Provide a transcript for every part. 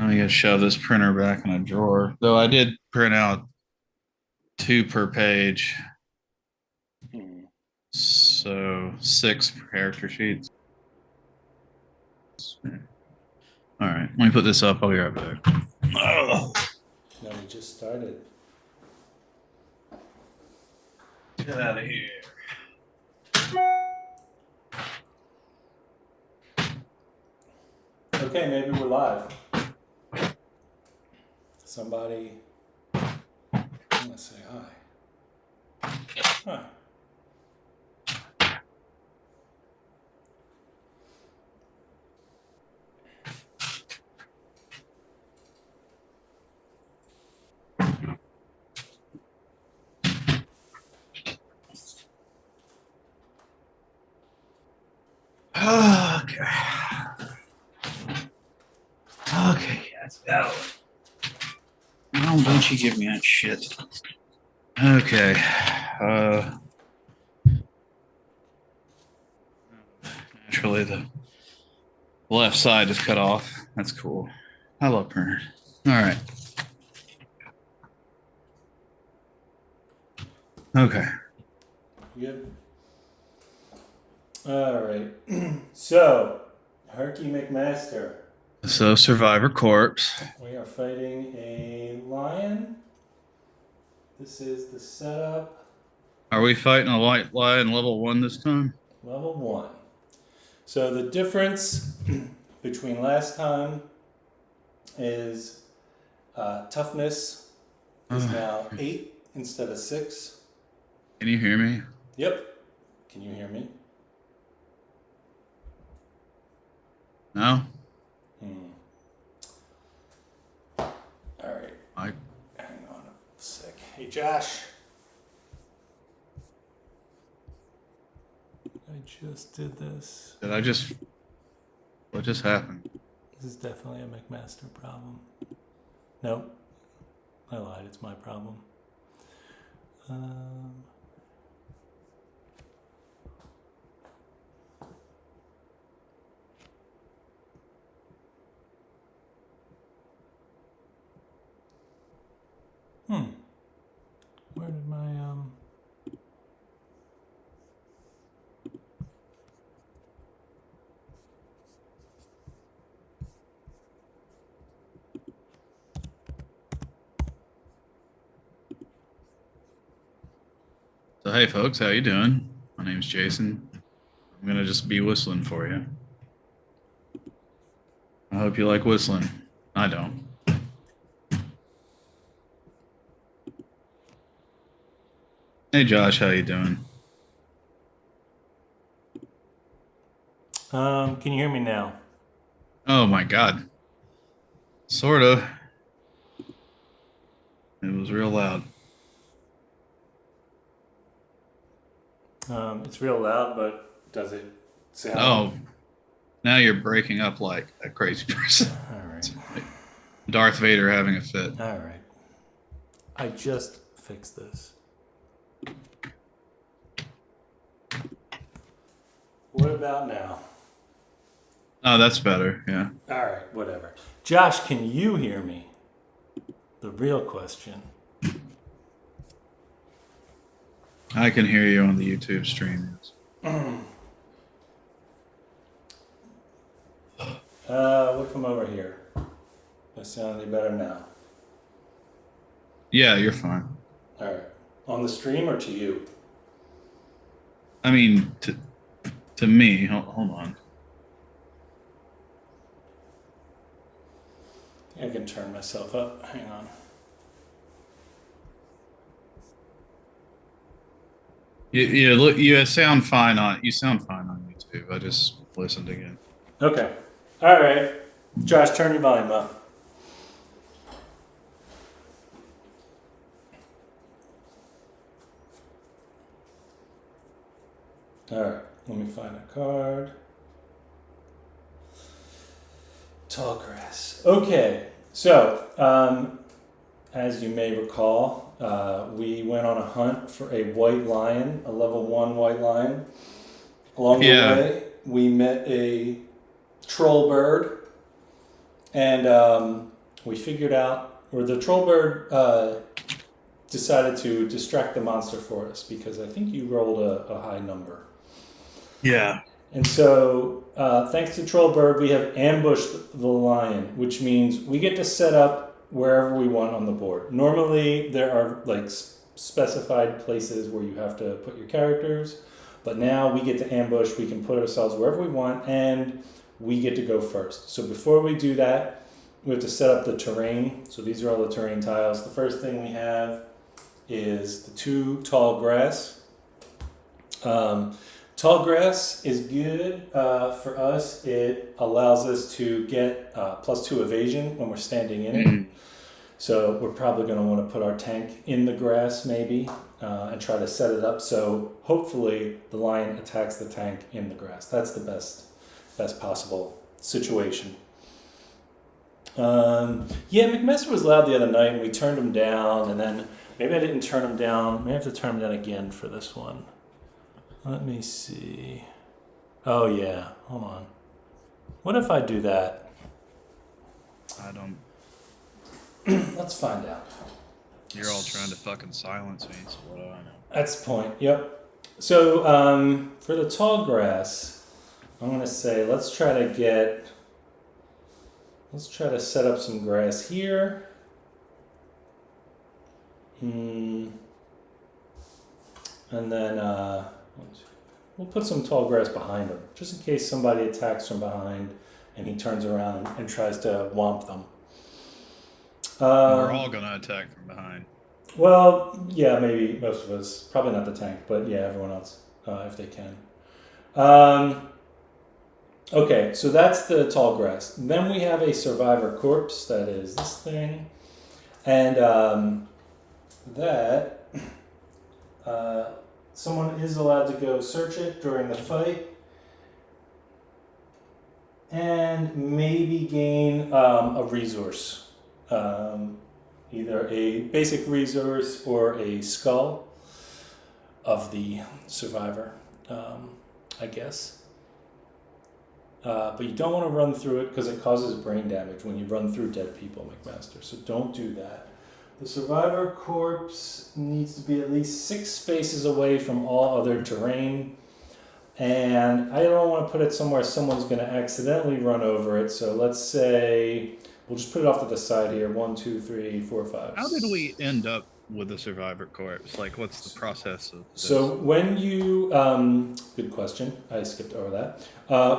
I'm gonna shove this printer back in a drawer. Though I did print out two per page, Hmm. so six character sheets. All right, let me put this up. I'll be right back. Oh, No, we just started. get out of here. Okay, maybe we're live. Somebody, I'm gonna say hi. Huh. Okay. Okay, that's out. No, don't you give me that shit. Okay. Naturally, the left side is cut off. That's cool. I love printers. All right. Okay. Good. All right. So, Herky McMaster, So, Survivor Corpse. we are fighting a lion. This is the setup, Are we fighting a white lion level 1 this time? level 1. So the difference between last time is toughness is now 8 instead of 6. Can you hear me? Yep. Can you hear me? No? Hmm. All right. I Hang on a sec. Hey, Josh. I just did this. did I just what just happened? This is definitely a McMaster problem. Nope. I lied. It's my problem. Um, Where did my So hey folks, how you doing? My name's Jason. I'm gonna just be whistling for you. I hope you like whistling. I don't. Hey Josh, how you doing? Can you hear me now? Oh my god. Sorta. It was real loud. It's real loud, but does it sound? Oh, now you're breaking up like a crazy person. All right. Like Darth Vader having a fit. All right. I just fixed this. What about now? Oh, that's better. Yeah. All right, whatever. Josh, can you hear me? The real question. I can hear you on the YouTube stream. We'll come over here. That sound any better now? Yeah, you're fine. All right. On the stream or to you? I mean, to me, hold on. I can turn myself up. Hang on. You sound fine on YouTube. I just listened again. Okay. All right. Josh, turn your volume up. All right. Let me find a card. Tall grass. Okay. So, as you may recall, we went on a hunt for a white lion, a level 1 white lion. Along the way, we met a troll bird, and we figured out, or the troll bird decided to distract the monster for us because I think you rolled a high number. Yeah. And so, thanks to Trollbird, we have ambushed the lion, which means we get to set up wherever we want on the board. Normally, there are like specified places where you have to put your characters, but now we get to ambush. We can put ourselves wherever we want, and we get to go first. So before we do that, we have to set up the terrain. So these are all the terrain tiles. The first thing we have is the 2 tall grass. Tall grass is good for us. It allows us to get +2 evasion when we're standing in it. So we're probably going to want to put our tank in the grass maybe and try to set it up so hopefully the lion attacks the tank in the grass. That's the best possible situation. McMaster was loud the other night and we turned him down, and then maybe I didn't turn him down. Maybe I have to turn him down again for this one. Let me see. Oh yeah, hold on. What if I do that? I don't. Let's find out. You're all trying to fucking silence me, so what do I know? That's the point, yep. So for the tall grass, I'm gonna say let's try to set up some grass here. And then we'll put some tall grass behind him, just in case somebody attacks from behind and he turns around and tries to whomp them. We're all going to attack from behind. Well, yeah, maybe most of us. Probably not the tank, but yeah, everyone else, if they can. Okay, so that's the tall grass. Then we have a survivor corpse, that is this thing. And that... someone is allowed to go search it during the fight and maybe gain a resource, either a basic resource or a skull of the survivor, I guess. But you don't want to run through it because it causes brain damage when you run through dead people, McMaster, so don't do that. The survivor corpse needs to be at least 6 spaces away from all other terrain. And I don't want to put it somewhere someone's going to accidentally run over it. So let's say, we'll just put it off to the side here. 1, 2, 3, 4, 5. How did we end up with the survivor corpse? Like, what's the process of this? So when you, good question. I skipped over that.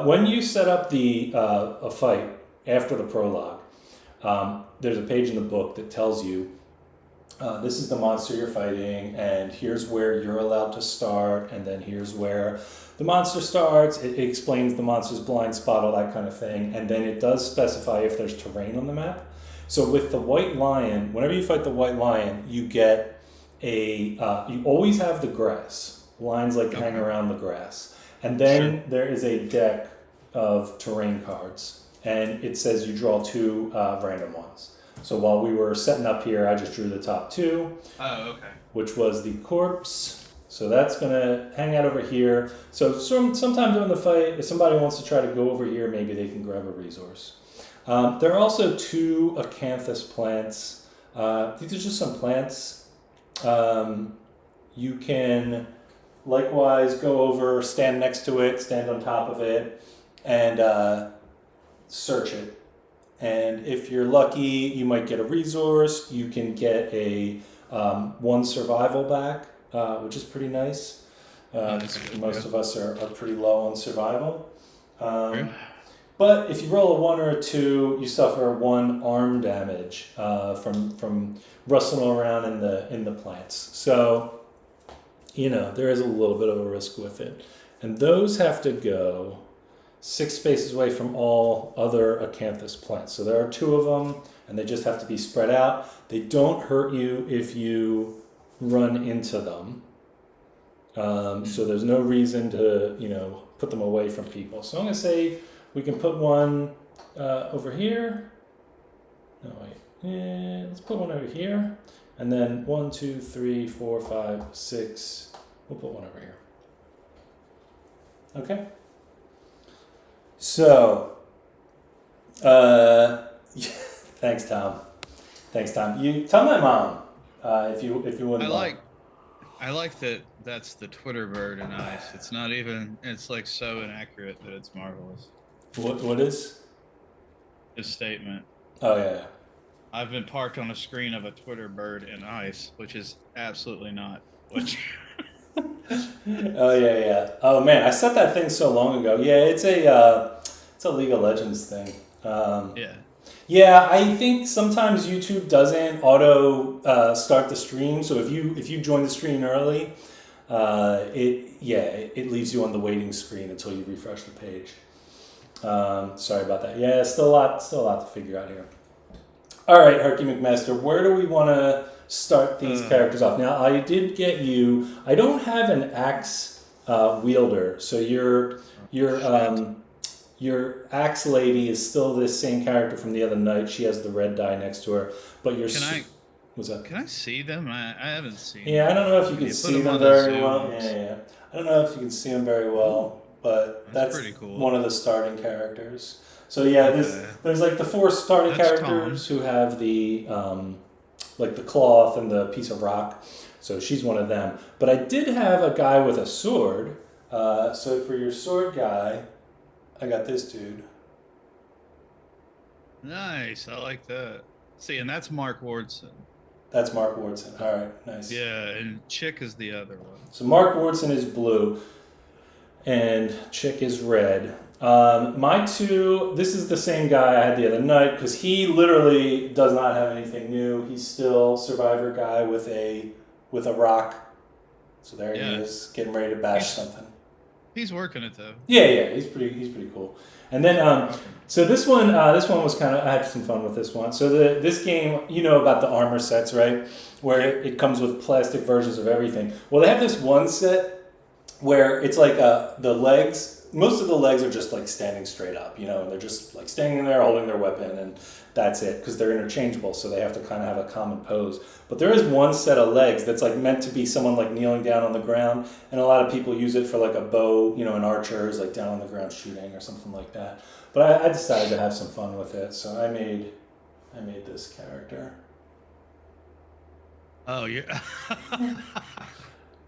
When you set up a fight after the prologue, there's a page in the book that tells you this is the monster you're fighting, and here's where you're allowed to start, and then here's where the monster starts. It explains the monster's blind spot, all that kind of thing, and then it does specify if there's terrain on the map. So with the white lion, whenever you fight the white lion, you get you always have the grass. Lines hang around the grass. And then there is a deck of terrain cards, and it says you draw 2 random ones. So while we were setting up here, I just drew the top 2. Oh, okay. Which was the corpse. So that's going to hang out over here. So sometime during the fight, if somebody wants to try to go over here, maybe they can grab a resource. There are also 2 acanthus plants. These are just some plants. You can likewise go over, stand next to it, stand on top of it, and search it. And if you're lucky, you might get a resource. You can get a 1 survival back, which is pretty nice. Most of us are pretty low on survival. But if you roll a 1 or a 2, you suffer 1 arm damage from rustling around in the plants. So, there is a little bit of a risk with it. And those have to go 6 spaces away from all other acanthus plants. So there are 2 of them, and they just have to be spread out. They don't hurt you if you run into them. So there's no reason to, put them away from people. So I'm going to say we can put one over here. No, wait. Let's put one over here. And then 1, 2, 3, 4, 5, 6. We'll put one over here. Okay. So, Thanks, Tom. Thanks, Tom. You tell my mom if you wouldn't mind. I like that that's the Twitter bird in ice. It's not even. It's like so inaccurate that it's marvelous. What is? His statement. Oh yeah. I've been parked on a screen of a Twitter bird in ice, which is absolutely not what you. Oh yeah. Oh man, I set that thing so long ago. Yeah, it's a League of Legends thing. Yeah. Yeah, I think sometimes YouTube doesn't auto start the stream. So if you join the stream early, it leaves you on the waiting screen until you refresh the page. Sorry about that. Yeah, still a lot to figure out here. All right, Herky McMaster, where do we want to start these characters off? Now, I did get you. I don't have an axe wielder, so your axe lady is still this same character from the other night. She has the red die next to her, but what's that? Can I see them? I haven't seen. Yeah, I don't know if you can put see them them on the very well. Zooms? Yeah. I don't know if you can see them very well, but that's pretty cool. one of the starting characters. So yeah, there's like the four starting That's characters who have the like the cloth and the piece of rock. So she's one of them. But I did have a guy with a sword. So for your sword guy, I got this dude. Nice. I like that. See, and that's Mark Wardson. That's Mark Wardson. All right, nice. Yeah, and Chick is the other one. So Mark Wardson is blue, and Chick is red. My two, this is the same guy I had the other night because he literally does not have anything new. He's still Survivor guy with a rock. So there he is, getting ready to bash something. He's working it though. Yeah, he's pretty cool. And then so this one was kind of, I had some fun with this one. So this game, you know about the armor sets, right? Where it comes with plastic versions of everything. Well, they have this one set where it's like the legs. Most of the legs are just like standing straight up, you know, and they're just like standing there holding their weapon, and that's it because they're interchangeable, so they have to kind of have a common pose. But there is one set of legs that's like meant to be someone like kneeling down on the ground, and a lot of people use it for like a bow, you know, an archer is like down on the ground shooting or something like that. But I decided to have some fun with it, so I made this character. Oh yeah.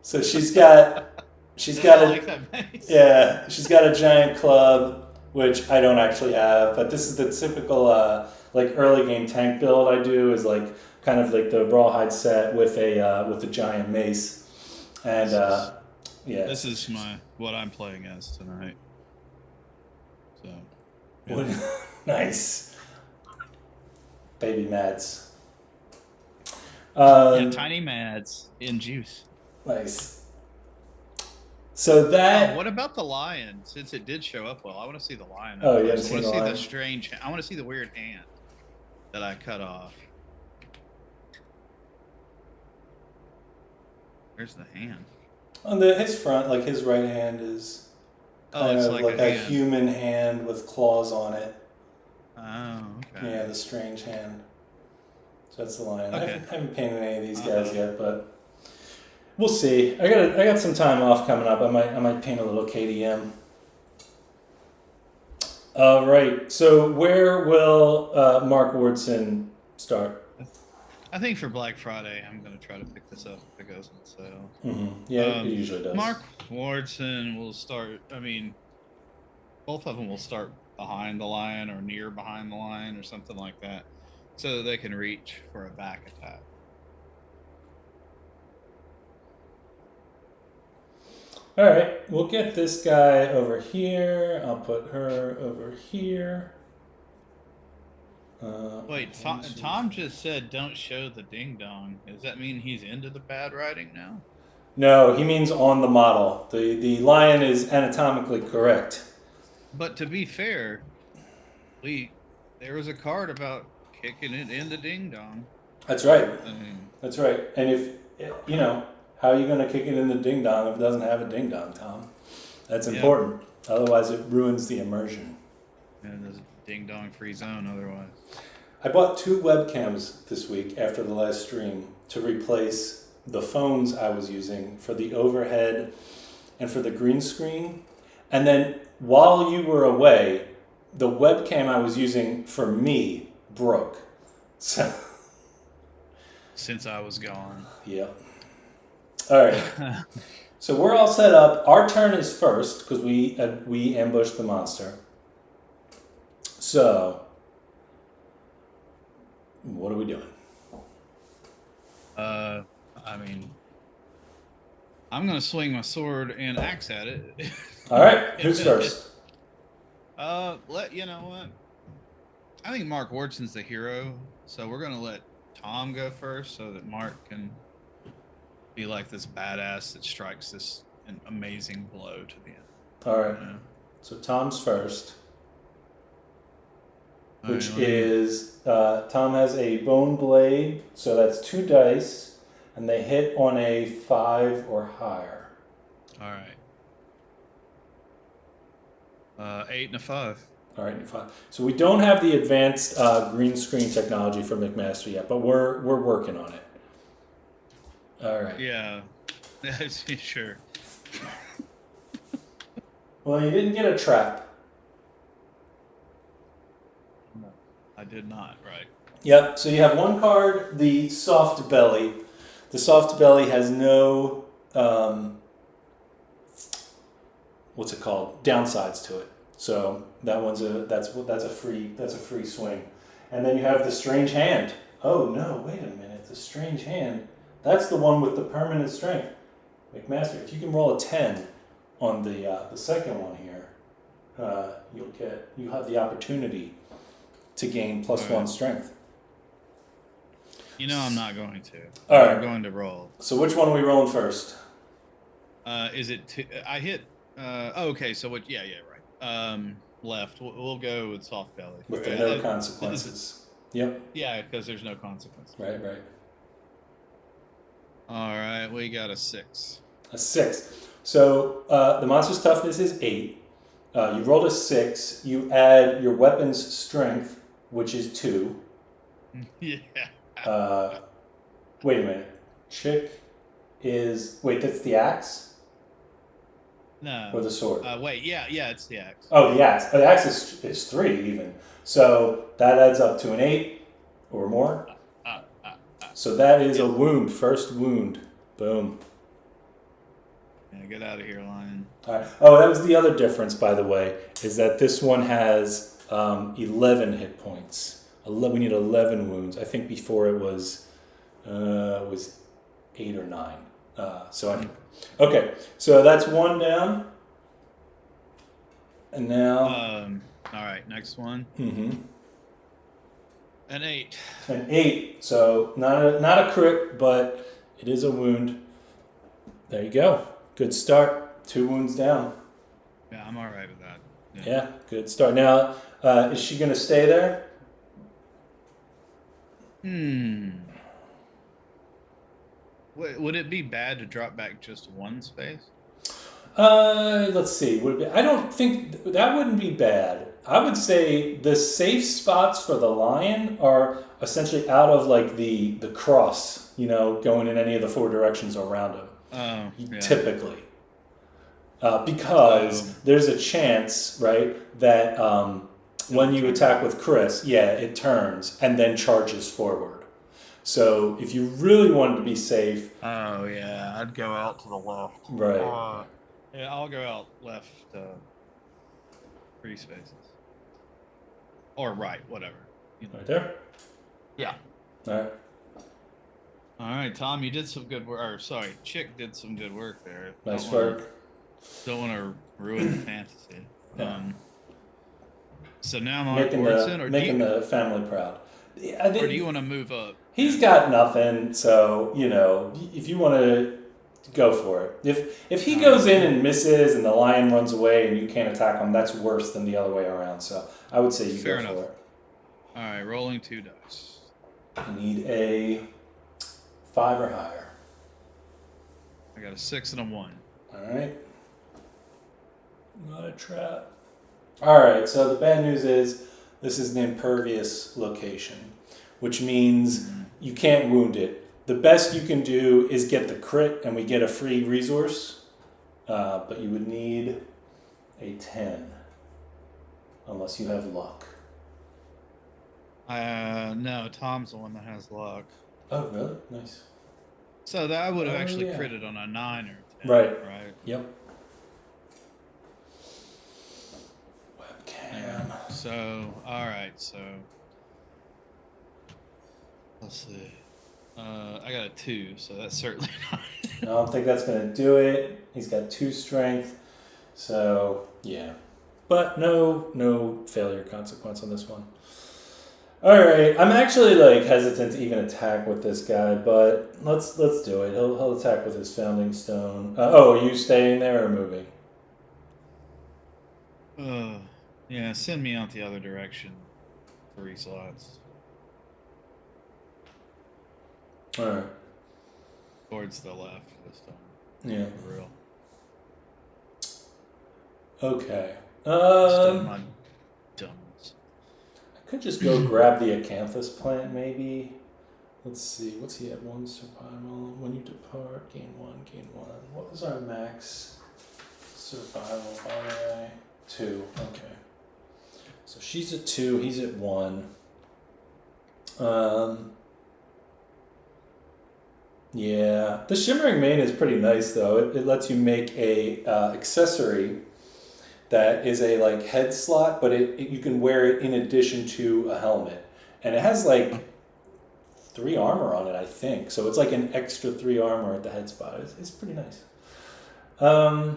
So she's got she's got she's got a giant club, which I don't actually have, but this is the typical like early game tank build I do, is like kind of like the rawhide set with a giant mace, and this is what I'm playing as tonight. So yeah. Nice, baby Mads. Tiny Mads in juice. Nice. So that. What about the lion? Since it did show up well, I want to see the lion. Oh, I you want to see the the strange. I want to see the weird hand that I cut off. Where's the hand? On his front, like his right hand is kind of like a human hand with claws on it. Oh, okay. Yeah, the strange hand. So that's the lion. Okay. I haven't painted any of these guys yet, but we'll see. I got some time off coming up. I might paint a little KDM. All right. So where will Mark Wardson start? I think for Black Friday, I'm going to try to pick this up if it goes on sale. Mm-hmm. Yeah, it usually does. Mark Wardson will start. I mean, both of them will start behind the line or near behind the line or something like that, so that they can reach for a back attack. All right, we'll get this guy over here. I'll put her over here. Wait, Tom just said don't show the ding dong. Does that mean he's into the bad writing now? No, he means on the model. The lion is anatomically correct. But to be fair, there was a card about kicking it in the ding dong. That's right. I mean, that's right. And if you know, how are you going to kick it in the ding dong if it doesn't have a ding dong, Tom? That's important. Otherwise, it ruins the immersion. And there's a ding dong free zone otherwise. I bought 2 webcams this week after the last stream to replace the phones I was using for the overhead and for the green screen. And then while you were away, the webcam I was using for me broke. So, Since I was gone. yep. All right. So we're all set up. Our turn is first because we ambushed the monster. So, what are we doing? I mean, I'm gonna swing my sword and axe at it. All right. Who's first? You know what? I think Mark Wardson's the hero, so we're gonna let Tom go first, so that Mark can be like this badass that strikes this an amazing blow to the end. All right. Yeah. So Tom's first, All which right, is Tom has a bone blade, so that's 2 dice, and they hit on a 5 or higher. all right. 8 and a 5. All right, 5. So we don't have the advanced green screen technology for McMaster yet, but we're working on it. All right. Yeah. Sure. Well, you didn't get a trap. No, I did not. Right. Yep. So you have one card, the soft belly. The soft belly has no what's it called? Downsides to it. So that one's that's a free swing. And then you have the strange hand. Oh no! Wait a minute. The strange hand. That's the one with the permanent strength. McMaster, if you can roll a 10 on the second one here, you'll have the opportunity to gain +1 strength. You know I'm not going to. All I'm right. going to roll. So which one are we rolling first? Is it? I hit. Okay. So what? Yeah. Right. Left. We'll go with soft belly. With the no consequences. Yep. Yeah, because there's no consequence. Right. All right. We got a 6. A 6. So the monster's toughness is 8. You rolled a 6. You add your weapon's strength, which is 2. Yeah. Wait a minute. Chick is... Wait, that's the axe? No. Or the sword? Wait. Yeah. It's the axe. Oh, the axe. The axe is 3 even. So that adds up to an 8 or more. So that is a wound. First wound. Boom. Yeah, get out of here, lion. All right. Oh, that was the other difference, by the way, is that this one has 11 hit points. We need 11 wounds. I think before it was 8 or 9. Okay, so that's 1 down. And now... all right, next one. Mm-hmm. An 8. An 8. So not a crit, but it is a wound. There you go. Good start. 2 wounds down. Yeah, I'm all right with that. Yeah, good start. Now, is she going to stay there? Would it be bad to drop back just 1 space? Let's see. I don't think that wouldn't be bad. I would say the safe spots for the lion are essentially out of like the cross, going in any of the 4 directions around him. Oh, yeah. Typically. Because there's a chance, right, that when you attack with Chris, it turns and then charges forward. So if you really wanted to be safe... Oh, yeah, I'd go out to the left. Right. Yeah, I'll go out left 3 spaces. Or right, whatever. Right there? Yeah. All right. All right, Tom, you did some good work. Or, sorry, Chick did some good work there. Nice work. Don't want to ruin the fantasy. Yeah. So now Mark Warson, making the family proud. Or do you want to move up? He's got nothing, so if you want to go for it. If he goes in and misses and the lion runs away and you can't attack him, that's worse than the other way around. So I would say you go for it. All right, rolling 2 dice. You need a 5 or higher. I got a 6 and a 1. All right. Not a trap. All right. So the bad news is this is an impervious location, which means you can't wound it. The best you can do is get the crit, and we get a free resource. But you would need a 10, unless you have luck. No, Tom's the one that has luck. Oh, really? Nice. So that would have Oh, actually yeah. critted on a 9 or 10, Right. right? Yep. Yeah. Webcam. So, all right. So, let's see. I got a 2, so that's certainly not. I don't think that's going to do it. He's got 2 strength. So, yeah. But no failure consequence on this one. All right, I'm actually like hesitant to even attack with this guy, but let's do it. He'll attack with his founding stone. Are you staying there or moving? Yeah, send me out the other direction. 3 slots All right. towards the left this time. Yeah. For real. Okay. Instead of my dumbs. I could just go grab the acanthus plant, maybe. Let's see. What's he at? 1 survival. When you depart, gain 1, gain 1. What was our max survival, by the way? 2. Okay. So she's at 2. He's at 1. Yeah. The Shimmering Mane is pretty nice, though. It lets you make a accessory that is a like head slot, but you can wear it in addition to a helmet, and it has like 3 armor on it, I think. So it's like an extra 3 armor at the head spot. It's pretty nice. All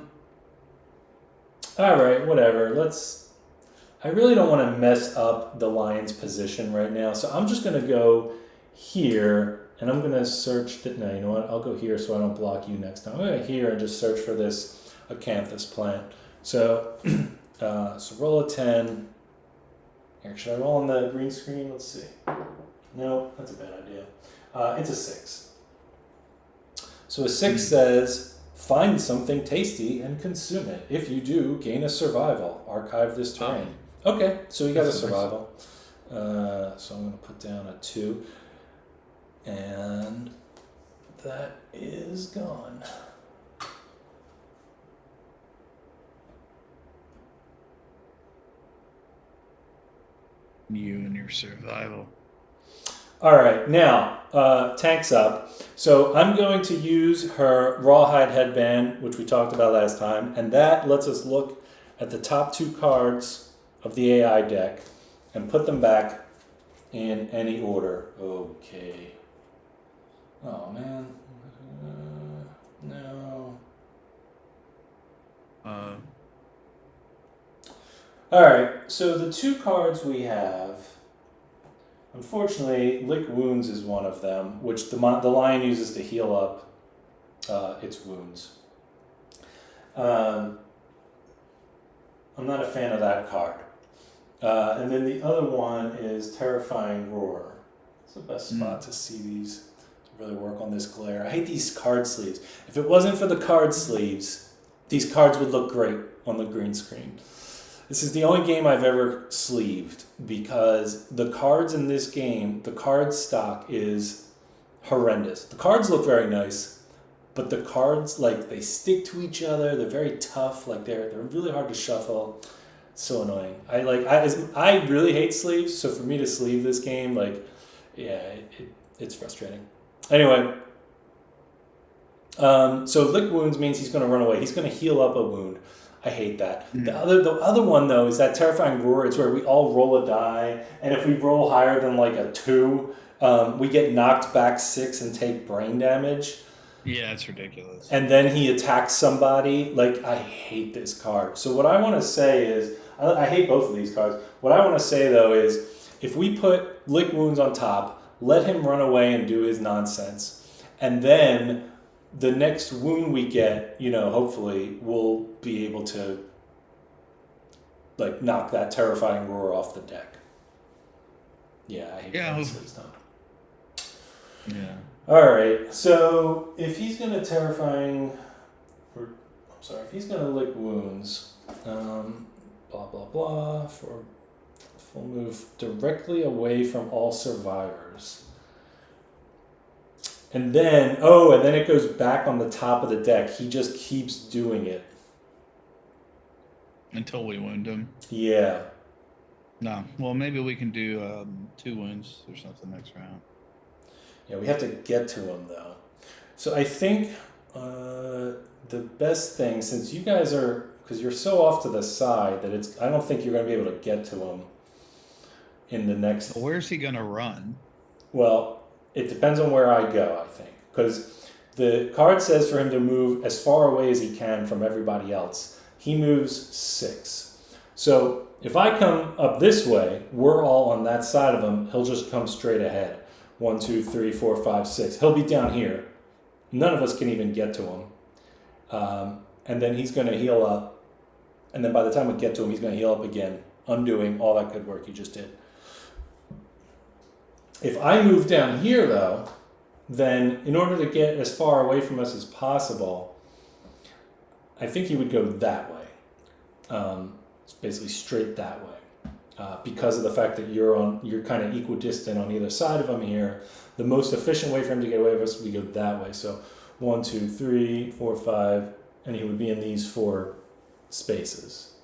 right, whatever. I really don't want to mess up the lion's position right now, so I'm just gonna go here, and I'm gonna search. No, you know what? I'll go here so I don't block you next time. I'm gonna go here and just search for this acanthus plant. So, so roll a 10. Here, should I roll on the green screen? Let's see. No, that's a bad idea. It's a 6. So a 6 says, find something tasty and consume it. If you do, gain a survival. Archive this terrain. Okay, so we got a survival. So I'm going to put down a 2. And that is gone. You and your survival. All right, now tank's up. So I'm going to use her rawhide headband, which we talked about last time, and that lets us look at the top 2 cards of the AI deck and put them back in any order. Okay. Oh man. No. All right. So the 2 cards we have. Unfortunately, Lick Wounds is one of them, which the lion uses to heal up its wounds. I'm not a fan of that card. And then the other one is Terrifying Roar. It's the best spot to see these, to really work on this glare. I hate these card sleeves. If it wasn't for the card sleeves, these cards would look great on the green screen. This is the only game I've ever sleeved because the cards in this game, the card stock is horrendous. The cards look very nice, but the cards, like, they stick to each other. They're very tough. Like, they're really hard to shuffle. So annoying. I really hate sleeves, so for me to sleeve this game, like, yeah, it's frustrating. Anyway, so Lick Wounds means he's going to run away. He's going to heal up a wound. I hate that. The other one, though, is that Terrifying Roar. It's where we all roll a die, and if we roll higher than like a 2, we get knocked back 6 and take brain damage. Yeah, it's ridiculous. And then he attacks somebody. Like, I hate this card. So what I want to say is, I hate both of these cards. What I want to say, though, is if we put Lick Wounds on top, let him run away and do his nonsense, and then the next wound we get, hopefully we'll be able to like knock that Terrifying Roar off the deck. Yeah, I hate that this time. Yeah. All right, so if he's gonna if he's gonna Lick Wounds, blah blah blah, for full move directly away from all survivors. And then it goes back on the top of the deck. He just keeps doing it. Until we wound him. Yeah. No. Well, maybe we can do 2 wounds or something next round. Yeah, we have to get to him though. So I think the best thing, since you guys are, because you're so off to the side that I don't think you're going to be able to get to him in the next. So where's he gonna run? Well, it depends on where I go, I think. Because the card says for him to move as far away as he can from everybody else. He moves 6. So if I come up this way, we're all on that side of him. He'll just come straight ahead. 1, 2, 3, 4, 5, 6. He'll be down here. None of us can even get to him. And then he's going to heal up. And then by the time we get to him, he's going to heal up again, undoing all that good work he just did. If I move down here, though, then in order to get as far away from us as possible, I think he would go that way. It's basically straight that way. Because of the fact that you're kind of equidistant on either side of him here. The most efficient way for him to get away with us, we go that way. So 1, 2, 3, 4, 5, and he would be in these 4 spaces.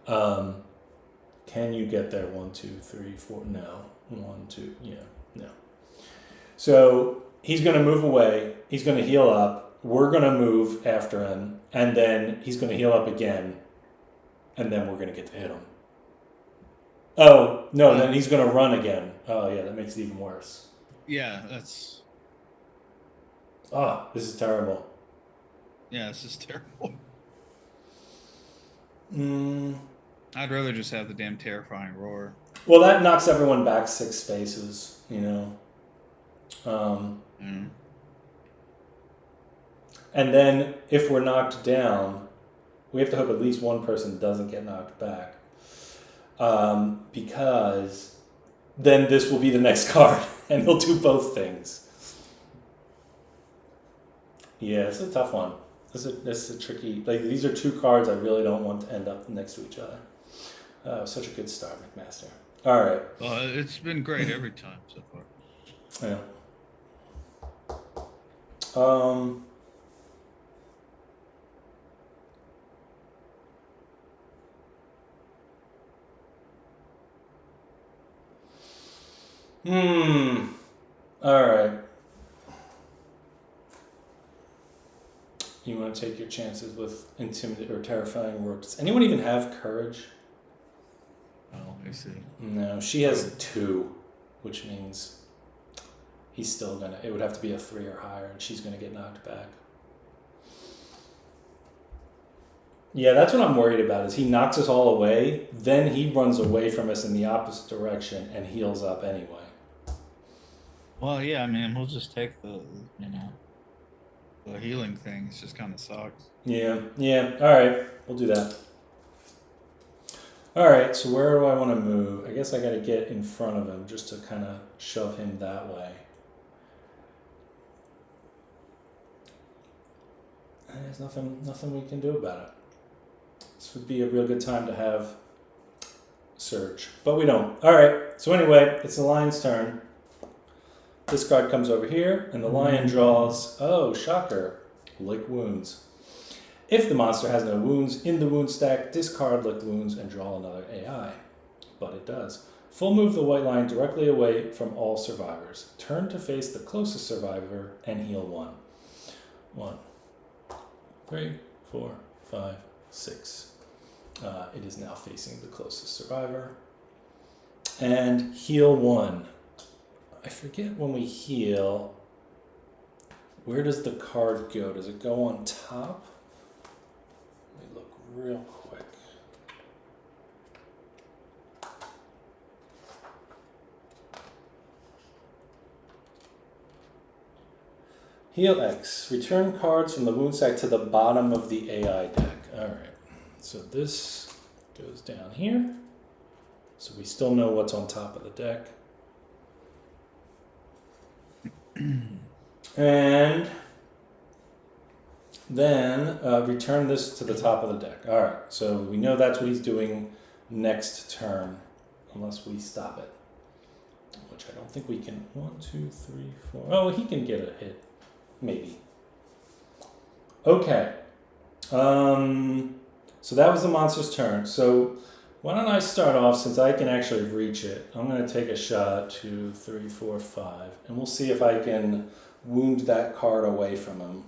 Can you get there? 1, 2, 3, 4? No. 1, 2, yeah, no. So he's going to move away. He's going to heal up. We're going to move after him, and then he's going to heal up again, and then we're going to get to hit him. Oh, no, then he's going to run again. Oh, yeah, that makes it even worse. Yeah, that's. Ah, this is terrible. Yeah, this is terrible. Mm. I'd rather just have the damn terrifying roar. Well, that knocks everyone back 6 spaces, you know. And then if we're knocked down, we have to hope at least one person doesn't get knocked back. Because then this will be the next card, and he'll do both things. Yeah, it's a tough one. This is a tricky. Like, these are 2 cards I really don't want to end up next to each other. Such a good start, McMaster. All right. Well, it's been great every time so far. Yeah. All right. You want to take your chances with intimidate or terrifying roar? Does anyone even have courage? Oh, I see. No, she has 2, which means he's still gonna. It would have to be a 3 or higher, and she's gonna get knocked back. Yeah, that's what I'm worried about. Is he knocks us all away, then he runs away from us in the opposite direction and heals up anyway. Well, yeah, I mean, we'll just take the healing thing. It just kind of sucks. Yeah. All right, we'll do that. All right, so where do I want to move? I guess I got to get in front of him just to kind of shove him that way. And there's nothing we can do about it. This would be a real good time to have Surge, but we don't. All right, so anyway, it's the lion's turn. This card comes over here, and the lion draws, oh, shocker, lick wounds. If the monster has no wounds in the wound stack, discard lick wounds and draw another AI. But it does. Full move the white lion directly away from all survivors. Turn to face the closest survivor and heal 1. 1, 3, 4, 5, 6. It is now facing the closest survivor. And heal 1. I forget when we heal, where does the card go? Does it go on top? Let me look real quick. Heal X. Return cards from the wound stack to the bottom of the AI deck. All right. So this goes down here. So we still know what's on top of the deck. And then return this to the top of the deck. All right, so we know that's what he's doing next turn, unless we stop it, which I don't think we can. 1, 2, 3, 4. Oh, he can get a hit, maybe. Okay. So that was the monster's turn. So Why don't I start off, since I can actually reach it? I'm going to take a shot, 2, 3, 4, 5, and we'll see if I can wound that card away from him.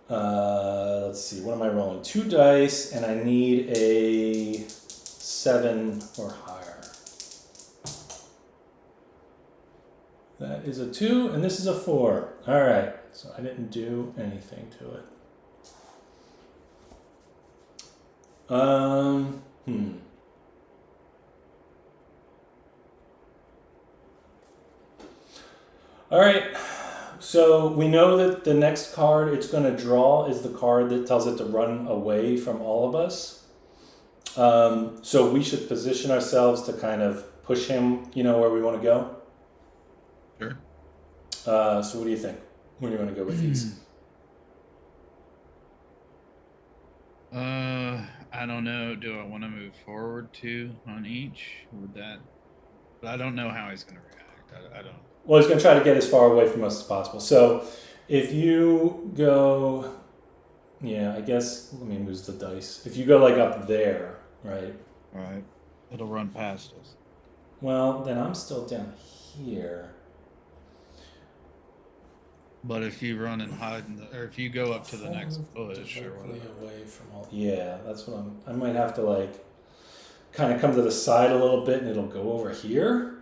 Let's see, what am I rolling? 2 dice, and I need a 7 or higher. That is a 2, and this is a 4. All right, so I didn't do anything to it. All right, so we know that the next card it's going to draw is the card that tells it to run away from all of us. So we should position ourselves to kind of push him, where we want to go. Sure. So what do you think? Where do you want to go with these? I don't know. Do I want to move forward 2 on each? Would that? But I don't know how he's going to react. I don't. Well, he's going to try to get as far away from us as possible. So if you go, I guess, let me move the dice. If you go like up there, right? Right. It'll run past us. Well, then I'm still down here. But if you run and hide, or if you go up to the next bush or Directly whatever. away from all. Yeah, that's what I might have to kind of come to the side a little bit, and it'll go over here.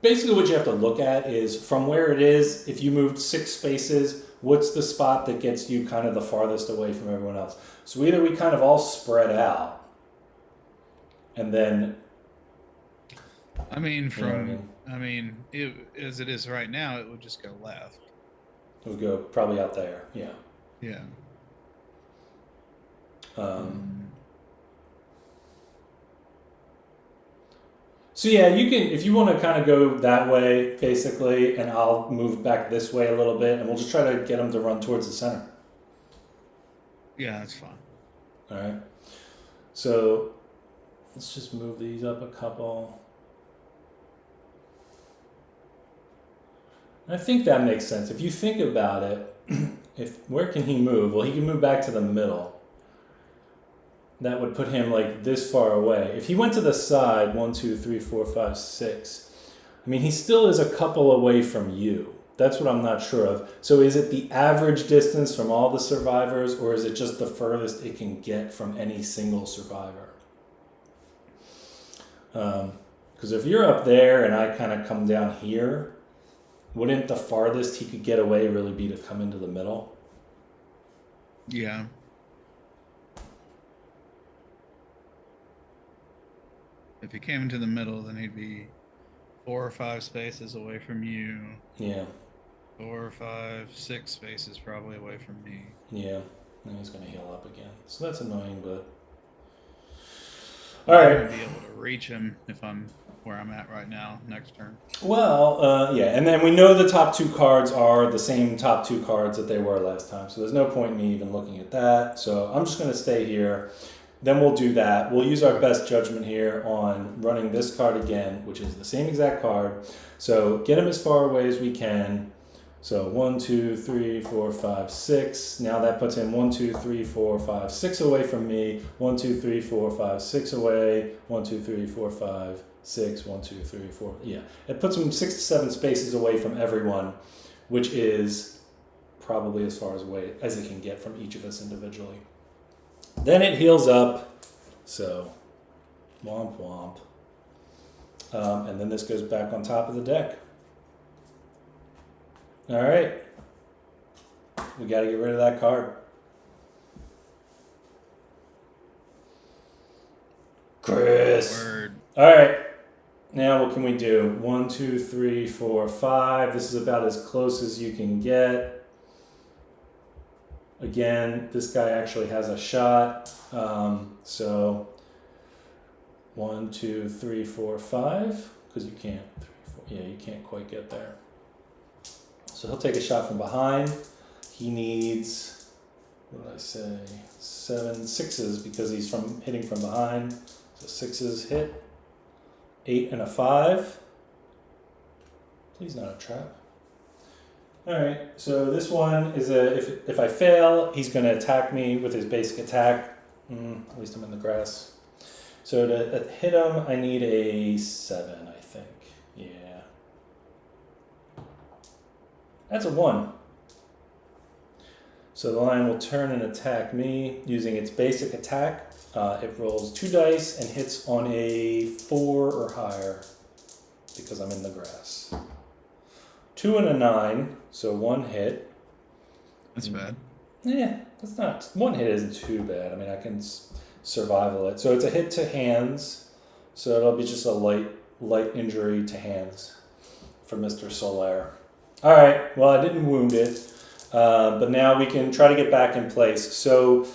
Basically, what you have to look at is from where it is. If you moved 6 spaces, what's the spot that gets you kind of the farthest away from everyone else? So either we kind of all spread out, and then. I mean, as it is right now, it would just go left. It would go probably out there. Yeah. Yeah. So yeah, you can, if you want to kind of go that way, basically, and I'll move back this way a little bit, and we'll just try to get them to run towards the center. Yeah, that's fine. All right. So let's just move these up a couple. I think that makes sense. If you think about it, where can he move? Well, he can move back to the middle. That would put him like this far away. If he went to the side, 1, 2, 3, 4, 5, 6. I mean, he still is a couple away from you. That's what I'm not sure of. So is it the average distance from all the survivors, or is it just the furthest it can get from any single survivor? Because if you're up there and I kind of come down here, wouldn't the farthest he could get away really be to come into the middle? Yeah. If he came into the middle, then he'd be 4 or 5 spaces away from you. Yeah. 4 or 5, 6 spaces probably away from me. Yeah. And he's going to heal up again. So that's annoying, but... All right. I'm going to be able to reach him if I'm where I'm at right now next turn. Well, yeah. And then we know the top 2 cards are the same top 2 cards that they were last time. So there's no point in me even looking at that. So I'm just going to stay here. Then we'll do that. We'll use our best judgment here on running this card again, which is the same exact card. So get him as far away as we can. So 1, 2, 3, 4, 5, 6. Now that puts him 1, 2, 3, 4, 5, 6 away from me. 1, 2, 3, 4, 5, 6 away. 1, 2, 3, 4, 5, 6. 1, 2, 3, 4. Yeah. It puts him 6 to 7 spaces away from everyone, which is probably as far away as it can get from each of us individually. Then it heals up, so womp womp. And then this goes back on top of the deck. All right. We got to get rid of that card. Chris. Word. All right. Now what can we do? 1, 2, 3, 4, 5. This is about as close as you can get. Again, this guy actually has a shot. So 1, 2, 3, 4, 5. Because you can't. 3, 4. Yeah, you can't quite get there. So he'll take a shot from behind. He needs, what did I say? 7 6s because he's hitting from behind. So 6s hit. 8 and a 5. Please not a trap. Alright, so this one is if I fail, he's going to attack me with his basic attack. At least I'm in the grass. So to hit him, I need a 7, I think. Yeah. That's a 1. So the lion will turn and attack me using its basic attack. It rolls 2 dice and hits on a 4 or higher because I'm in the grass. 2 and a 9, so 1 hit. That's bad. Yeah, that's not. 1 hit isn't too bad. I mean, I can survival it. So it's a hit to hands. So it'll be just a light injury to hands for Mr. Solaire. All right. Well, I didn't wound it, but now we can try to get back in place. So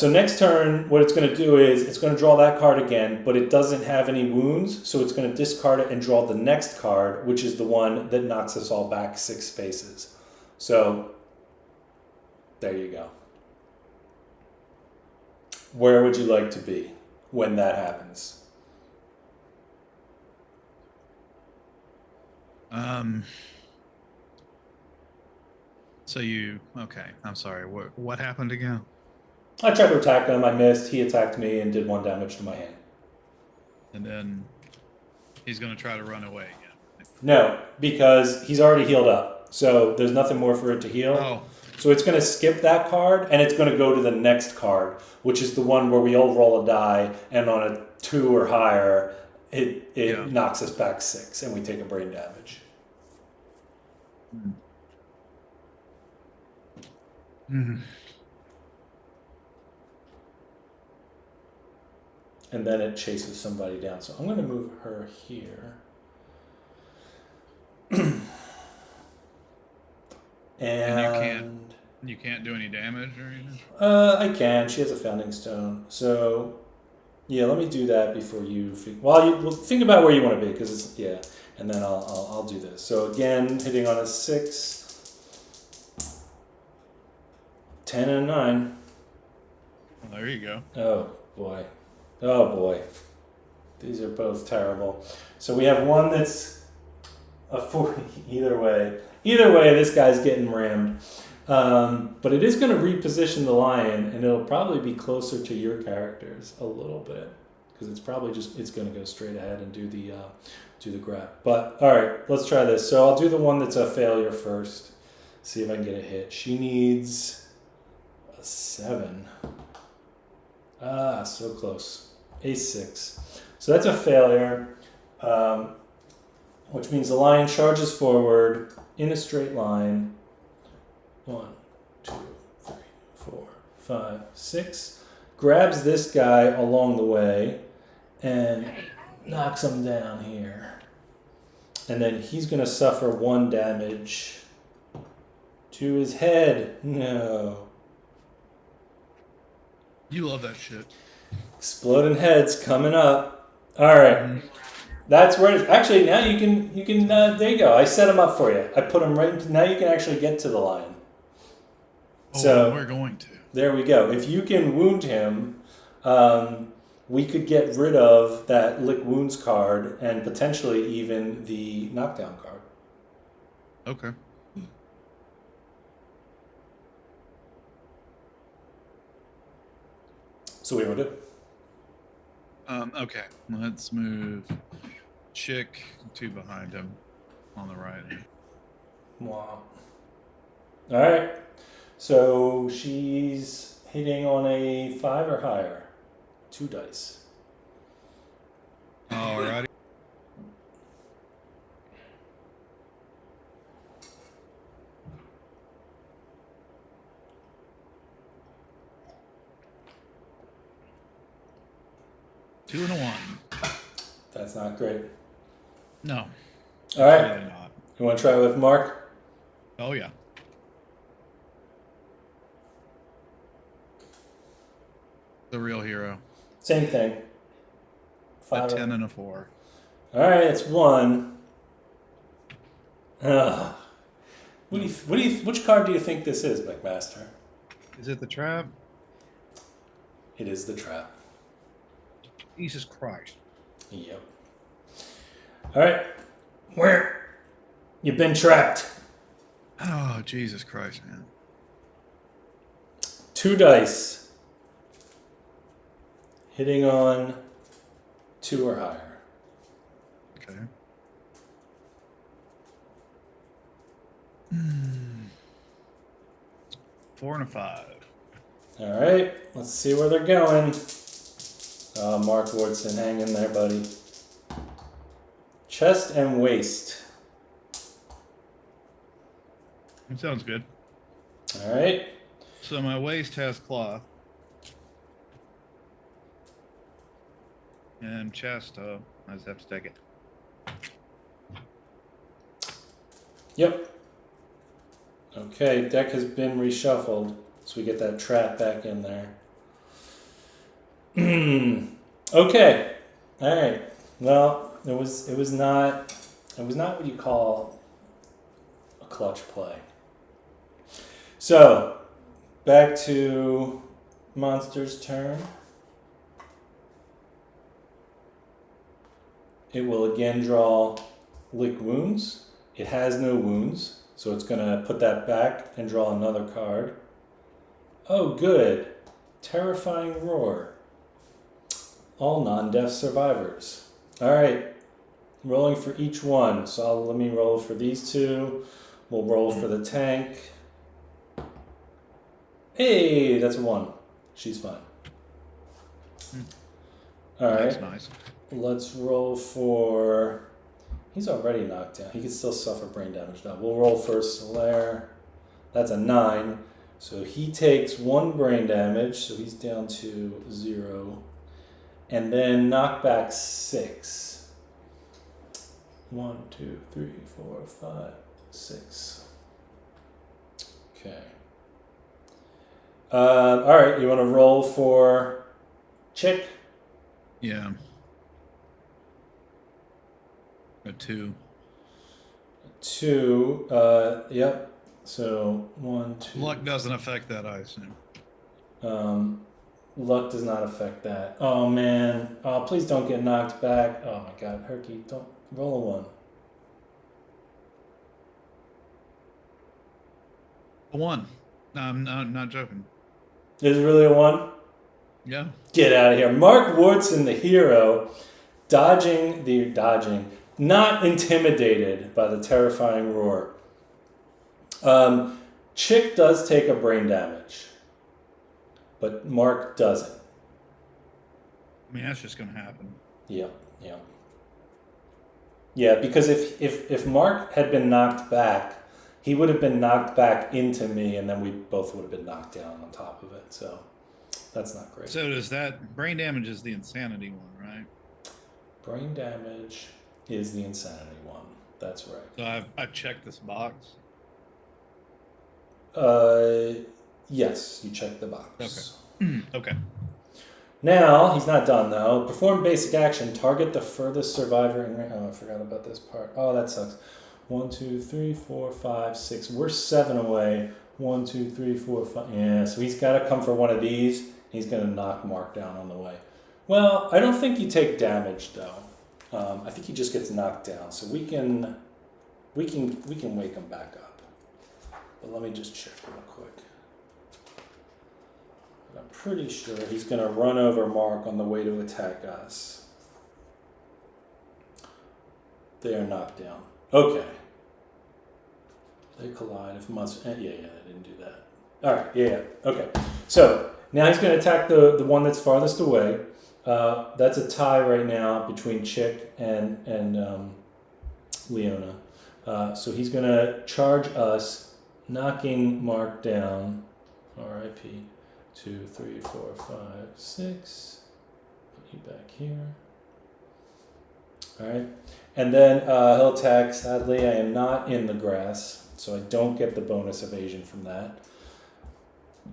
next turn, what it's going to do is it's going to draw that card again, but it doesn't have any wounds, so it's going to discard it and draw the next card, which is the one that knocks us all back 6 spaces. So there you go. Where would you like to be when that happens? Okay, I'm sorry. What happened again? I tried to attack him, I missed, he attacked me and did 1 damage to my hand. And then he's going to try to run away again. No, because he's already healed up. So there's nothing more for it to heal. Oh. So it's going to skip that card and it's going to go to the next card, which is the one where we all roll a die and on a 2 or higher, it knocks us back 6 and we take a brain damage. Mm-hmm. And then it chases somebody down. So I'm going to move her here. And you can't do any damage or anything? I can. She has a founding stone. So, yeah, let me do that before you... Well, think about where you want to be, because it's... Yeah, and then I'll do this. So, again, hitting on a 6. 10 and a 9. Well, there you go. Oh, boy. Oh, boy. These are both terrible. So we have one that's a 40 either way. Either way, this guy's getting rammed. But it is going to reposition the lion, and it'll probably be closer to your characters a little bit. Because it's probably it's going to go straight ahead and do the grab. But, all right, let's try this. So I'll do the one that's a failure first. See if I can get a hit. She needs a 7. Ah, so close. A 6. So that's a failure, which means the lion charges forward in a straight line. 1, 2, 3, 4, 5, 6. Grabs this guy along the way and knocks him down here. And then he's going to suffer 1 damage to his head. No. You love that shit. Exploding heads coming up. All right. That's where it is. Actually, now you can there you go. I set him up for you. I put him right, now you can actually get to the lion. Oh, so we're going to. There we go. If you can wound him, we could get rid of that lick wounds card and potentially even the knockdown card. Okay. So what do you want to do? Okay, let's move Chick 2 behind him on the right. Wow. All right. So she's hitting on a 5 or higher. 2 dice. Alrighty. Two and a 1. That's not great. No. All right. Really not. You want to try with Mark? Oh yeah. The real hero. Same thing. A 5. 10 and a 4. All right, it's 1. Ugh. Which card do you think this is, McMaster? Is it the trap? It is the trap. Jesus Christ. Yep. All right. Where? You've been trapped. Oh, Jesus Christ, man. 2 dice. Hitting on 2 or higher. Okay. 4 and a 5. All right, let's see where they're going. Mark Wardson, hang in there, buddy. Chest and waist. That sounds good. All right. So my waist has cloth. And chest, I just have to take it. Yep. Okay, deck has been reshuffled, so we get that trap back in there. Okay. All right. Well, it was not what you call a clutch play. So, back to Monster's turn. It will again draw Lick Wounds. It has no wounds, so it's going to put that back and draw another card. Oh, good. Terrifying Roar. All non-death survivors. All right. Rolling for each one. So let me roll for these two. We'll roll for the tank. Hey, that's a 1. She's fine. All right. That's nice. Let's roll for... He's already knocked down. He can still suffer brain damage now. We'll roll for Solaire. That's a 9. So he takes 1 brain damage, so he's down to 0. And then knockback 6. 1, 2, 3, 4, 5, 6. Okay. All right, you want to roll for Chick? Yeah. A 2. 2. Yep. So 1, 2. Luck doesn't affect that, I assume. Luck does not affect that. Oh man. Oh, please don't get knocked back. Oh my God, Herky, don't roll a 1. A 1. No, I'm not joking. Is it really a 1? Yeah. Get out of here. Mark Wardson, the hero, dodging, not intimidated by the terrifying roar. Chick does take a brain damage, but Mark doesn't. I mean, that's just going to happen. Yeah. Yeah, because if Mark had been knocked back, he would have been knocked back into me, and then we both would have been knocked down on top of it. So that's not great. So does that brain damage is the insanity one, right? Brain damage is the insanity one. That's right. So I've checked this box. Yes, you check the box. Okay. Okay. Now, he's not done though. Perform basic action. Target the furthest survivor in range. Oh, I forgot about this part. Oh, that sucks. 1, 2, 3, 4, 5, 6. We're 7 away. 1, 2, 3, 4, 5. Yeah, so he's got to come for one of these. He's going to knock Mark down on the way. Well, I don't think you take damage though. I think he just gets knocked down. So we can wake him back up. But let me just check real quick. I'm pretty sure he's going to run over Mark on the way to attack us. They are knocked down. Okay. They collide. If must. Yeah, they didn't do that. All right. Yeah. Okay. So now he's going to attack the one that's farthest away. That's a tie right now between Chick and Leona. So he's going to charge us, knocking Mark down. R.I.P. 2, 3, 4, 5, 6. Put you back here. All right. And then he'll attack. Sadly, I am not in the grass, so I don't get the bonus evasion from that.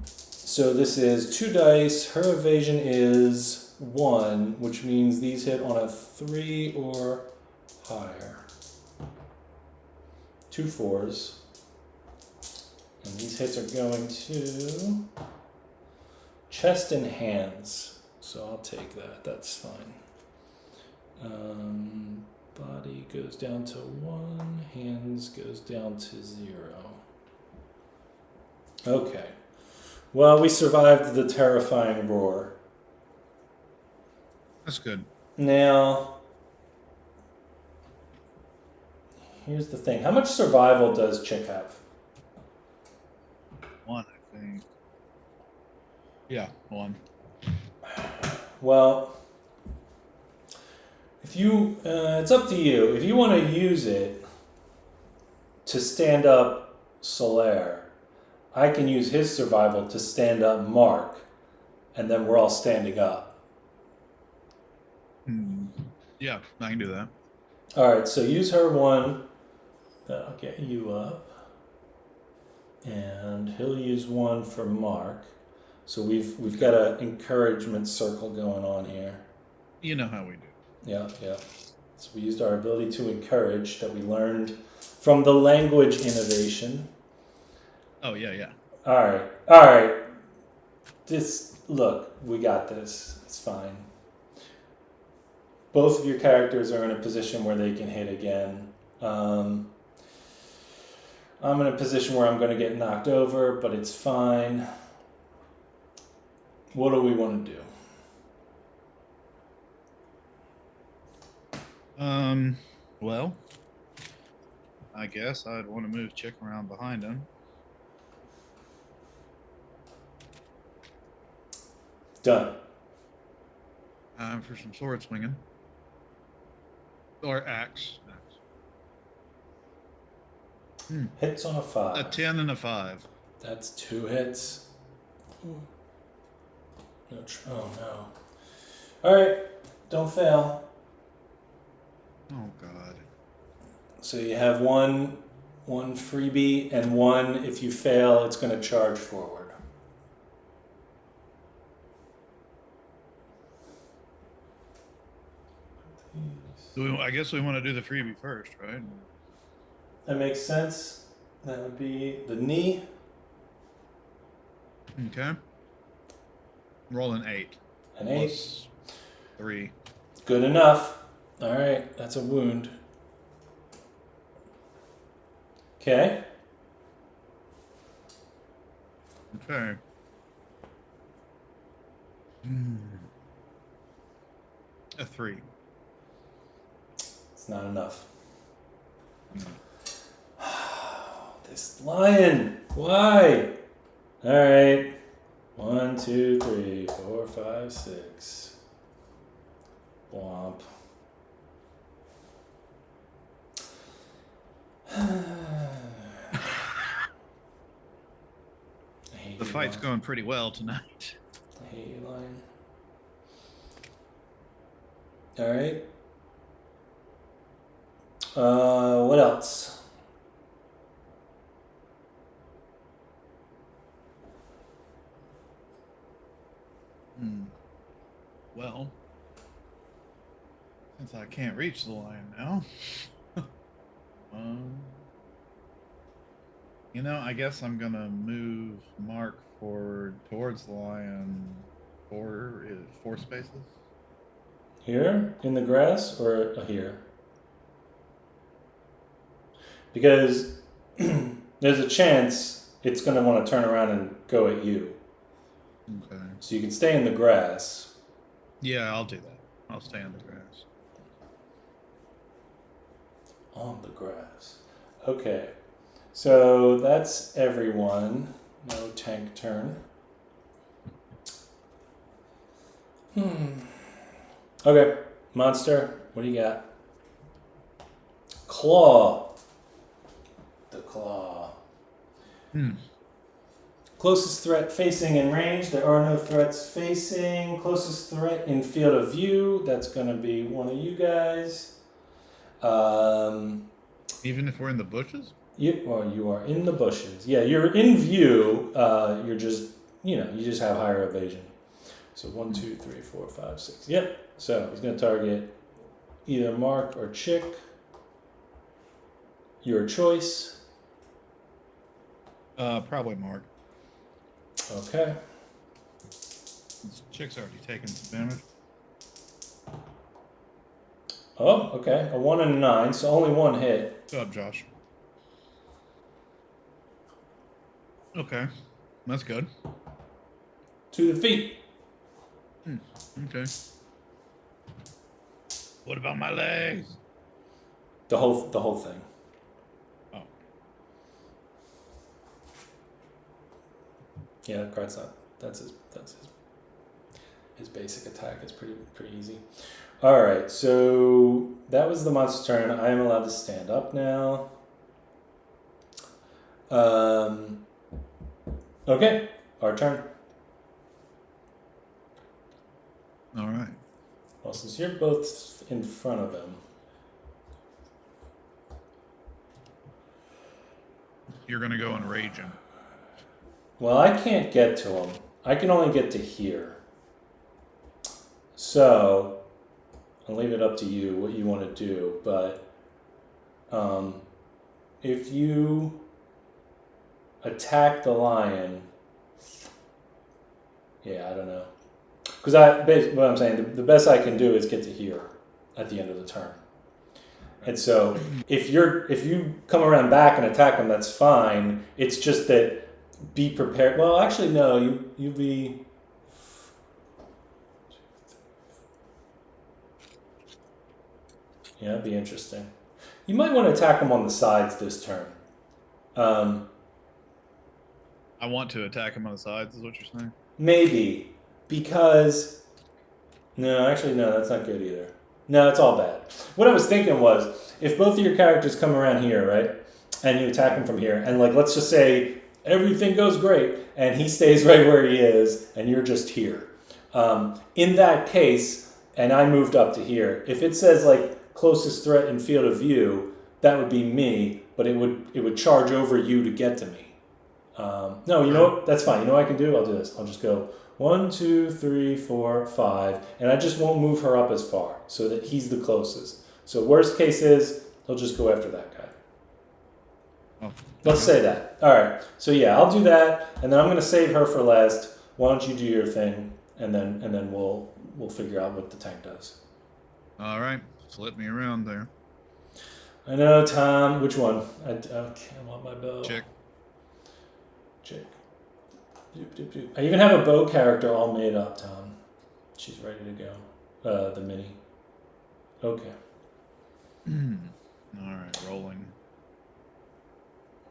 So this is 2 dice. Her evasion is 1, which means these hit on a 3 or higher. 2 4s. And these hits are going to chest and hands. So I'll take that. That's fine. Body goes down to 1. Hands goes down to 0. Okay. Well, we survived the terrifying roar. That's good. Now, here's the thing. How much survival does Chick have? 1, I think. Yeah, 1. Well, if you, it's up to you. If you want to use it to stand up Solaire, I can use his survival to stand up Mark, and then we're all standing up. Yeah, I can do that. All right, so use her 1. That'll get you up. And he'll use 1 for Mark. So we've got an encouragement circle going on here. You know how we do. Yeah. So we used our ability to encourage that we learned from the language innovation. Oh, yeah. All right. Look, we got this. It's fine. Both of your characters are in a position where they can hit again. I'm in a position where I'm going to get knocked over, but it's fine. What do we want to do? Well, I guess I'd want to move Chick around behind him. Done. Time for some sword swinging. Or axe. Hits on a 5. A 10 and a 5. That's 2 hits. Oh no. Alright, don't fail. Oh, God. So you have one freebie, and 1, if you fail, it's going to charge forward. I guess we want to do the freebie first, right? That makes sense. That would be the knee. Okay. Roll an 8. An 8. Plus 3. Good enough. Alright, that's a wound. Okay. Okay. A 3. It's not enough. No. This lion. Why? Alright. 1, 2, 3, 4, 5, 6. Womp. The fight's going pretty well tonight. I hate you, lion. Alright. What else? Well, since I can't reach the lion now, I guess I'm gonna move Mark forward towards the lion 4 spaces. Here? In the grass? Or here? Because there's a chance it's going to want to turn around and go at you. Okay. So you can stay in the grass. Yeah, I'll do that. I'll stay on the grass. On the grass. Okay. So that's everyone. No tank turn. Okay. Monster, what do you got? Claw. The claw. Closest threat facing in range. There are no threats facing. Closest threat in field of view. That's going to be one of you guys. Even if we're in the bushes? You are in the bushes. Yeah, you're in view. You're just, you just have higher evasion. So 1, 2, 3, 4, 5, 6. Yep. So he's going to target either Mark or Chick. Your choice. Probably Mark. Okay. This Chick's already taken some damage. Oh, okay. A 1 and a 9, so only 1 hit. What's up, Josh? Okay. That's good. To the feet. Okay. What about my legs? The whole thing. Oh. Yeah, Krat's not. That's his basic attack is pretty easy. All right, so that was the monster's turn. I am allowed to stand up now. Okay, our turn. All right. Well, since you're both in front of him, You're gonna go and rage him. well, I can't get to him. I can only get to here. So I'll leave it up to you what you want to do. But if you attack the lion, yeah, I don't know. Because what I'm saying, the best I can do is get to here at the end of the turn. And so if you come around back and attack him, that's fine. It's just that be prepared. Well, actually, no. You be. Yeah, that'd be interesting. You might want to attack him on the sides this turn. I want to attack him on the sides. Is what you're saying? Maybe because no, actually no, that's not good either. No, it's all bad. What I was thinking was if both of your characters come around here, right, and you attack him from here, and like let's just say everything goes great, and he stays right where he is, and you're just here. In that case, and I moved up to here. If it says like closest threat in field of view, that would be me, but it would charge over you to get to me. No, you know what? That's fine. You know what I can do? I'll do this. I'll just go 1, 2, 3, 4, 5, and I just won't move her up as far so that he's the closest. So worst case is he'll just go after that guy. Oh. Let's say that. All right. So yeah, I'll do that, and then I'm going to save her for last. Why don't you do your thing, and then we'll figure out what the tank does. All right. Flip me around there. I know, Tom. Which one? I want my bow. Chick. Doop, doop, doop. I even have a bow character all made up, Tom. She's ready to go. The mini. Okay. All right, rolling.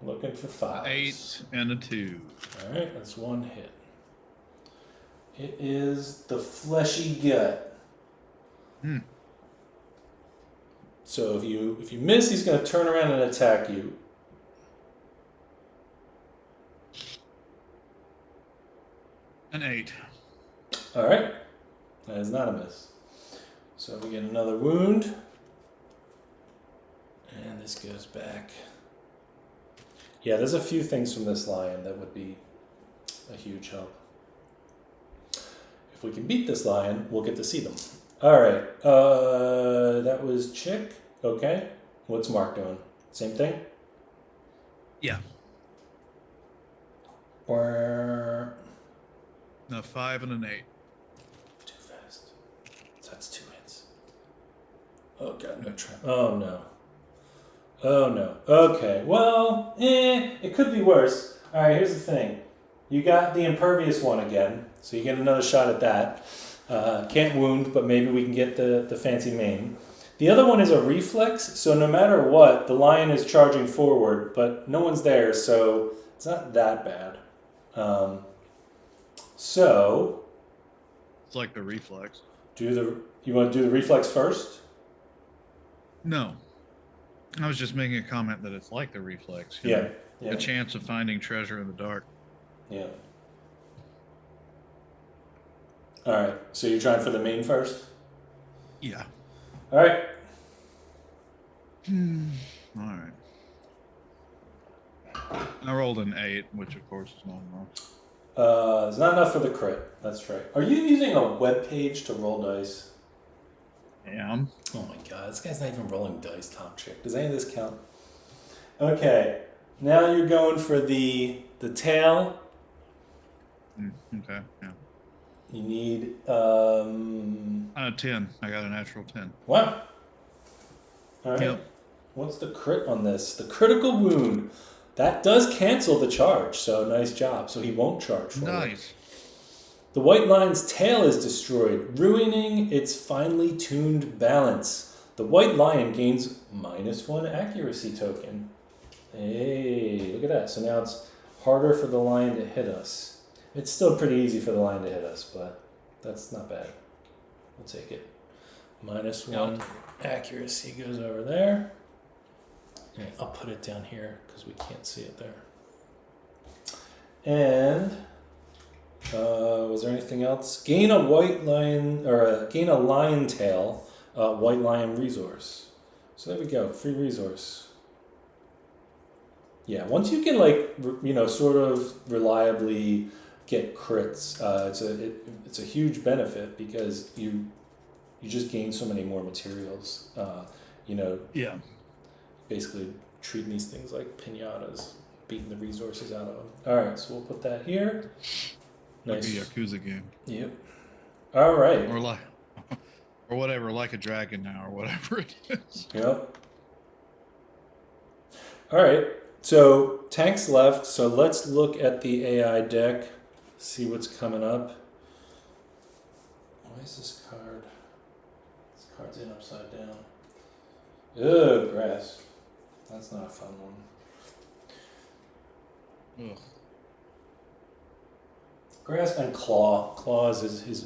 Looking for 5. 8 and a 2. All right, that's one hit. It is the fleshy gut. So if you miss, he's going to turn around and attack you. An 8. All right, that is not a miss. So we get another wound, and this goes back. Yeah, there's a few things from this lion that would be a huge help. If we can beat this lion, we'll get to see them. All right, that was Chick. Okay, what's Mark doing? Same thing? Yeah. Or No, 5 and an 8. too fast. So that's 2 hits. Oh god, no trap. Oh no. Oh no. Okay, well, it could be worse. All right, here's the thing. You got the impervious one again, so you get another shot at that. Can't wound, but maybe we can get the fancy maim. The other one is a reflex, so no matter what, the lion is charging forward, but no one's there, so it's not that bad. So It's like the reflex. you want to do the reflex first? No. I was just making a comment that it's like the reflex. Yeah. A chance of finding treasure in the dark. Yeah. All right. So you're trying for the main first? Yeah. All right. All right. I rolled an 8, which of course is not enough. It's not enough for the crit. That's right. Are you using a web page to roll dice? Yeah. Oh my god, this guy's not even rolling dice, Tom Chick. Does any of this count? Okay. Now you're going for the tail. Okay. Yeah. You need 10. I got a natural 10. Wow. All right. Yep. What's the crit on this? The critical wound. That does cancel the charge, so nice job. So he won't charge for it. Nice. The white lion's tail is destroyed, ruining its finely tuned balance. The white lion gains -1 accuracy token. Hey, look at that. So now it's harder for the lion to hit us. It's still pretty easy for the lion to hit us, but that's not bad. We'll take it. -1 accuracy goes over there. Yeah, I'll put it down here because we can't see it there. And was there anything else? Gain a white lion or gain a lion tail, white lion resource. So there we go, free resource. Yeah, once you can sort of reliably get crits, it's a huge benefit because you just gain so many more materials. Yeah. Basically treating these things like pinatas, beating the resources out of them. All right, so we'll put that here. Nice. Like a Yakuza game. Yep. All right. Or whatever, like a dragon now, or whatever it is. Yep. All right. So tanks left. So let's look at the AI deck, see what's coming up. Why is this card? This card's in upside down. Ugh, grass. That's not a fun one. Ugh. Grasp and claw. Claw is his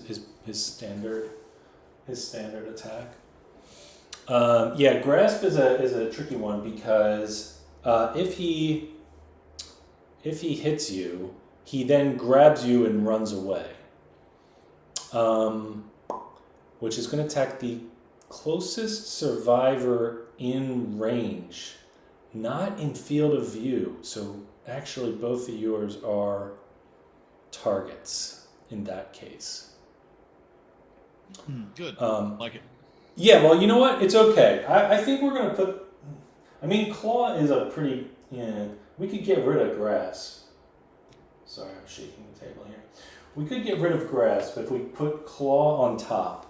standard attack. Grasp is a tricky one because if he hits you, he then grabs you and runs away. Which is going to attack the closest survivor in range, not in field of view. So actually both of yours are targets in that case. Good. Like it. Yeah, well, you know what? It's okay. I think we're going to put... I mean, claw is a pretty... Yeah, we could get rid of grass. Sorry, I'm shaking the table here. We could get rid of grass, but if we put claw on top.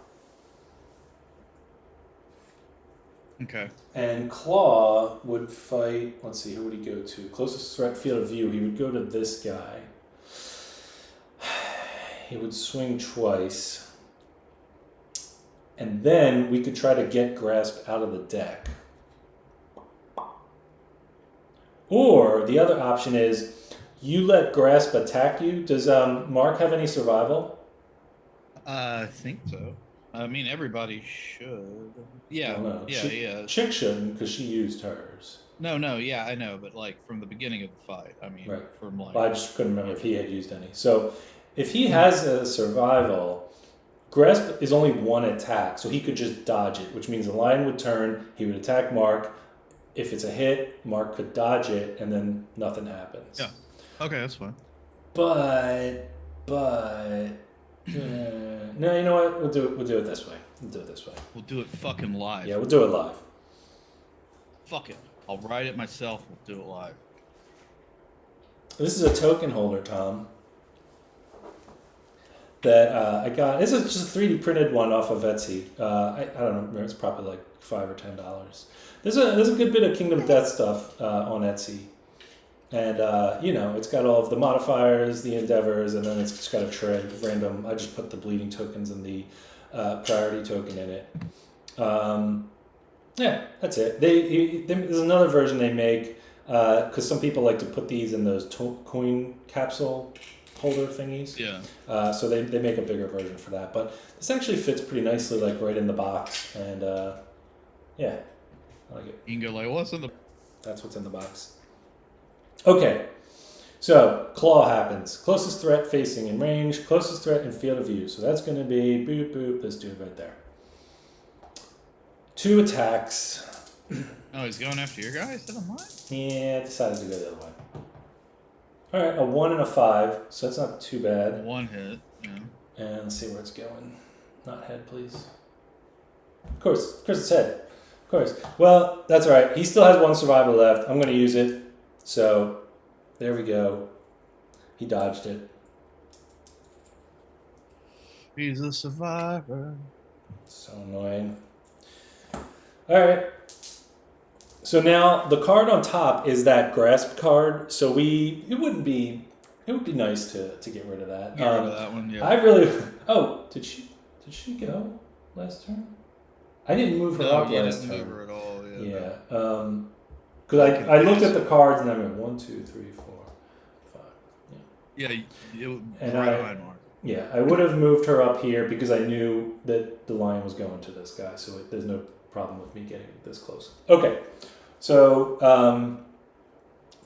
Okay. And claw would fight... Let's see, who would he go to? Closest threat field of view. He would go to this guy. He would swing twice. And then we could try to get grasp out of the deck. Or the other option is you let grasp attack you. Does Mark have any survival? I think so. I mean, everybody should. Yeah. No. Yeah. Chick shouldn't because she used hers. No. Yeah, I know. But like from the beginning of the fight, I mean, right. From like. Well, I just couldn't remember if he had used any. So if he has a survival, grasp is only one attack, so he could just dodge it, which means the lion would turn, he would attack Mark. If it's a hit, Mark could dodge it, and then nothing happens. Yeah. Okay, that's fine. But no, you know what? We'll do it this way. We'll do it fucking live. Yeah, we'll do it live. Fuck it. I'll write it myself. We'll do it live. This is a token holder, Tom. That I got. This is just a 3D printed one off of Etsy. I don't know. It's probably like $5 or $10. There's a good bit of Kingdom Death stuff on Etsy, and it's got all of the modifiers, the endeavors, and then it's just got a tray of random. I just put the bleeding tokens and the priority token in it. Yeah, that's it. There's another version they make because some people like to put these in those coin capsule holder thingies. Yeah. So they make a bigger version for that, but this actually fits pretty nicely, like right in the box, and yeah, I like it. You can go like, what's in the? That's what's in the box. Okay, so claw happens. Closest threat facing in range. Closest threat in field of view. So that's going to be boop boop. This dude right there. 2 attacks. Oh, he's going after your guy instead of mine? Yeah, decided to go the other way. All right, a 1 and a 5, so that's not too bad. 1 hit, yeah. And let's see where it's going. Not head, please. Of course it's head. Of course. Well, that's all right. He still has 1 survival left. I'm going to use it. So, there we go. He dodged it. He's a survivor. So annoying. All right. So now the card on top is that grasp card. So it would be nice to get rid of that. Get rid of that one. Yeah. I really. Oh, did she go last turn? I didn't move her up you last didn't turn. move her at all. Yeah. Because I looked at the cards and I went 1, 2, 3, 4, 5. Yeah. You And right I- behind Mark. Yeah, I would have moved her up here because I knew that the lion was going to this guy, so there's no problem with me getting this close. Okay, so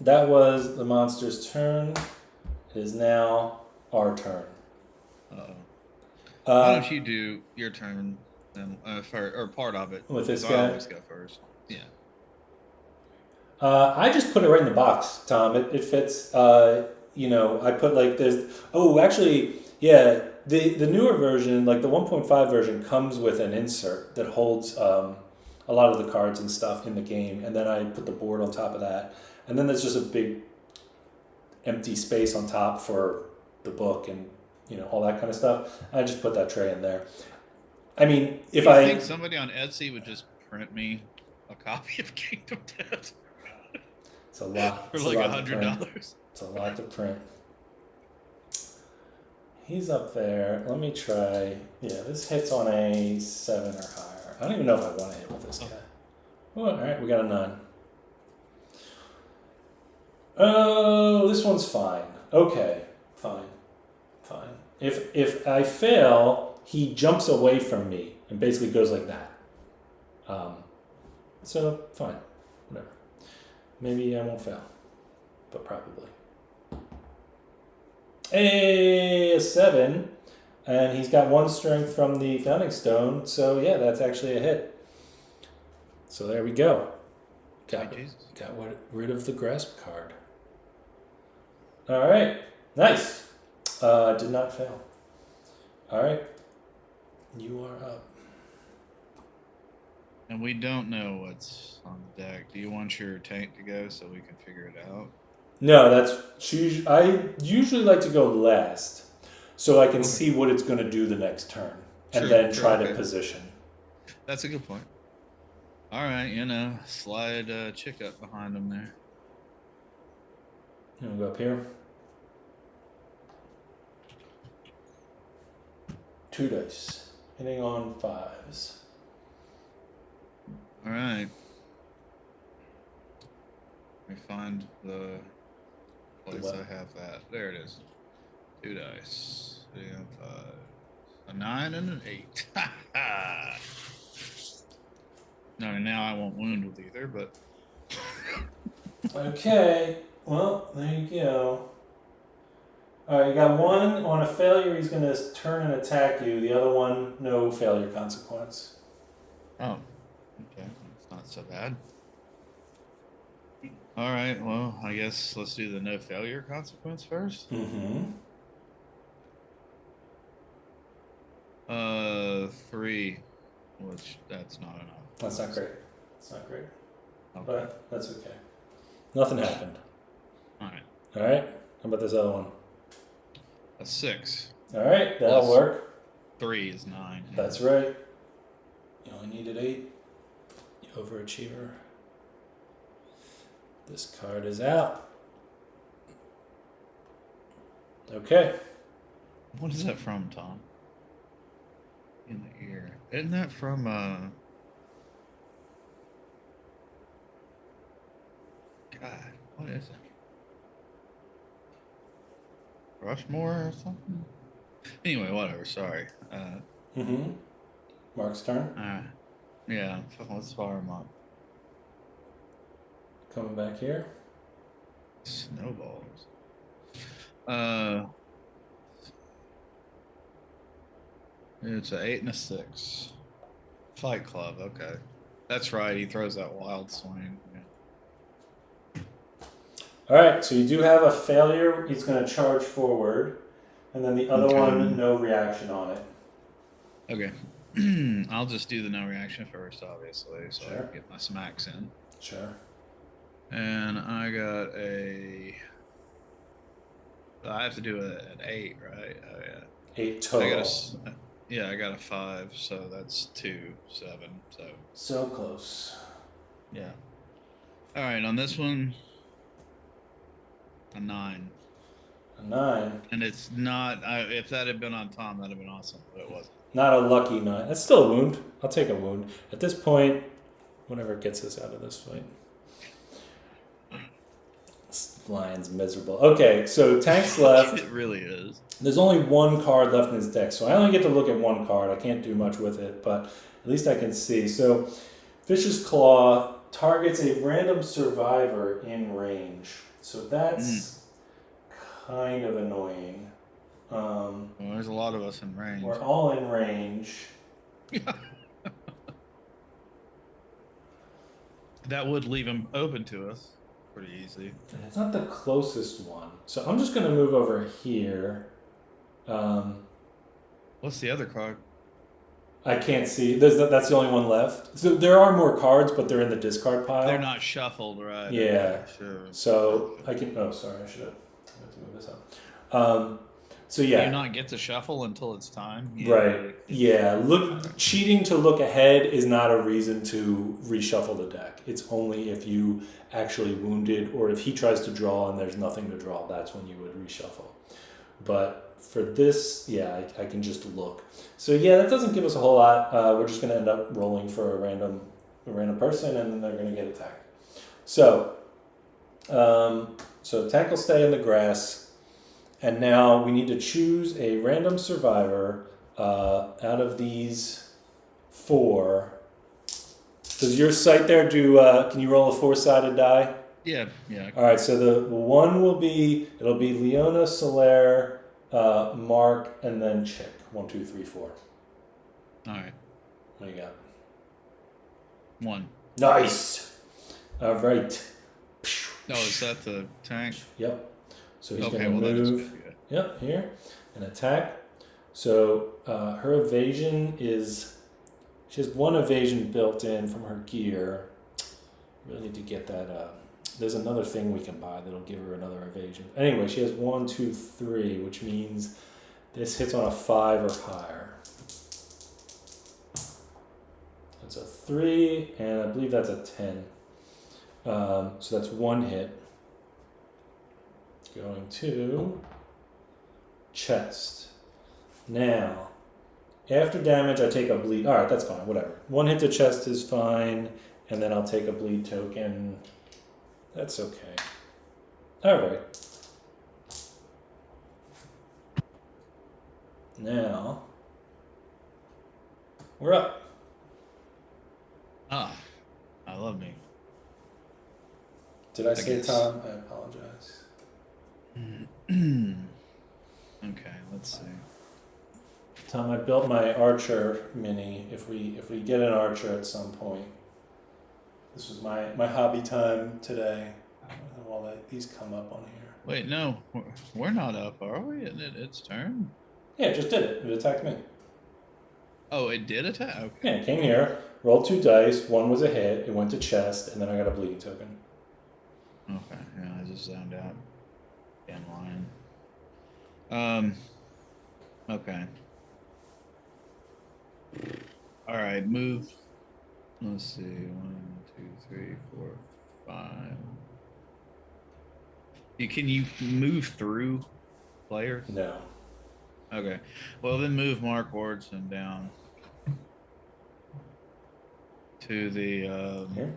that was the monster's turn. It is now our turn. Uh-oh. Why Uh, don't you do your turn then, or part of it? With this 'cause guy? I always go first. Yeah. I just put it right in the box, Tom. It fits. I put like there's. Oh, actually, yeah. The newer version, like the 1.5 version, comes with an insert that holds a lot of the cards and stuff in the game, and then I put the board on top of that, and then there's just a big empty space on top for the book and all that kind of stuff. I just put that tray in there. I mean, if I I think somebody on Etsy would just print me a copy of Kingdom Death it's a lot for it's a like lot to print. $100. It's a lot to print. He's up there. Let me try. Yeah, this hits on a 7 or higher. I don't even know if I want to hit with this guy. Oh, all right, we got a 9. Oh, this one's fine. Okay, fine. If I fail, he jumps away from me and basically goes like that. So fine, whatever. Maybe I won't fail, but probably. A 7, and he's got 1 strength from the Founding Stone, so yeah, that's actually a hit. So there we go. Got rid of the grasp card. All right, nice. Did not fail. All right, you are up. And we don't know what's on the deck. Do you want your tank to go so we can figure it out? No, I usually like to go last, so I can see what it's going to do the next turn, and then try to position. That's a good point. All right, slide Chick up behind him there. You want to go up here? 2 dice, hitting on 5s. All right. Let me find the place I have that. There it is. 2 dice. 3 and 5. A 9 and an 8. No, now I won't wound with either, but. Okay, well, there you go. Alright, you got 1 on a failure, he's going to turn and attack you. The other one, no failure consequence. Oh, okay. That's not so bad. All right, well, I guess let's do the no failure consequence first. Mm-hmm. 3, which that's not enough. That's not great. It's not great. Okay. But that's okay. Nothing happened. All right. Alright, how about this other one? A 6. Alright, that'll Plus work. 3 is 9. That's right. You only needed 8. You overachiever. This card is out. Okay. What is that from, Tom? In the ear. Isn't that from God, what is it? Rushmore or something? Anyway, whatever, sorry. Mm-hmm. Mark's turn. Yeah, let's fire him up. Coming back here. Snowballs. It's an 8 and a 6. Fight Club, okay. That's right, he throws that wild swing. Yeah. Alright, so you do have a failure. He's going to charge forward. And then the other one, no reaction on it. Okay. I'll just do the no reaction first, obviously, so I can get my smacks in. Sure. And I got I have to do an 8, right? Oh, yeah. 8 total. I got a 5, so that's 2, 7, so. So close. Yeah. All right, on this one, a 9. A 9. And it's not. If that had been on Tom, that'd have been awesome, but it wasn't. Not a lucky 9. That's still a wound. I'll take a wound. At this point, whatever gets us out of this fight. This lion's miserable. Okay, so Tank's left. It really is. There's only one card left in his deck, so I only get to look at one card. I can't do much with it, but at least I can see. So, Vicious Claw targets a random survivor in range. So that's kind of annoying. Well, there's a lot of us in range. We're all in range. That would leave him open to us pretty easy. And it's not the closest one. So I'm just going to move over here. What's the other card? I can't see. That's the only one left. So there are more cards, but they're in the discard pile. They're not shuffled, right? Yeah. Okay, sure. So I can. Oh, sorry. I should have to move this up. So yeah. Do you not get to shuffle until it's time? Right. Yeah. Cheating to look ahead is not a reason to reshuffle the deck. It's only if you actually wounded, or if he tries to draw and there's nothing to draw. That's when you would reshuffle. But for this, yeah, I can just look. So yeah, that doesn't give us a whole lot. We're just going to end up rolling for a random person, and they're going to get attacked. So, Tank will stay in the grass. And now we need to choose a random survivor out of these 4. Does your sight there do? Can you roll a 4-sided die? Yeah. All right. So the one will be Leona, Soler, Mark, and then Chick. 1, 2, 3, 4. All right. What do you got? 1. Nice. All right. Oh, is that the tank? Yep. So he's Okay, going to well, that is move. good. Yep, here, and attack. So her evasion is, she has 1 evasion built in from her gear. Really need to get that. There's another thing we can buy that'll give her another evasion. Anyway, she has 1, 2, 3, which means this hits on a 5 or higher. That's a 3, and I believe that's a 10. So that's 1 hit. Going to chest. Now, after damage, I take a bleed. All right, that's fine. Whatever. 1 hit to chest is fine, and then I'll take a bleed token. That's okay. All right. Now, we're up. Ah, I love me. Did I say guess. Tom? I apologize. Okay, let's see. Tom, I built my archer mini. If we get an archer at some point, this was my hobby time today. While these come up on here. Wait, no, we're not up, are we? Isn't it its turn? Yeah, it just did it. It attacked me. Oh, it did attack? Okay. Yeah, it came here, rolled 2 dice. 1 was a hit. It went to chest, and then I got a bleeding token. Okay, yeah, I just zoned out. Damn lion. Okay. All right, move. Let's see. 1, 2, 3, 4, 5. Can you move through players? No. Okay. Well, then move Mark Wardson down to the. Here?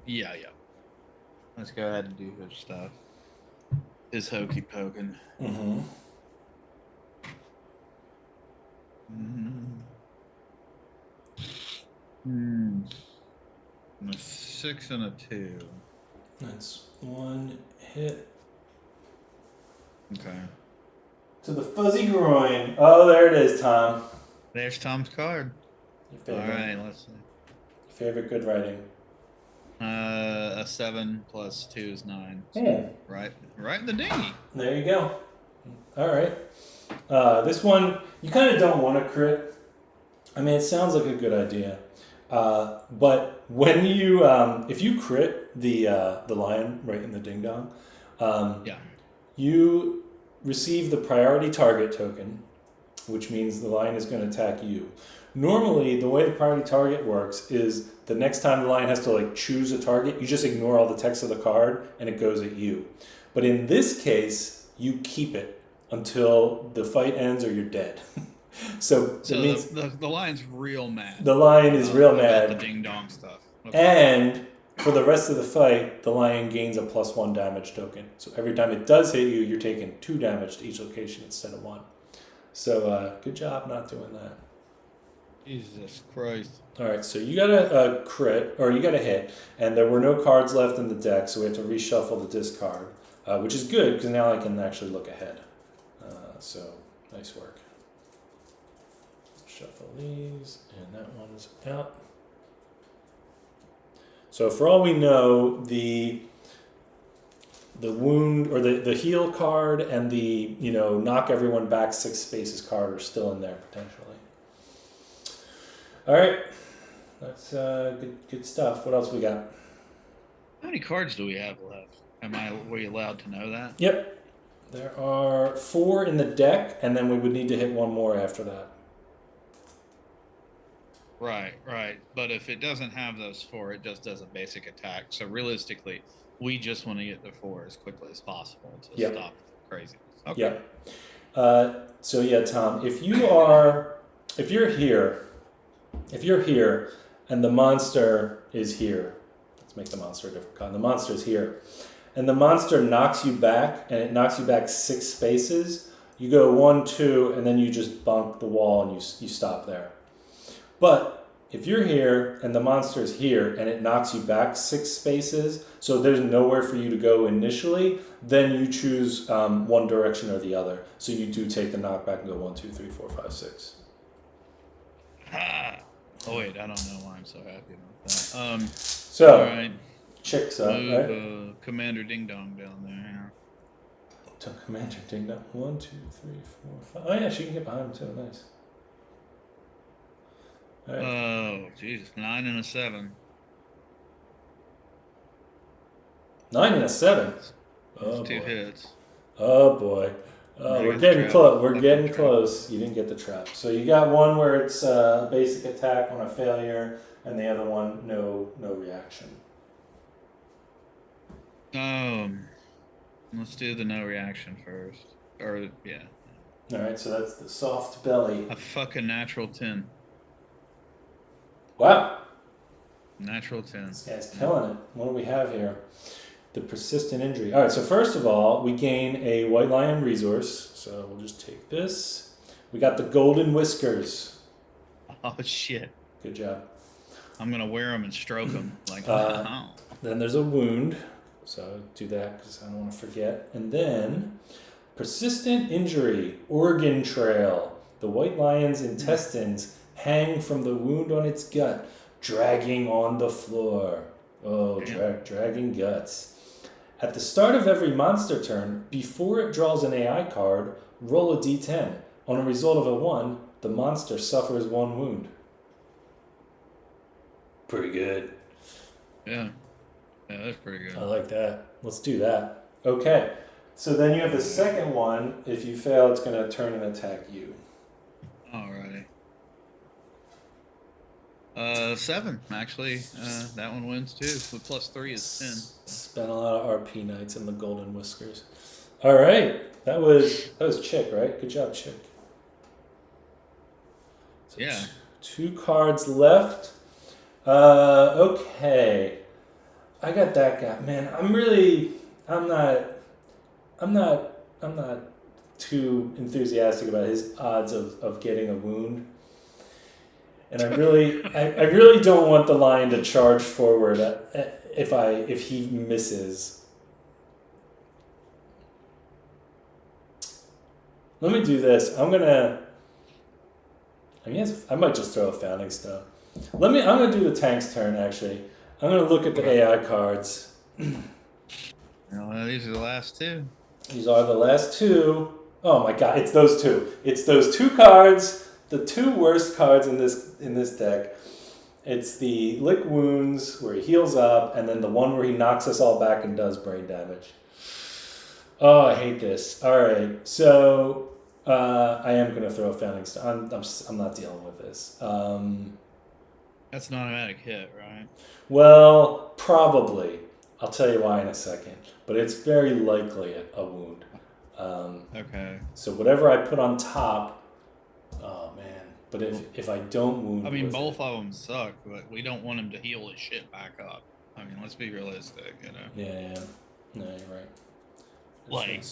Yeah. Let's go ahead and do his stuff. His hokey poking. Mm-hmm. A 6 and a 2. That's 1 hit. Okay. To the fuzzy groin. Oh, there it is, Tom. There's Tom's card. Your All favorite. right, let's see. Favorite good writing. A 7 plus 2 is 9. So Yeah. right in the dinghy. There you go. All right. This one, you kind of don't want to crit. I mean, it sounds like a good idea. But when you, if you crit the lion right in the ding dong, Yeah. you receive the priority target token, which means the lion is going to attack you. Normally, the way the priority target works is the next time the lion has to like choose a target, you just ignore all the text of the card and it goes at you. But in this case, you keep it until the fight ends or you're dead. So it means the lion's real mad. the lion is real mad. About the ding dong stuff. Okay. And for the rest of the fight, the lion gains a +1 damage token. So every time it does hit you, you're taking 2 damage to each location instead of 1. So good job not doing that. Jesus Christ. All right, so you got a crit, or you got a hit, and there were no cards left in the deck, so we have to reshuffle the discard, which is good, because now I can actually look ahead. So, nice work. Shuffle these, and that one's out. So for all we know, the wound, or the heal card, and the, knock everyone back 6 spaces card are still in there, potentially. All right, that's good stuff. What else we got? How many cards do we have left? Were you allowed to know that? Yep, there are 4 in the deck, and then we would need to hit 1 more after that. Right. But if it doesn't have those 4, it just does a basic attack. So realistically, we just want to get the 4 as quickly as possible to stop the craziness. Okay. Yeah. So yeah, Tom, if you're here, and the monster is here, let's make the monster a different kind. The monster is here, and the monster knocks you back, and it knocks you back 6 spaces. You go 1, 2, and then you just bump the wall, and you stop there. But if you're here, and the monster is here, and it knocks you back 6 spaces, so there's nowhere for you to go initially, then you choose one direction or the other. So you do take the knockback and go 1, 2, 3, 4, 5, 6. Oh wait, I don't know why I'm so happy about that. So, all right. Chicks up, right? Commander Ding Dong down there. So Commander Ding Dong. 1, 2, 3, 4, 5. Oh yeah, she can get behind him too. Nice. All right. Oh Jesus, 9 and a 7. 9 and a 7. Oh, 2 hits. Oh boy. We're getting close. We're getting close. You didn't get the trap. So you got one where it's a basic attack on a failure, and the other one no reaction. Let's do the no reaction first. Or yeah. All right. So that's the soft belly. A fucking natural 10. Wow. Natural 10. This guy's killing it. What do we have here? The persistent injury. All right, so first of all, we gain a white lion resource. So we'll just take this. We got the golden whiskers. Oh, shit. Good job. I'm going to wear them and stroke them. Then there's a wound. So do that because I don't want to forget. And then persistent injury, organ trail. The white lion's intestines hang from the wound on its gut, dragging on the floor. Oh, dragging guts. At the start of every monster turn, before it draws an AI card, roll a d10. On a result of a 1, the monster suffers 1 wound. Pretty good. Yeah, that's pretty good. I like that. Let's do that. Okay, so then you have the second one. If you fail, it's going to turn and attack you. Alrighty. 7, actually. That one wins too. With +3 is 10. Spent a lot of RP nights in the golden whiskers. All right, that was Chick, right? Good job, Chick. So yeah. 2 cards left. Okay. I got that guy. Man, I'm not too enthusiastic about his odds of getting a wound. And I really don't want the lion to charge forward if he misses. Let me do this. I might just throw a Founding Stone. I'm gonna do the tank's turn actually. I'm gonna look at the AI cards. These are the last 2. These are the last 2. Oh my god, it's those 2. It's those 2 cards. The 2 worst cards in this deck. It's the lick wounds where he heals up, and then the one where he knocks us all back and does brain damage. Oh, I hate this. All right, so I am going to throw a Founding Stone. I'm not dealing with this. That's an automatic hit, right? Well, probably. I'll tell you why in a second. But it's very likely a wound. Okay. So whatever I put on top. Oh man! But if I don't wound, I mean, with both it, of them suck, but we don't want him to heal his shit back up. I mean, let's be realistic, you know. Yeah. No, you're right. Like,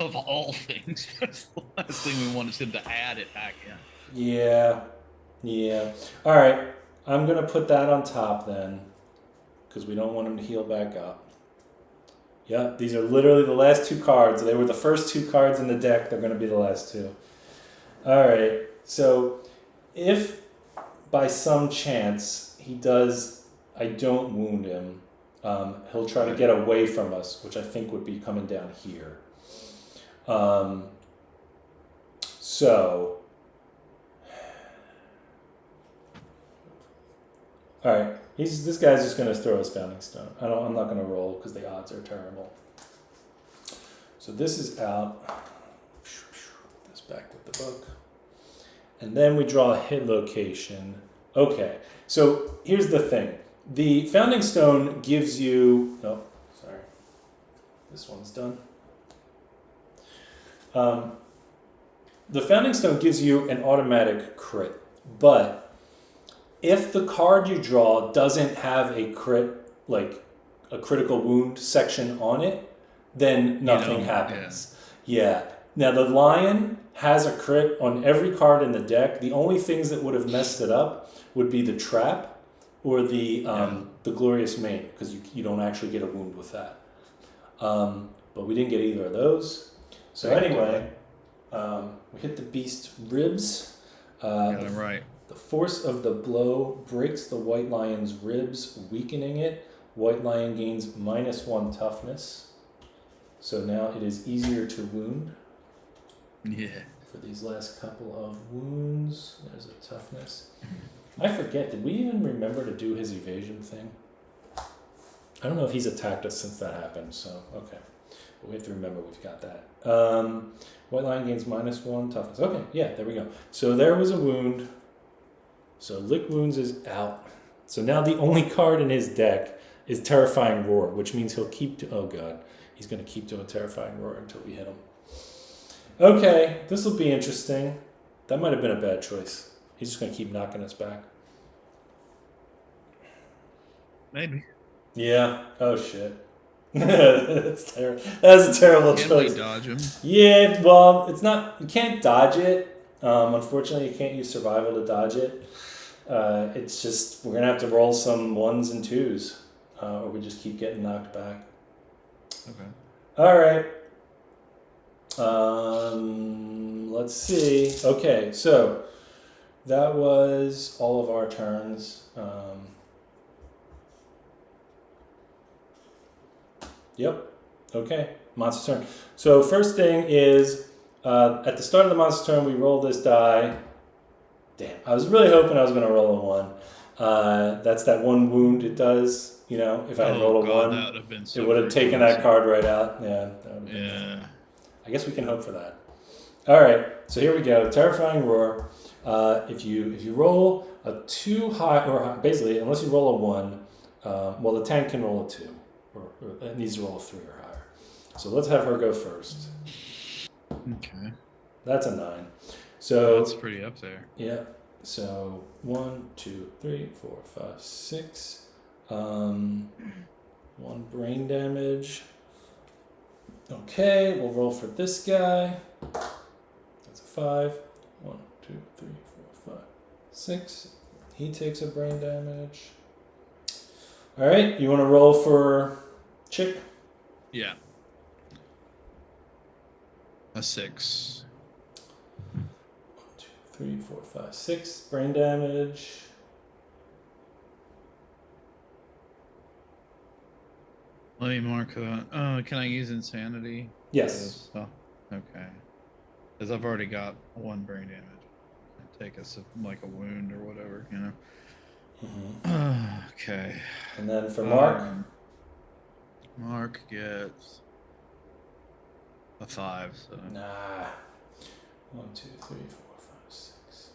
of all things, that's the last thing we want is him to add it back in. Yeah. Yeah. All right. I'm gonna put that on top then, because we don't want him to heal back up. Yeah, these are literally the last two cards. They were the first two cards in the deck. They're going to be the last two. All right. So if by some chance I don't wound him, he'll try to get away from us, which I think would be coming down here. So, all right. This guy's just going to throw his Founding Stone. I'm not going to roll because the odds are terrible. So this is out. Put this back with the book. And then we draw a hit location. Okay. So here's the thing. The Founding Stone gives you... Oh, sorry. This one's done. The Founding Stone gives you an automatic crit. But if the card you draw doesn't have a crit, like a critical wound section on it, then nothing happens. Yeah. Now the lion has a crit on every card in the deck. The only things that would have messed it up would be the trap or the glorious mane, because you don't actually get a wound with that. But we didn't get either of those. So anyway, we hit the beast ribs. Got it right. The force of the blow breaks the white lion's ribs, weakening it. White lion gains -1 toughness. So now it is easier to wound. Yeah. For these last couple of wounds, there's a toughness. I forget, did we even remember to do his evasion thing? I don't know if he's attacked us since that happened, so okay. But we have to remember we've got that. White lion gains -1 toughness. Okay, yeah, there we go. So there was a wound. So Lick Wounds is out. So now the only card in his deck is Terrifying Roar, which means he'll keep... Oh, God. He's going to keep doing Terrifying Roar until we hit him. Okay, this will be interesting. That might have been a bad choice. He's just going to keep knocking us back. Maybe. Yeah. Oh, shit. That's terrible. That's a terrible choice. Can we dodge him? Yeah, well, it's not... You can't dodge it. Unfortunately, you can't use survival to dodge it. It's just, we're going to have to roll some 1s and 2s, or we just keep getting knocked back. Okay. All right. Let's see. Okay, so that was all of our turns. Yep. Okay, monster turn. So first thing is, at the start of the monster turn, we roll this die. Damn, I was really hoping I was going to roll a 1. That's that 1 wound it does. You know, if I had rolled a 1, that would have been so it would have taken that card right out. Yeah. That would have been Yeah. I guess we can hope for that. All right, so here we go. Terrifying Roar. If you roll a 2 high, or basically, unless you roll a 1, well, the tank can roll a 2, or it needs to roll a 3 or higher. So let's have her go first. Okay. That's a 9. So that's pretty up there. Yeah. So 1, 2, 3, 4, 5, 6. 1 brain damage. Okay, we'll roll for this guy. That's a 5. 1, 2, 3, 4, 5, 6. He takes a brain damage. All right, you want to roll for Chick? Yeah. A 6. 1, 2, 3, 4, 5, 6 brain damage. Let me mark that. Can I use insanity? Yes. Oh, okay. Because I've already got 1 brain damage. Take us like a wound or whatever, you know. Mm-hmm. Okay. And then for Mark? Mark gets a 5. So. Nah. 1, 2, 3, 4, 5, 6.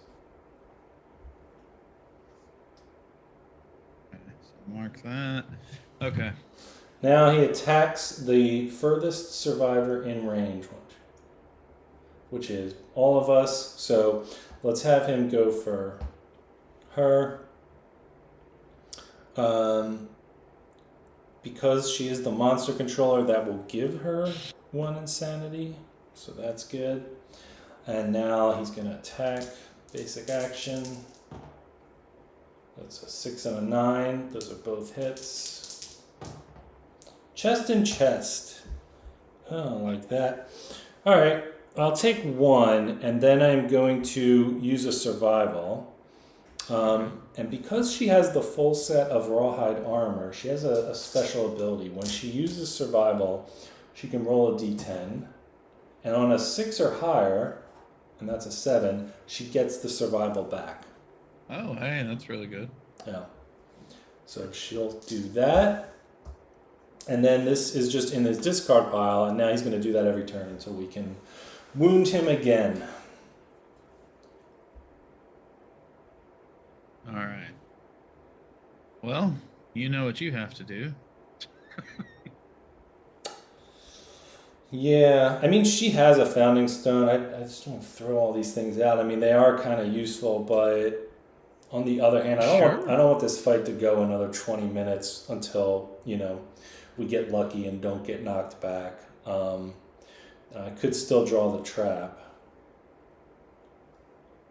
Okay, so mark that. Okay. Now he attacks the furthest survivor in range, which is all of us. So let's have him go for her. Because she is the monster controller, that will give her 1 insanity. So that's good. And now he's going to attack. Basic action. That's a 6 and a 9. Those are both hits. Chest and chest. Oh, like that. All right. I'll take 1, and then I'm going to use a survival. And because she has the full set of rawhide armor, she has a special ability. When she uses survival, she can roll a d10. And on a 6 or higher, and that's a 7, she gets the survival back. Oh, hey, that's really good. Yeah. So she'll do that. And then this is just in his discard pile, and now he's going to do that every turn until we can wound him again. All right. Well, you know what you have to do. Yeah, I mean, she has a founding stone. I just don't throw all these things out. I mean, they are kind of useful, but on the other hand, I don't want this fight to go another 20 minutes until, we get lucky and don't get knocked back. I could still draw the trap,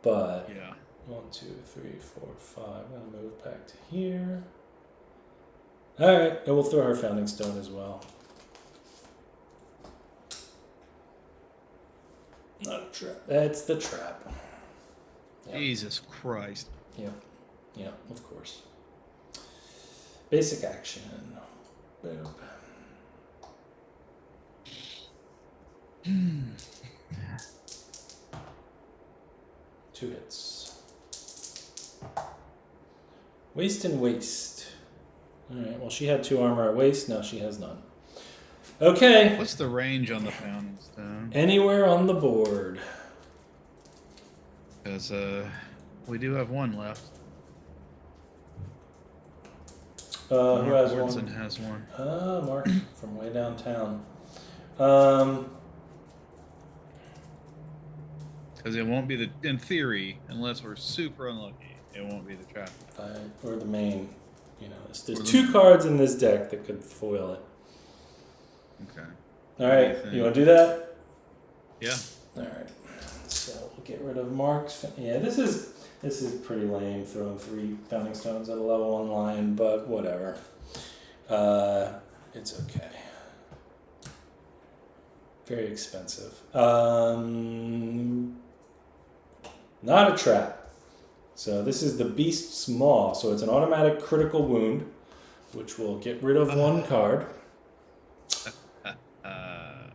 but Yeah. 1, 2, 3, 4, 5. I'm gonna move back to here. All right, and we'll throw her founding stone as well. Not a trap. That's the trap. Yep. Jesus Christ. Yeah, of course. Basic action. Boom. 2 hits. Waste and waste. Alright, well, she had 2 armor at waste. Now she has none. Okay. What's the range on the founding stone? Anywhere on the board. Because we do have 1 left. Who has Wardson one? has 1. Mark from way downtown. Because it won't be in theory, unless we're super unlucky, it won't be the trap. Or the main. There's 2 cards in this deck that could foil it. Okay. Alright, you want to do that? Yeah. Alright. So we'll get rid of Mark's. Yeah, this is pretty lame, throwing 3 founding stones at a level 1 lion, but whatever. It's okay. Very expensive. Not a trap. So this is the Beast's Maw. So it's an automatic critical wound, which will get rid of 1 card.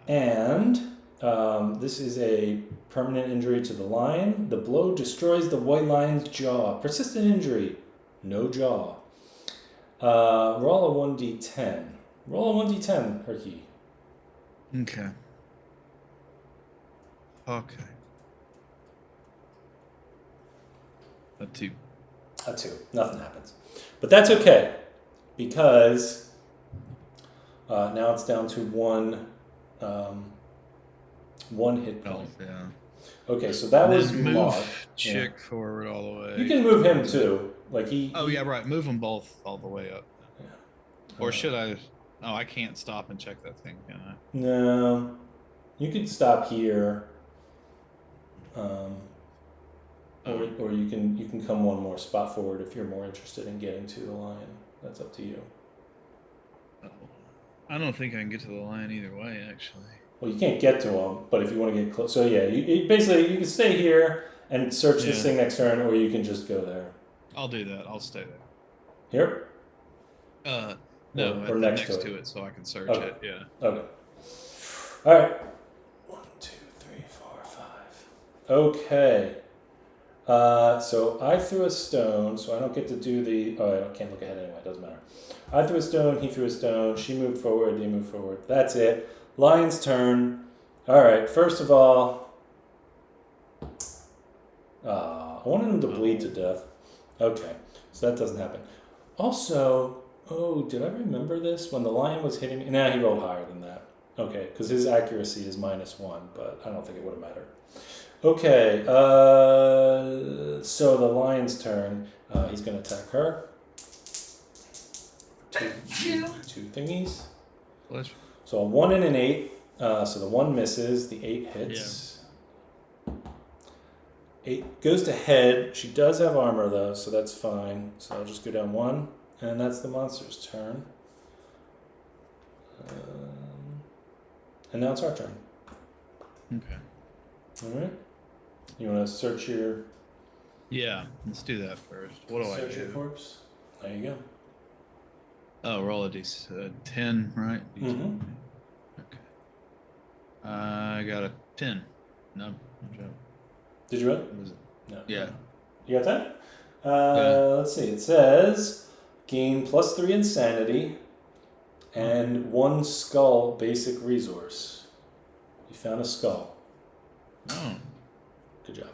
And this is a permanent injury to the lion. The blow destroys the white lion's jaw. Persistent injury. No jaw. Roll a 1d10. Roll a 1d10, Herky. Okay. Okay. A 2. A 2. Nothing happens. But that's okay. Because now it's down to 1 hit point. Oh, yeah. Okay, so that was move Mark. Chick forward all the way. You can move him too. Like he. Oh yeah, right. Move them both all the way up. Yeah. Or should I? Oh, I can't stop and check that thing, can I? No, you could stop here. Or you can come 1 more spot forward if you're more interested in getting to the lion. That's up to you. I don't think I can get to the lion either way, actually. Well, you can't get to him, but if you want to get close, so yeah, you basically you can stay here and search this thing next turn, or you can just go there. I'll do that. I'll stay there. Here? No, or next to it, so I can search Okay. it. Yeah. Okay. All right. 1, 2, 3, 4, 5. Okay. So I threw a stone, so I don't get to do the. Oh, I can't look ahead anyway. It doesn't matter. I threw a stone. He threw a stone. She moved forward. He moved forward. That's it. Lion's turn. All right. First of all, I wanted him to bleed to death. Okay, so that doesn't happen. Also, did I remember this? When the lion was hitting me? Nah, he rolled higher than that. Okay, because his accuracy is -1, but I don't think it would have mattered. Okay, so the lion's turn. He's going to attack her. Two thingies. So a 1 and an 8. So the 1 misses, the 8 hits. Yeah. 8 goes to head. She does have armor though, so that's fine. So I'll just go down 1, and that's the monster's turn. And now it's our turn. Okay. All right. You want to search your? Yeah, let's do that first. What do I do? Search your corpse. There you go. Oh, roll a d10, right? Mm-hmm. Okay. I got a 10. No joke. Did you roll? Was it? No. Yeah. You got that? Yeah. Let's see. It says gain +3 insanity and 1 skull basic resource. You found a skull. Oh. Good job.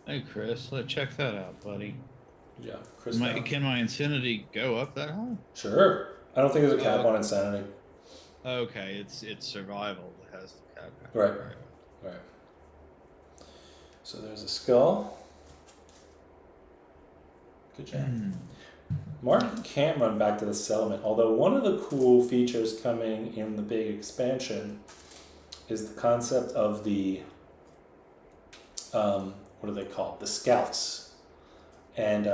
Hey, Chris. Let's check that out, buddy. Good job. Chris. Can my insanity go up that high? Sure. I don't think there's a cap on insanity. Okay, it's survival that has the cap. Right. So there's a skull. Good job. Mark can't run back to the settlement, although one of the cool features coming in the big expansion is the concept of the, what do they call it? The scouts. And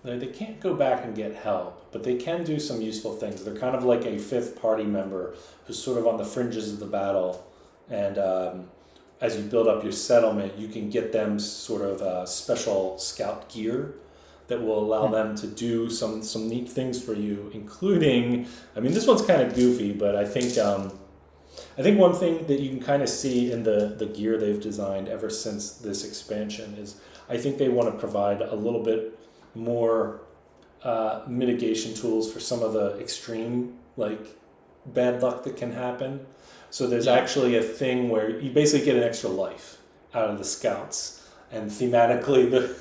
they can't go back and get help, but they can do some useful things. They're kind of like a 5th party member who's sort of on the fringes of the battle. And as you build up your settlement, you can get them sort of special scout gear that will allow them to do some neat things for you, including, I mean, this one's kind of goofy, but I think one thing that you can kind of see in the gear they've designed ever since this expansion is I think they want to provide a little bit more mitigation tools for some of the extreme, like, bad luck that can happen. So there's actually a thing where you basically get an extra life out of the scouts. And thematically, the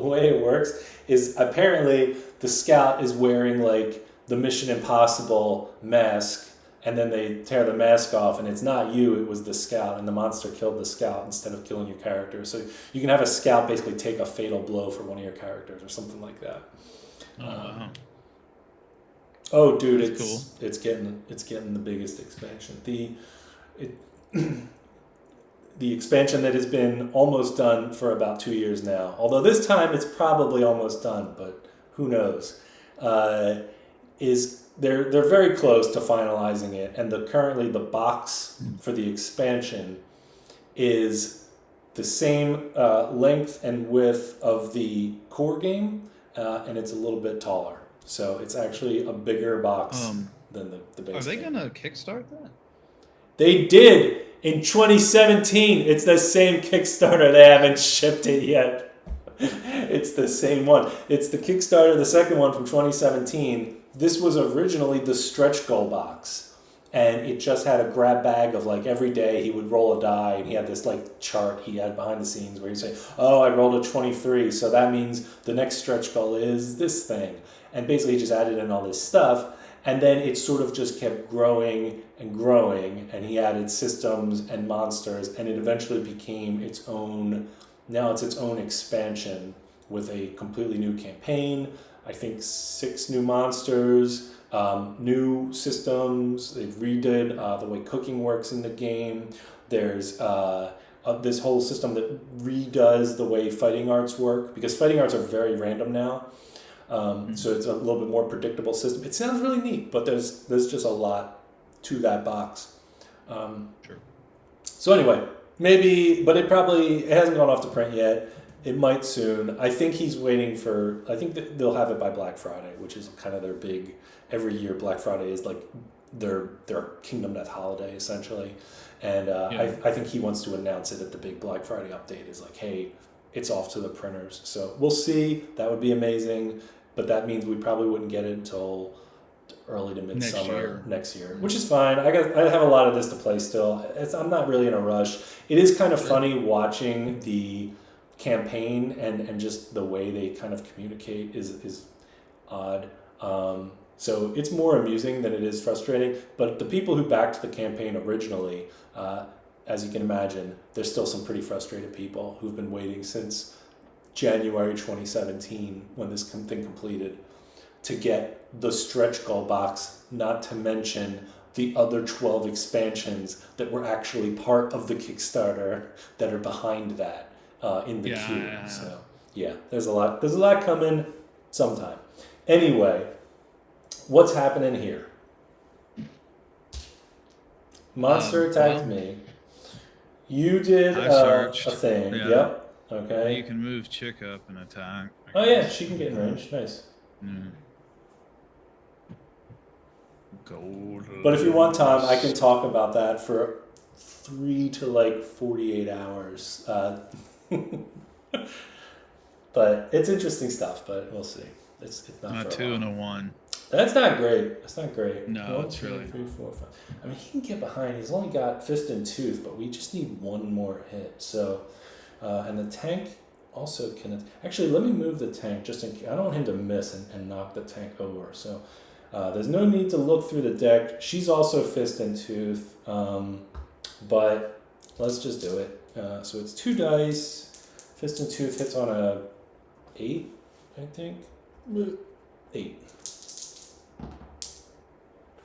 way it works is apparently the scout is wearing like the Mission Impossible mask, and then they tear the mask off and it's not you, it was the scout, and the monster killed the scout instead of killing your character. So you can have a scout basically take a fatal blow for one of your characters or something like that. Oh, dude, that's cool. It's getting the biggest expansion. The expansion that has been almost done for about 2 years now, although this time it's probably almost done, but who knows, is they're very close to finalizing it, and currently the box for the expansion is the same length and width of the core game, and it's a little bit taller. So it's actually a bigger box than the base. Are they game. going to kickstart that? They did in 2017. It's the same Kickstarter. They haven't shipped it yet. It's the same one. It's the Kickstarter, the second one from 2017. This was originally the stretch goal box, and it just had a grab bag of like every day he would roll a die, and he had this like chart he had behind the scenes where he'd say, "Oh, I rolled a 23, so that means the next stretch goal is this thing." And basically he just added in all this stuff, and then it sort of just kept growing and growing, and he added systems and monsters, and it eventually became its own, now it's its own expansion with a completely new campaign, I think 6 new monsters, new systems. They've redid the way cooking works in the game. There's this whole system that redoes the way fighting arts work, because fighting arts are very random now. So it's a little bit more predictable system. It sounds really neat, but there's just a lot to that box. Sure. So anyway, maybe, but it hasn't gone off to print yet. It might soon. I think he's waiting I think that they'll have it by Black Friday, which is kind of their big, every year Black Friday is like their Kingdom Death holiday essentially. And I think he wants to announce it at the big Black Friday update is like, hey, it's off to the printers. So we'll see. That would be amazing. But that means we probably wouldn't get it until early to midsummer next year, which is fine. I have a lot of this to play still. I'm not really in a rush. It is kind of funny watching the campaign and just the way they kind of communicate is odd. So it's more amusing than it is frustrating. But the people who backed the campaign originally, as you can imagine, there's still some pretty frustrated people who've been waiting since January 2017 when this thing completed to get the stretch goal box, not to mention the other 12 expansions that were actually part of the Kickstarter that are behind that in the queue. Yeah. So yeah, there's a lot coming sometime. Anyway, what's happening here? Monster attacked me. You did I a searched. thing. Yeah. Yep. Okay. You can move Chick up and attack. Oh yeah, she can get in range. Nice. Gold. But if you want time, I can talk about that for 3 to 48 hours. But it's interesting stuff. But we'll see. It's not A for 2 a and while. a 1. That's not great. That's not great. No, 1, it's 2, really- 3, 4, 5. I mean, he can get behind. He's only got fist and tooth, but we just need one more hit. So, and the tank also can. Actually, let me move the tank just in case. I don't want him to miss and knock the tank over. So, there's no need to look through the deck. She's also fist and tooth, but let's just do it. So it's 2 dice. Fist and tooth hits on a 8, I think. 8.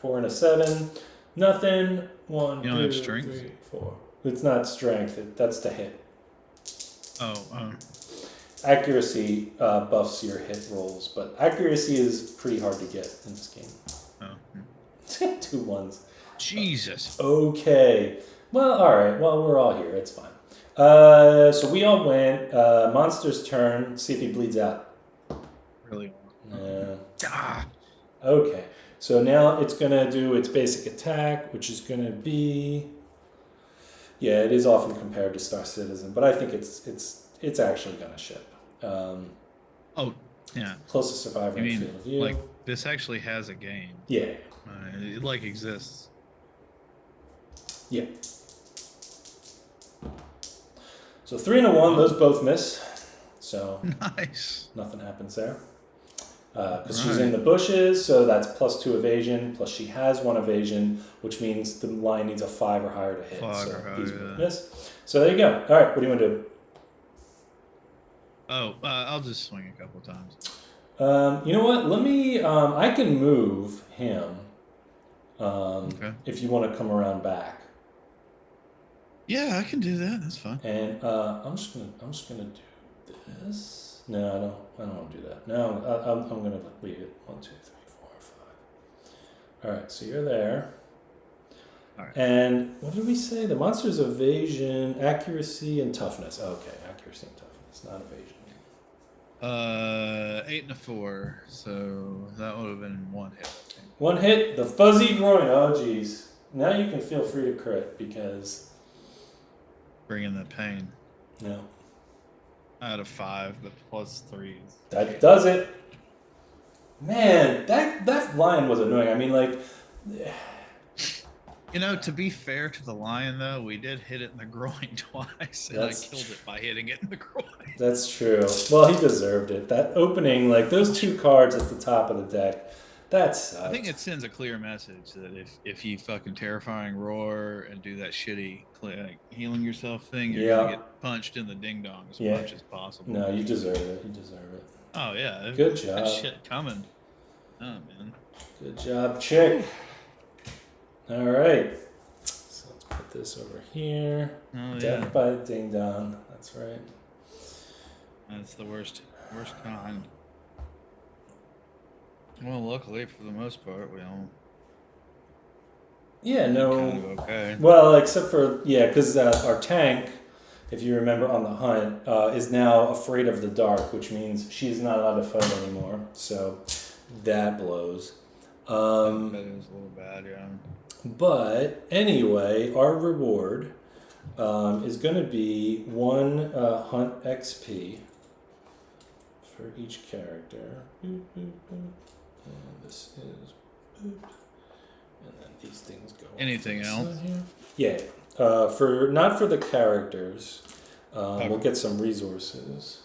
4 and a 7. Nothing. 1, You don't 2, have strength? 3, 4. It's not strength. That's the hit. Oh. Accuracy buffs your hit rolls, but accuracy is pretty hard to get in this game. Oh. 2 1s. Jesus. Okay. Well, all right. Well, we're all here. It's fine. So we all went. Monster's turn. See if he bleeds out. Really? No. Ah. Okay. So now it's gonna do its basic attack, which is gonna be. Yeah, it is often compared to Star Citizen, but I think it's actually gonna ship. Oh, yeah. Closest survivor You in mean field of view. like this actually has a game? Yeah. It exists. Yeah. So 3 and a 1, those both miss. So Nice. nothing happens there. Because she's in the bushes, so that's +2 evasion, plus she has 1 evasion, which means the lion needs a 5 or higher to hit. 5 so or higher, these yeah. both miss. So there you go. All right, what do you want to do? Oh, I'll just swing a couple times. You know what? Let me. I can move him. Okay. If you want to come around back. Yeah, I can do that. That's fine. And I'm just gonna do this. No, I don't want to do that. No, I'm gonna leave it. 1, 2, 3, 4, 5. All right, so you're there. All right. And what did we say? The monster's evasion, accuracy, and toughness. Okay, accuracy and toughness, not evasion. 8 and a 4, so that would have been 1 hit. I think. 1 hit, the fuzzy groin. Oh, geez. Now you can feel free to crit because Bringing the pain. no, Out of 5, but +3. that does it. Man, that lion was annoying. I mean, like. You know, to be fair to the lion, though, we did hit it in the groin twice, and I killed it by hitting it in the groin. That's true. Well, he deserved it. That opening, like those 2 cards at the top of the deck, that sucks. I think it sends a clear message that if you fucking terrifying roar and do that shitty healing yourself thing, you're gonna get punched in the ding dong as much as possible. No, you deserve it. You deserve it. Oh yeah. Good job. That shit coming. Oh man. Good job, chick. All right. So let's put this over here. Oh Death yeah. by ding dong. That's right. That's the worst kind. Well, luckily for the most part, we all Yeah, no. kind of okay. Well, except for, because our tank, if you remember on the hunt, is now afraid of the dark, which means she's not allowed to fight anymore. So that blows. That is a little bad, yeah. But anyway, our reward is going to be 1 hunt XP for each character. And this is. And then these things go. Anything else? Yeah. Not for the characters. We'll get some resources.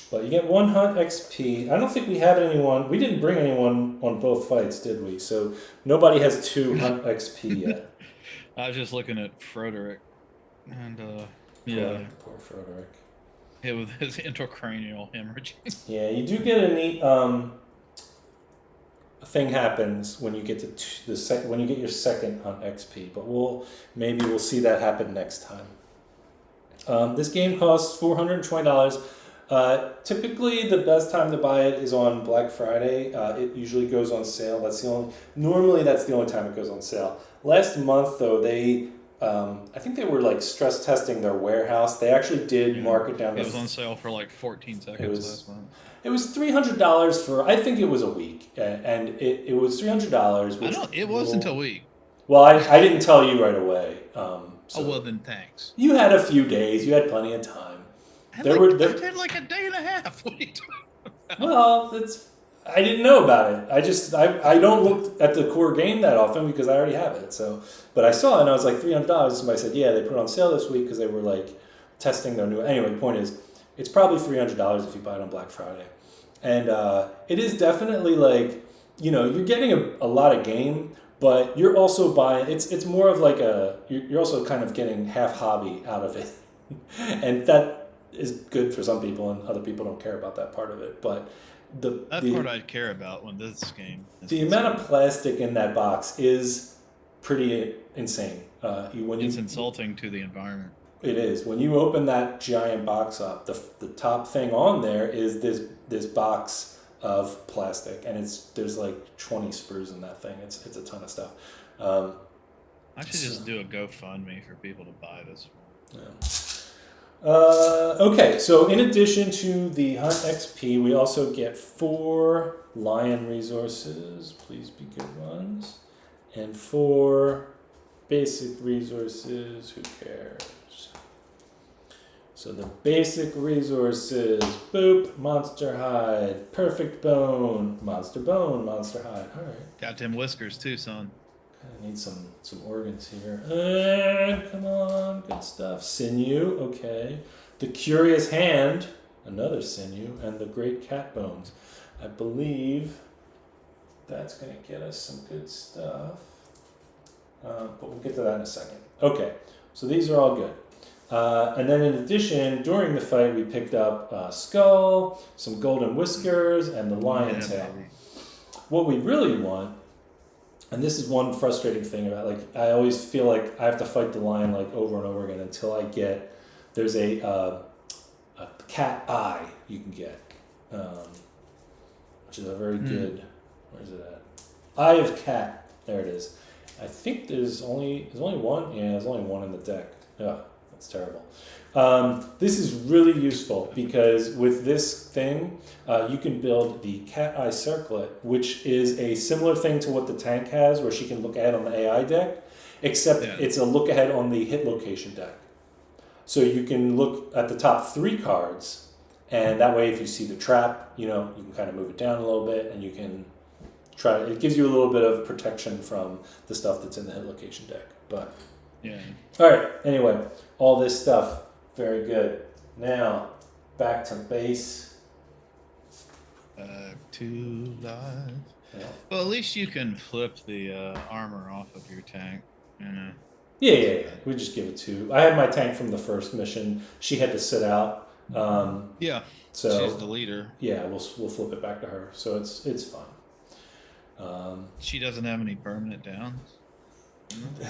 But you get 1 hunt XP. I don't think we had anyone. We didn't bring anyone on both fights, did we? So nobody has 2 hunt XP yet. I was just looking at Frederick, and yeah, Poor Frederick. it with his intracranial hemorrhage. Yeah, you do get a neat thing happens when you get to when you get your second hunt XP. But maybe we'll see that happen next time. This game costs $420. Typically, the best time to buy it is on Black Friday. It usually goes on sale. Normally that's the only time it goes on sale. Last month, though, I think they were like stress testing their warehouse. They actually did mark it down. It was on sale for like 14 seconds last month. It was $300 for, I think it was a week, and it was $300. It wasn't a week. Well, I didn't tell you right away. Well then, thanks. You had a few days. You had plenty of time. I had like a day and a half. What are you talking about? Well, I didn't know about it. I don't look at the core game that often because I already have it. So, but I saw it and I was like $300. Somebody said, yeah, they put it on sale this week because they were like testing their new. Anyway, the point is, it's probably $300 if you buy it on Black Friday, and it is definitely like you're getting a lot of game, but you're also buying. It's more of like you're also kind of getting half hobby out of it, and that is good for some people, and other people don't care about that part of it. But the part I'd care about when this game. The amount of plastic in that box is pretty insane. It's insulting to the environment. It is. When you open that giant box up, the top thing on there is this box of plastic, and there's like 20 sprues in that thing. It's a ton of stuff. I should just do a GoFundMe for people to buy this one. Yeah. Okay, so in addition to the Hunt XP, we also get 4 Lion resources. Please be good ones. And 4 basic resources. Who cares? So the basic resources, boop, monster hide, perfect bone, monster hide. All right. Got them whiskers too, son. I need some organs here. Come on, good stuff. Sinew, okay. The curious hand, another sinew, and the great cat bones. I believe that's going to get us some good stuff. But we'll get to that in a second. Okay, so these are all good. And then in addition, during the fight, we picked up skull, some golden whiskers, and the lion tail. Baby. What we really want, and this is one frustrating thing about, like, I always feel like I have to fight the lion like over and over again until I get, there's a cat eye you can get, which is a very good, where is it at? Eye of cat, there it is. I think there's only one, yeah, there's only one in the deck. Yeah, that's terrible. This is really useful because with this thing, you can build the cat eye circlet, which is a similar thing to what the tank has, where she can look ahead on the AI deck, except it's a look ahead on the hit location deck. So you can look at the top 3 cards, and that way if you see the trap, you can kind of move it down a little bit, and you can try. It gives you a little bit of protection from the stuff that's in the hit location deck. But yeah. All right. Anyway, all this stuff. Very good. Now, back to base. Back to life. Yeah. Well, at least you can flip the armor off of your tank. Yeah. We just give it to. I had my tank from the first mission. She had to sit out. Yeah. So she's the leader. Yeah, we'll flip it back to her. So it's fine. She doesn't have any permanent downs.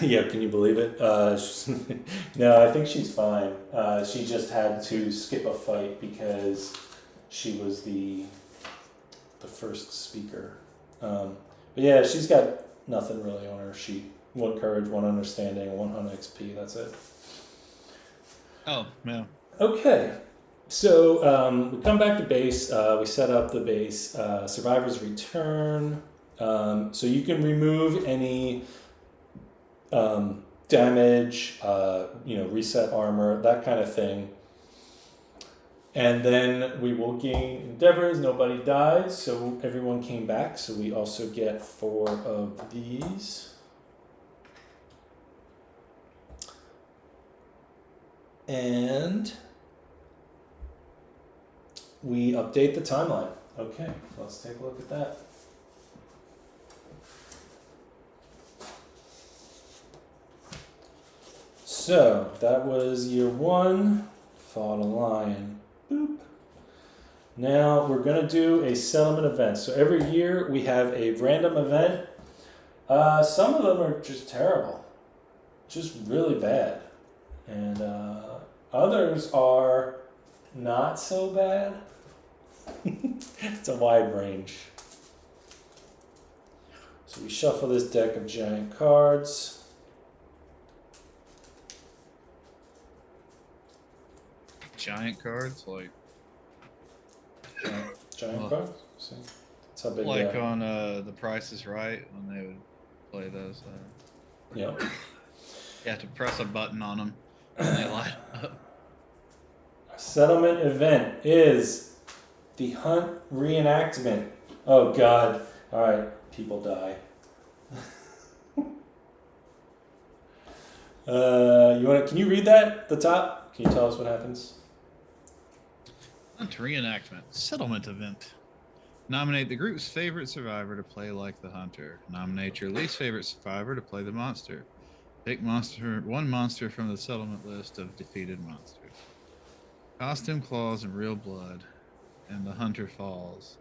Yeah, can you believe it? No, I think she's fine. She just had to skip a fight because she was the first speaker. But yeah, she's got nothing really on her sheet. 1 courage, 1 understanding, 100 XP. That's it. Oh, yeah. Okay. So we come back to base. We set up the base. Survivor's return. So you can remove any damage, reset armor, that kind of thing. And then we will gain endeavors. Nobody died, so everyone came back. So we also get 4 of these. And we update the timeline. Okay, let's take a look at that. So that was year 1. Fought a lion. Boop. Now we're gonna do a settlement event. So every year we have a random event. Some of them are just terrible, just really bad, and others are not so bad. It's a wide range. So we shuffle this deck of giant cards. Giant cards, like Giant well, cards? See? That's how big they like are. on The Price is Right when they would play those. Yeah. You have to press a button on them and they light up. Our settlement event is the hunt reenactment. Oh God. Alright, people die. Can you read that at the top? Can you tell us what happens? Hunt reenactment. Settlement event. Nominate the group's favorite survivor to play like the hunter. Nominate your least favorite survivor to play the monster. Pick one monster from the settlement list of defeated monsters. Costume, claws, and real blood. And the hunter falls.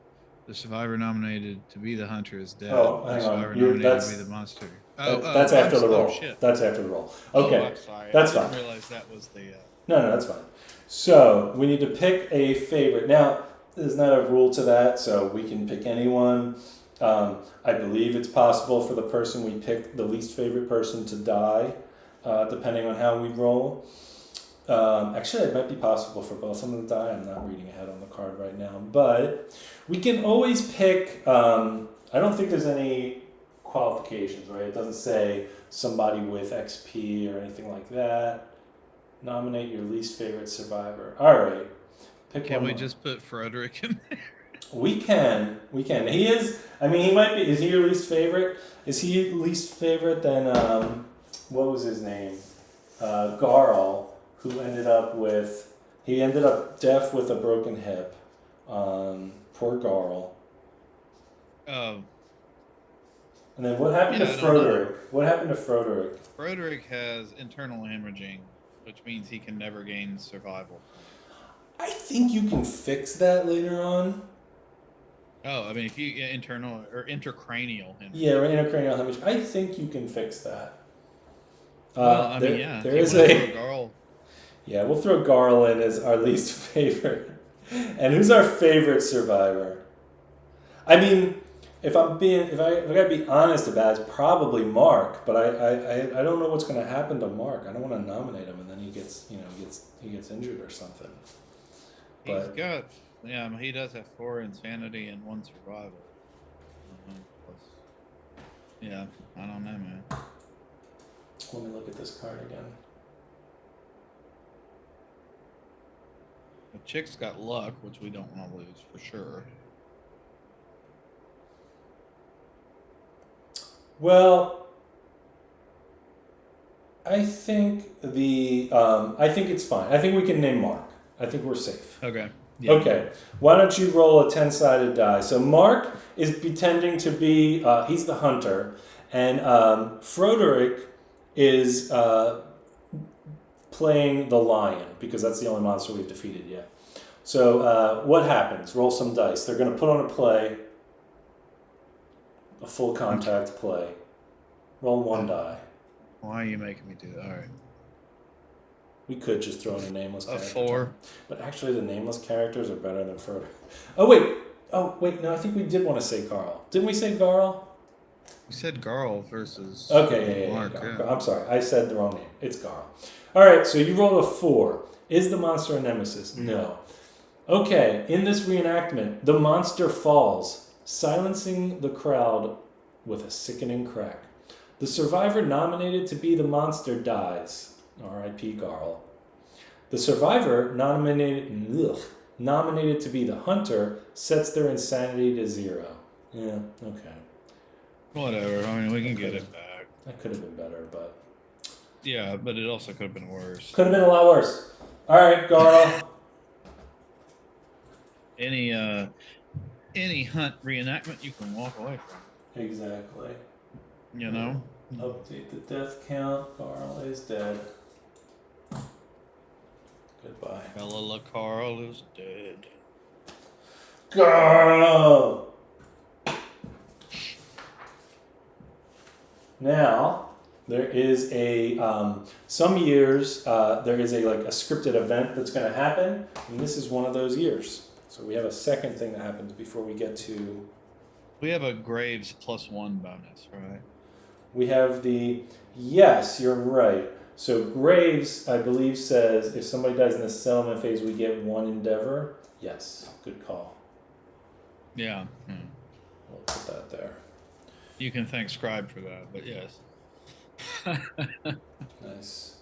The survivor nominated to be the hunter is dead. Oh, The hang survivor on. nominated to be the monster. That's after the roll. Oh, shit. That's after the roll. Okay. Oh, I'm sorry. That's I didn't fine. realize that was the. No, that's fine. So we need to pick a favorite. Now, there's not a rule to that, so we can pick anyone. I believe it's possible for the person we pick, the least favorite person, to die, depending on how we roll. Actually, it might be possible for both of them to die. I'm not reading ahead on the card right now, but we can always pick. I don't think there's any qualifications, right? It doesn't say somebody with XP or anything like that. Nominate your least favorite survivor. All right. Can we just put Frederick in there? We can. He is. I mean, he might be. Is he your least favorite? Is he least favorite than what was his name? Garl, who ended up with. He ended up deaf with a broken hip. Poor Garl. Oh. And then what happened to Frederick? What happened to Frederick? Frederick has internal hemorrhaging, which means he can never gain survival. I think you can fix that later on. Oh, I mean, if you internal or intracranial hemorrhage. Yeah, intracranial hemorrhage. I think you can fix that. Well, I mean, yeah. There is a. Garl. Yeah, we'll throw Garl in as our least favorite. And who's our favorite survivor? I mean, if I gotta be honest about it, it's probably Mark. But I don't know what's gonna happen to Mark. I don't want to nominate him, and then he gets injured or something. He's got, he does have 4 insanity and 1 survival. Yeah, I don't know, man. Let me look at this card again. The chick's got luck, which we don't want to lose for sure. Well, I think it's fine. I think we can name Mark. I think we're safe. Okay. Yeah. Okay. Why don't you roll a 10-sided die? So Mark is pretending to be, he's the hunter, and Frederick is playing the lion, because that's the only monster we've defeated yet. So what happens? Roll some dice. They're going to put on a play, a full contact play. Roll 1 die. Why are you making me do that? All right. We could just throw in a nameless A character. 4. But actually the nameless characters are better than Frederick. Oh wait, no, I think we did want to say Garl. Didn't we say Garl? We said Garl versus Okay, Mark. Yeah. I'm sorry, I said the wrong name. It's Garl. Alright, so you rolled a 4. Is the monster a nemesis? No. Okay, in this reenactment, the monster falls, silencing the crowd with a sickening crack. The survivor nominated to be the monster dies. R.I.P. Garl. The survivor nominated to be the hunter sets their insanity to 0. Yeah, okay. Whatever. I mean, we can get it back. That could have been better, but... Yeah, but it also could have been worse. Could have been a lot worse. Alright, Garl. any hunt reenactment you can walk away from. Exactly. You know. Update the death count. Carl is dead. Goodbye. Bella Carl is dead. Carl! Now, there is a, some years, there is a scripted event that's going to happen, and this is one of those years. So we have a second thing that happens before we get to... We have a Graves +1 bonus, right? We have the... Yes, you're right. So Graves, I believe, says if somebody dies in the settlement phase, we get 1 endeavor. Yes, good call. Yeah. We'll put that there. You can thank Scribe for that, but yes. Nice.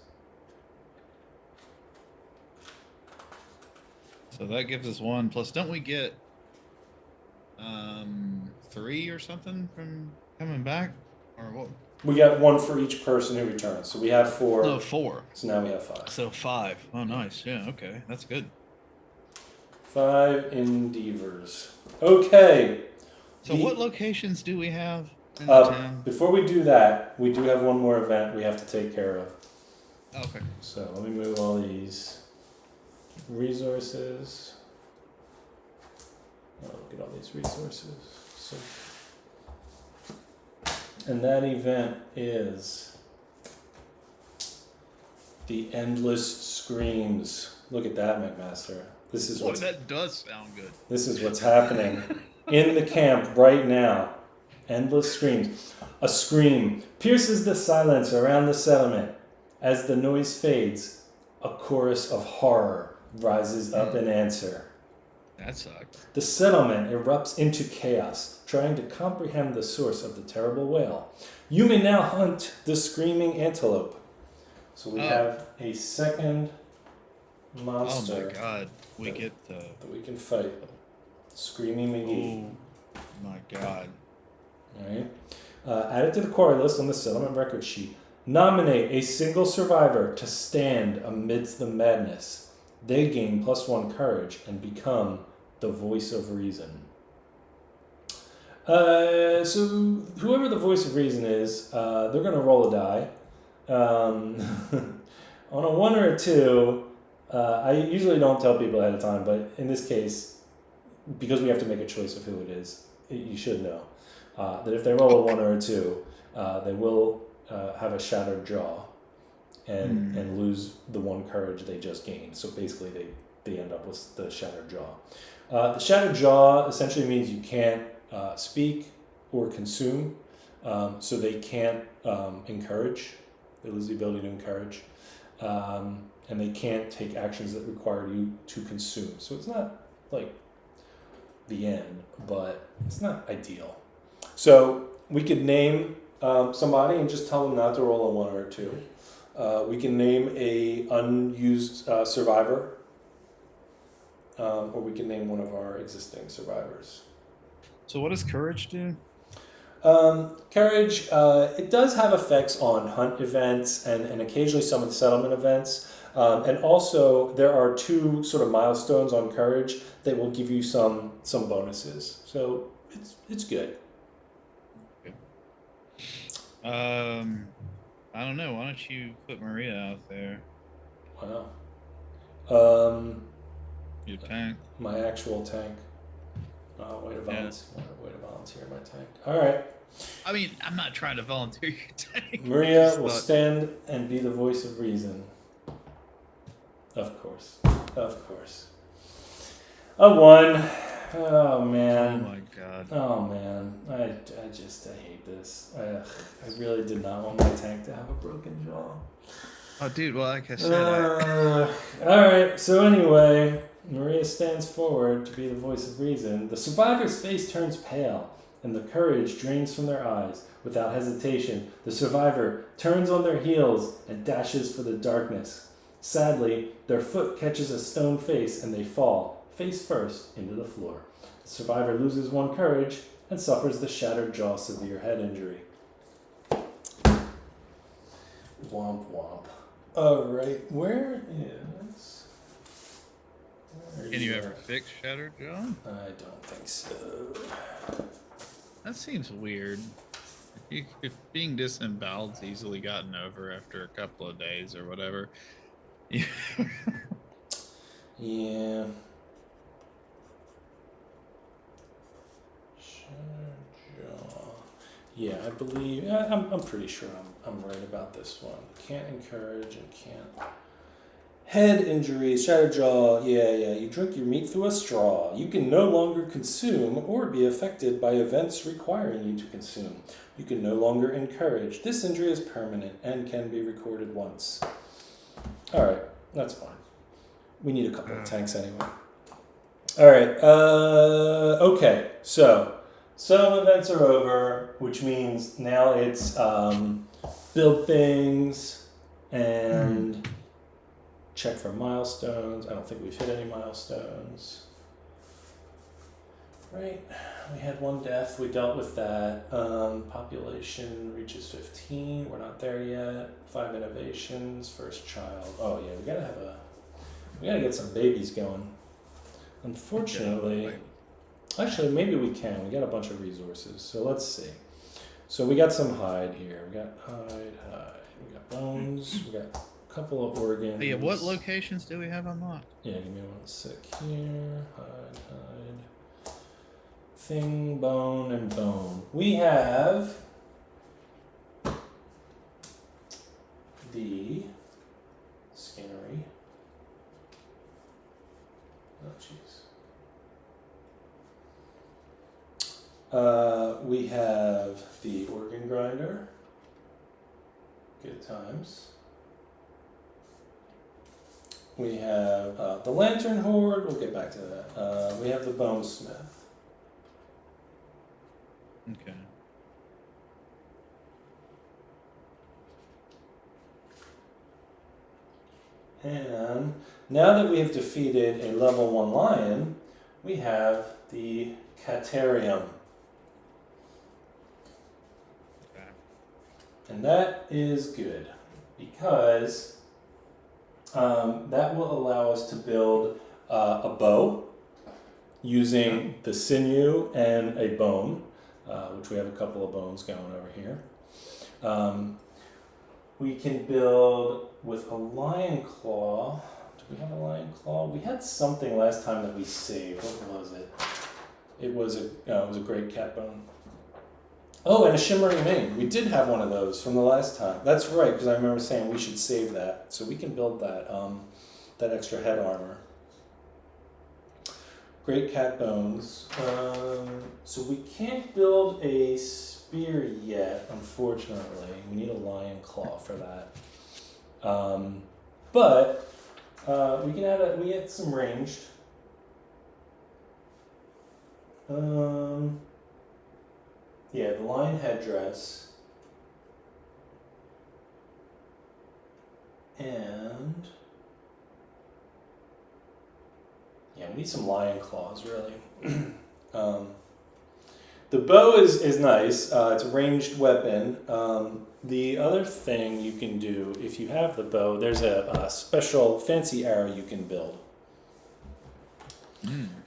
So that gives us 1 plus. Don't we get 3 or something from coming back, or what? We got 1 for each person who returns. So we have 4. No, 4. So now we have 5. So 5. Oh, nice. Yeah. Okay, that's good. 5 endeavors. Okay. So what locations do we have in the town? Before we do that, we do have one more event we have to take care of. Okay. So let me move all these resources. Oh, look at all these resources. So, and that event is the Endless Screams. Look at that, McMaster. This is what's, that does sound good. This is what's happening in the camp right now. Endless screams. A scream pierces the silence around the settlement. As the noise fades, a chorus of horror rises up in answer. That sucks. The settlement erupts into chaos, trying to comprehend the source of the terrible wail. You may now hunt the screaming antelope. So we have a second monster. Oh my god, we get the... that we can fight. Screaming McGee. Oh my god. Alright. Add it to the quarry list on the settlement record sheet. Nominate a single survivor to stand amidst the madness. They gain +1 courage and become the voice of reason. So whoever the voice of reason is, they're going to roll a die. On a 1 or a 2, I usually don't tell people ahead of time, but in this case, because we have to make a choice of who it is, you should know that if they roll a 1 or a 2, they will have a shattered jaw and lose the 1 courage they just gained. So basically, they end up with the shattered jaw. The shattered jaw essentially means you can't speak or consume, so they can't encourage. They lose the ability to encourage, and they can't take actions that require you to consume. So it's not like the end, but it's not ideal. So we could name somebody and just tell them not to roll a 1 or a 2. We can name a unused survivor, or we can name one of our existing survivors. So what does courage do? Courage, it does have effects on hunt events and occasionally some of the settlement events. And also there are 2 sort of milestones on courage that will give you some bonuses. So it's good. I don't know. Why don't you put Maria out there? Wow. Your tank. My actual tank. Way to volunteer my tank. All right. I mean, I'm not trying to volunteer your tank. Maria will stand and be the voice of reason. Of course. Of course. A 1. Oh, man. Oh, my God. Oh, man. I hate this. I really did not want my tank to have a broken jaw. Oh, dude, well, like I said... Alright, so anyway, Maria stands forward to be the voice of reason. The survivor's face turns pale, and the courage drains from their eyes. Without hesitation, the survivor turns on their heels and dashes for the darkness. Sadly, their foot catches a stone face, and they fall, face first, into the floor. The survivor loses 1 courage and suffers the shattered jaw severe head injury. Womp womp. Alright, where is Can you ever fix Shattered Jaw? I don't think so. That seems weird. If being disemboweled's easily gotten over after a couple of days or whatever. Yeah. Shattered jaw. Yeah, I believe. I'm pretty sure I'm right about this one. Can't encourage and can't. Head injuries, shattered jaw. Yeah. You drink your meat through a straw. You can no longer consume or be affected by events requiring you to consume. You can no longer encourage. This injury is permanent and can be recorded once. All right, that's fine. We need a couple of tanks anyway. All right. Okay. So some events are over, which means now it's build things and check for milestones. I don't think we've hit any milestones. Right. We had one death. We dealt with that. Population reaches 15. We're not there yet. 5 innovations. First child. Oh yeah, we gotta get some babies going. Unfortunately, actually maybe we can. We got a bunch of resources. So let's see. So we got some hide here. We got hide. We got bones. We got a couple of organs. Yeah, what locations do we have unlocked? Yeah, give me 1 sec here. Hide. Thing, bone, and bone. We have the skinnery. Oh, jeez. We have the organ grinder. Good times. We have the lantern horde. We'll get back to that. We have the bone smith. Okay. And now that we have defeated a level 1 lion, we have the Caterium. Okay. And that is good because that will allow us to build a bow using the sinew and a bone, which we have a couple of bones going over here. We can build with a lion claw. Do we have a lion claw? We had something last time that we saved. What was it? It was a great cat bone. Oh, and a shimmering mane. We did have one of those from the last time. That's right, because I remember saying we should save that, so we can build that that extra head armor. Great cat bones. So we can't build a spear yet, unfortunately. We need a lion claw for that. But we can add we get some ranged. Yeah, the lion headdress. And yeah, we need some lion claws, really. The bow is nice. It's a ranged weapon. The other thing you can do, if you have the bow, there's a special fancy arrow you can build.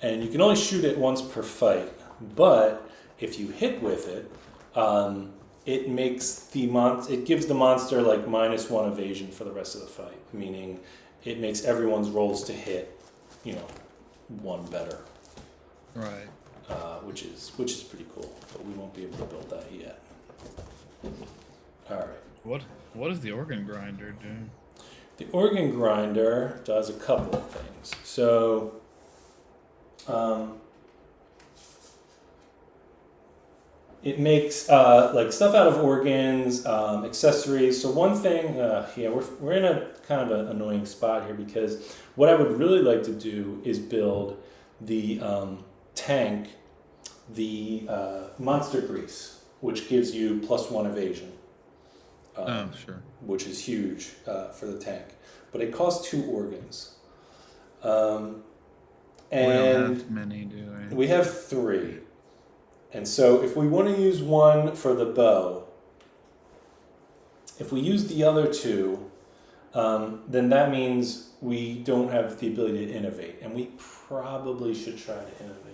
And you can only shoot it once per fight. But if you hit with it, it makes it gives the monster like -1 evasion for the rest of the fight. Meaning, it makes everyone's rolls to hit, 1 better. Right. Which is pretty cool, but we won't be able to build that yet. All right. What does the organ grinder do? The organ grinder does a couple of things. So, it makes like stuff out of organs, accessories. So one thing, we're in a kind of an annoying spot here because what I would really like to do is build the tank, the monster grease, which gives you +1 evasion. Sure. Which is huge for the tank, but it costs 2 organs. And we don't have many, do we? We have 3. And so if we want to use 1 for the bow, if we use the other 2, then that means we don't have the ability to innovate, and we probably should try to innovate.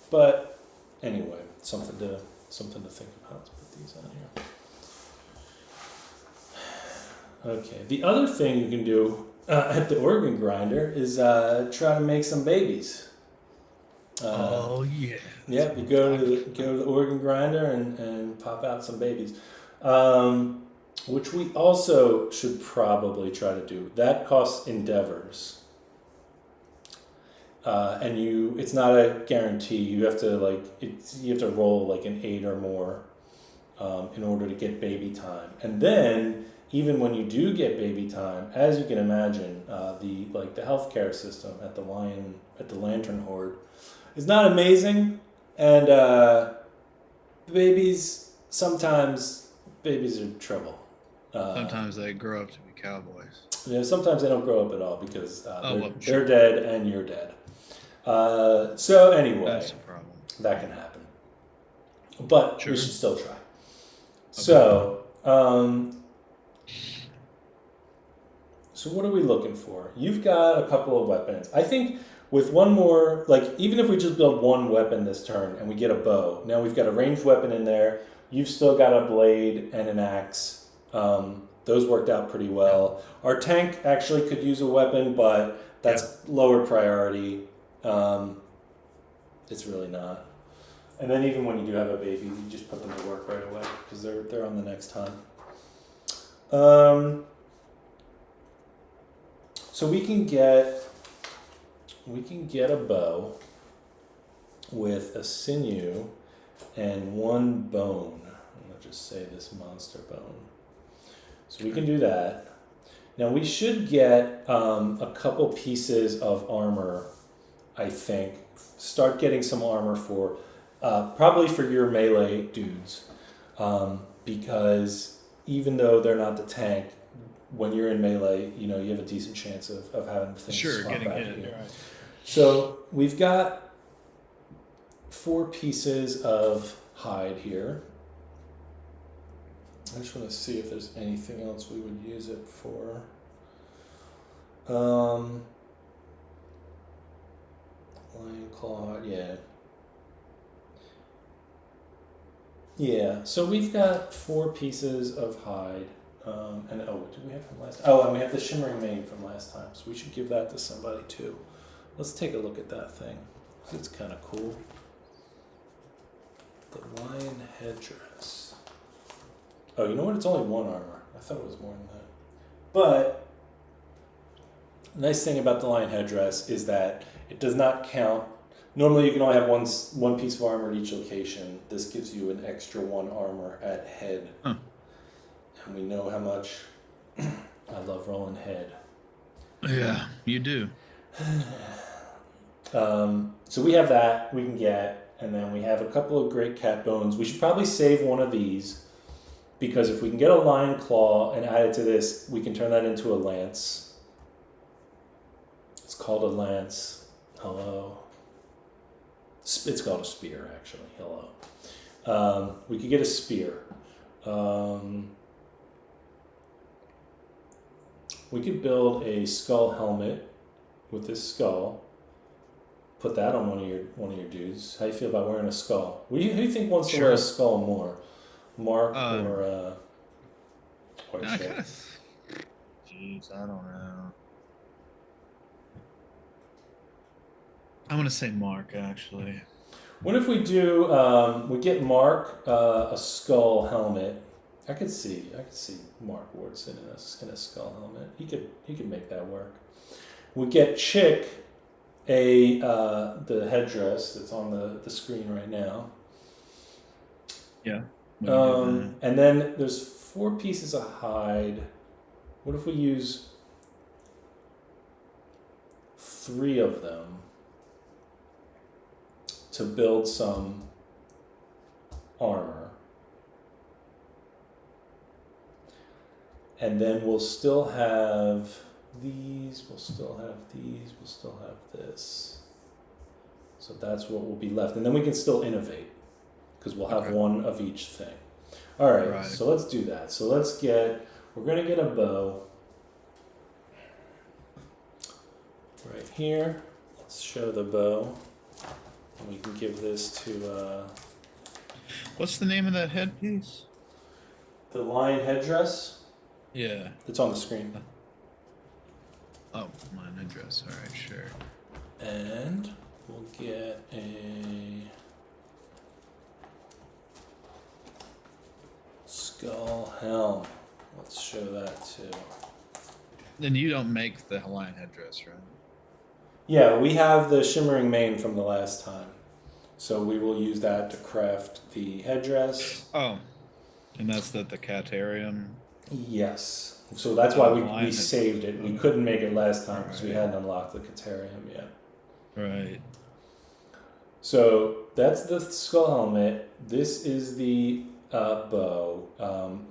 But anyway, something to think about. Let's put these on here. Okay. The other thing you can do at the organ grinder is try to make some babies. Oh yeah. Yeah, you go to the organ grinder and pop out some babies, which we also should probably try to do. That costs endeavors. And it's not a guarantee. You have to you have to roll like an 8 or more in order to get baby time. And then even when you do get baby time, as you can imagine, the healthcare system at the Lantern Horde is not amazing, and sometimes babies are trouble. Sometimes they grow up to be cowboys. Yeah, sometimes they don't grow up at all because Sure. they're dead and you're dead. So anyway, That's a problem. that can happen. But Sure. we should still try. Okay. So what are we looking for? You've got a couple of weapons. I think with one more, even if we just build one weapon this turn and we get a bow, now we've got a ranged weapon in there. You've still got a blade and an axe. Those worked out pretty well. Our tank actually could use a weapon, but that's lower priority. It's really not. And then even when you do have a baby, you just put them to work right away because they're on the next time. So we can get a bow with a sinew and one bone. I'm gonna just say this monster bone. So we can do that. Now we should get a couple pieces of armor. I think start getting some armor for probably for your melee dudes, because even though they're not the tank, when you're in melee, you have a decent chance of having things swap Getting back hit. here. Right. So we've got 4 pieces of hide here. I just want to see if there's anything else we would use it for. Lion claw, yeah. Yeah, so we've got 4 pieces of hide. And what did we have from last time? Oh, and we have the shimmering mane from last time, so we should give that to somebody too. Let's take a look at that thing. It's kind of cool. The lion headdress. Oh, you know what? It's only 1 armor. I thought it was more than that. But the nice thing about the lion headdress is that it does not count. Normally you can only have one piece of armor at each location. This gives you an extra 1 armor at head. Huh. And we know how much I love rolling head. Yeah, you do. So we have that we can get, and then we have a couple of great cat bones. We should probably save one of these, because if we can get a lion claw and add it to this, we can turn that into a lance. It's called a lance. Hello. It's called a spear, actually. Hello. We could get a spear. We could build a skull helmet with this skull. Put that on one of your dudes. How do you feel about wearing a skull? Who do you think wants to wear a skull more, Mark or Shay? Jeez, I don't know. I'm gonna say Mark, actually. What if we do? We get Mark a skull helmet. I could see Mark Wardson in a skull helmet. He could make that work. We get Chick the headdress that's on the screen right now. Yeah. And then there's 4 pieces of hide. What if we use 3 of them to build some armor? And then we'll still have these, we'll still have these, we'll still have this. So that's what will be left. And then we can still innovate, because we'll have 1 of each thing. All right, Right. so let's do that. So we're gonna get a bow right here. Let's show the bow. And we can give this to What's the name of that headpiece? the lion headdress. Yeah. It's on the screen. Oh, mine headdress. All right, sure. And we'll get a skull helm. Let's show that too. Then you don't make the Hawaiian headdress, right? Yeah, we have the shimmering mane from the last time. So we will use that to craft the headdress. Oh, and that's the Catarium. Yes. So that's why we Lion saved it. We couldn't make it last time because we Right. hadn't unlocked the Catarium yet. Right. So that's the skull helmet. This is the bow.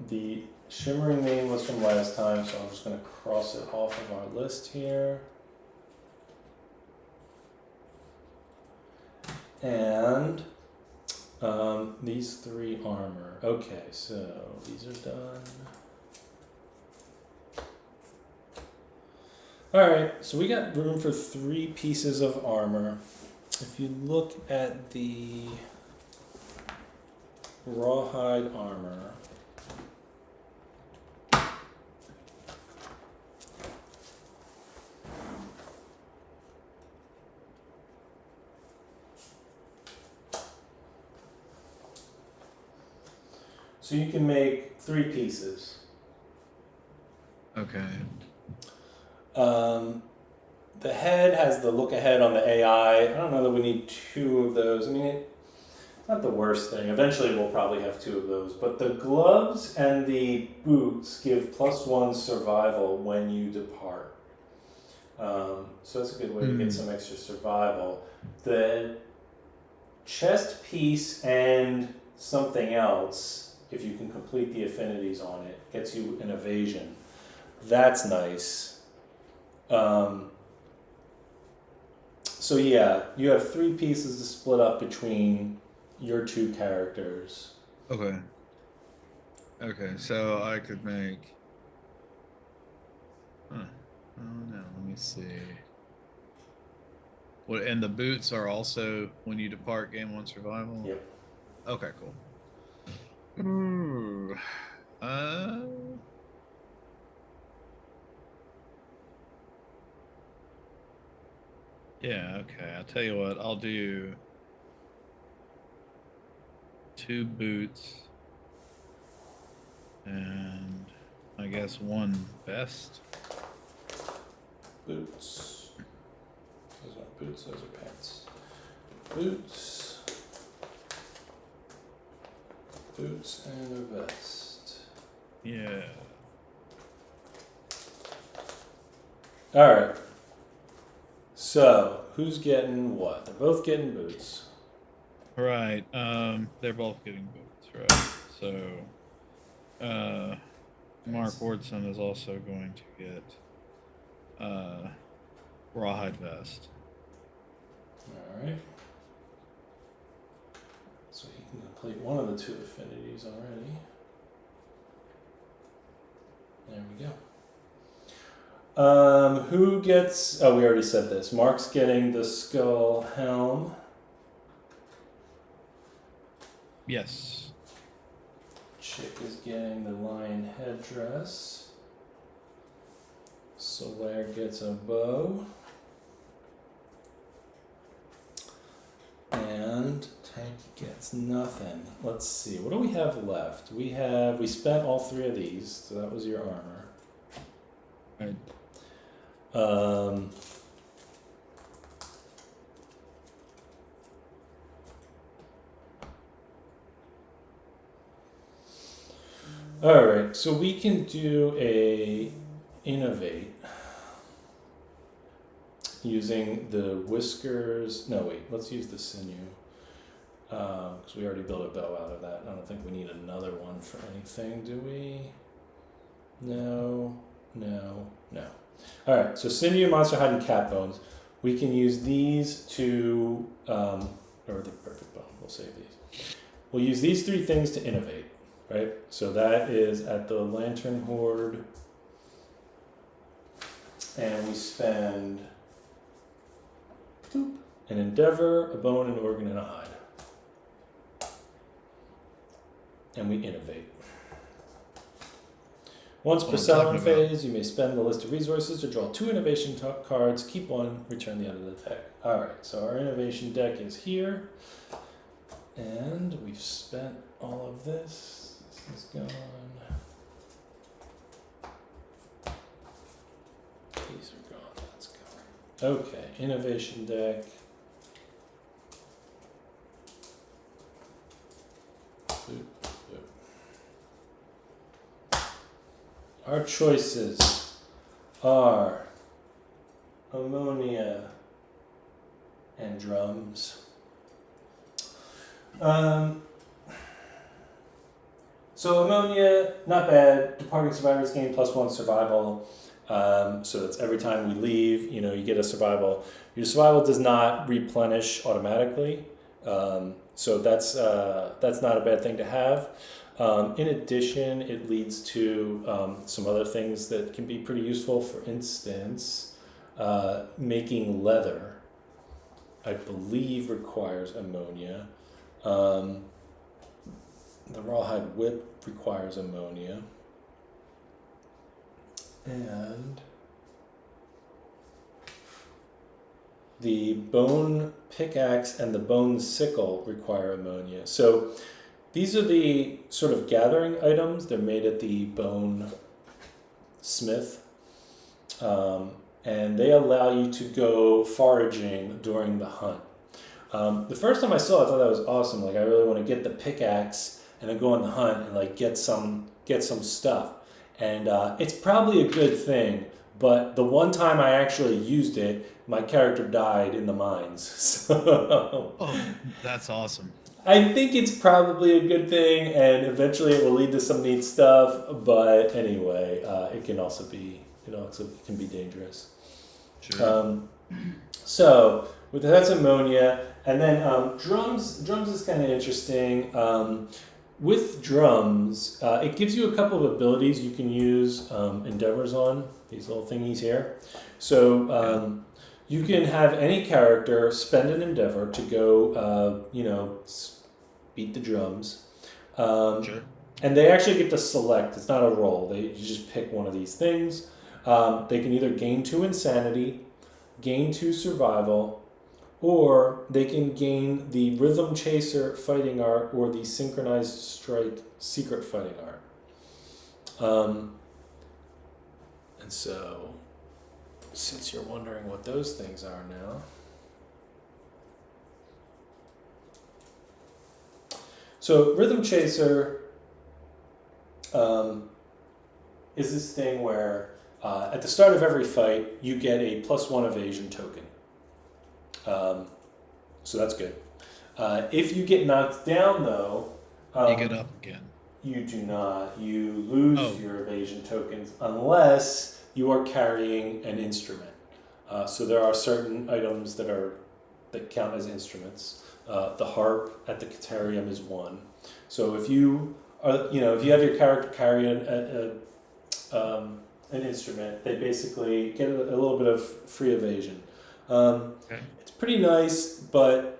The shimmering mane was from last time, so I'm just going to cross it off of our list here. And these 3 armor. Okay, so these are done. Alright, so we got room for 3 pieces of armor. If you look at the rawhide armor, so you can make 3 pieces. Okay. The head has the look ahead on the AI. I don't know that we need 2 of those. I mean, it's not the worst thing. Eventually we'll probably have 2 of those. But the gloves and the boots give +1 survival when you depart. So that's a good way to get some extra survival. The chest piece and something else, if you can complete the affinities on it, gets you an evasion. That's nice. So yeah, you have 3 pieces to split up between your 2 characters. Okay. Okay, so I could make. Huh. Oh no, let me see. What, and the boots are also when you depart game 1 survival? Yep. Okay, cool. Ooh. Yeah, okay. I'll tell you what, I'll do 2 boots and I guess 1 vest. Boots. Those aren't boots, those are pants. Boots. Boots and a vest. Yeah. Alright. So, who's getting what? They're both getting boots. Right. They're both getting boots, right? So, Mark Wardson is also going to get rawhide vest. Alright. So he can complete one of the 2 affinities already. There we go. Who gets... Oh, we already said this. Mark's getting the skull helm. Yes. Chick is getting the lion headdress. Solaire gets a bow. And Tank gets nothing. Let's see. What do we have left? We spent all 3 of these, so that was your armor. Right. Alright, so we can do a innovate using the whiskers. No, wait, let's use the sinew. Because we already built a bow out of that. I don't think we need another one for anything, do we? No. Alright, so sinew, monster hide, and cat bones. We can use these to, or the perfect bone, we'll save these. We'll use these 3 things to innovate. right? So that is at the Lantern Horde. And we spend boop, an endeavor, a bone, an organ, and a hide. And we innovate. Once per What I'm sell talking phase, you may spend the list of resources to draw 2 innovation cards, keep 1, return the other to the deck. Alright, so our innovation deck is here. And we've spent all of this. This is gone. These are gone. That's gone. Okay, innovation deck. Boop, boop. Our choices are ammonia and drums. So ammonia, not bad. Departing survivors gain +1 survival. So that's every time we leave, you get a survival. Your survival does not replenish automatically. So that's not a bad thing to have. In addition, it leads to some other things that can be pretty useful. For instance, making leather, I believe, requires ammonia. The rawhide whip requires ammonia. And the bone pickaxe and the bone sickle require ammonia. So these are the sort of gathering items. They're made at the bone smith. And they allow you to go foraging during the hunt. The first time I saw it, I thought that was awesome. Like, I really want to get the pickaxe and then go on the hunt and like get some stuff. And it's probably a good thing, but the one time I actually used it, my character died in the mines. So Oh, that's awesome. I think it's probably a good thing, and eventually it will lead to some neat stuff. But anyway, it can also be dangerous. Sure. So that's ammonia, and then drums. Drums is kind of interesting. With drums, it gives you a couple of abilities you can use endeavors on, these little thingies here. So you can have any character spend an endeavor to go, beat the drums. Sure. And they actually get to select. It's not a roll. You just pick one of these things. They can either gain 2 insanity, gain 2 survival, or they can gain the Rhythm Chaser fighting art or the Synchronized Strike secret fighting art. And so, since you're wondering what those things are now. So Rhythm Chaser is this thing where at the start of every fight, you get a +1 evasion token. So that's good. If you get knocked down, though, You get up again. you do not. You lose your evasion tokens unless you are carrying an instrument. So there are certain items that count as instruments. The harp at the Caterium is one. So if you have your character carry an instrument, they basically get a little bit of free evasion. Okay. It's pretty nice, but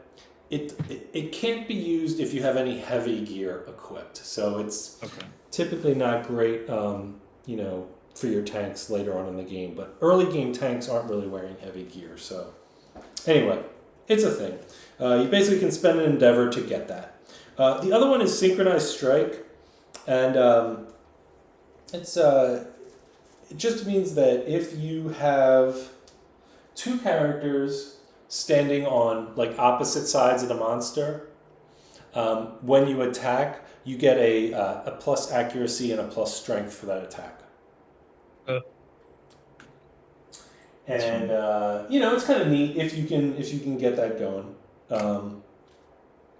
it can't be used if you have any heavy gear equipped. So it's typically not great, for your tanks later on in the game. But early game tanks aren't really wearing heavy gear. So anyway, it's a thing. You basically can spend an endeavor to get that. The other one is Synchronized Strike, and it just means that if you have 2 characters standing on like opposite sides of the monster, when you attack, you get a plus accuracy and a plus strength for that attack. And it's kind of neat if you can get that going.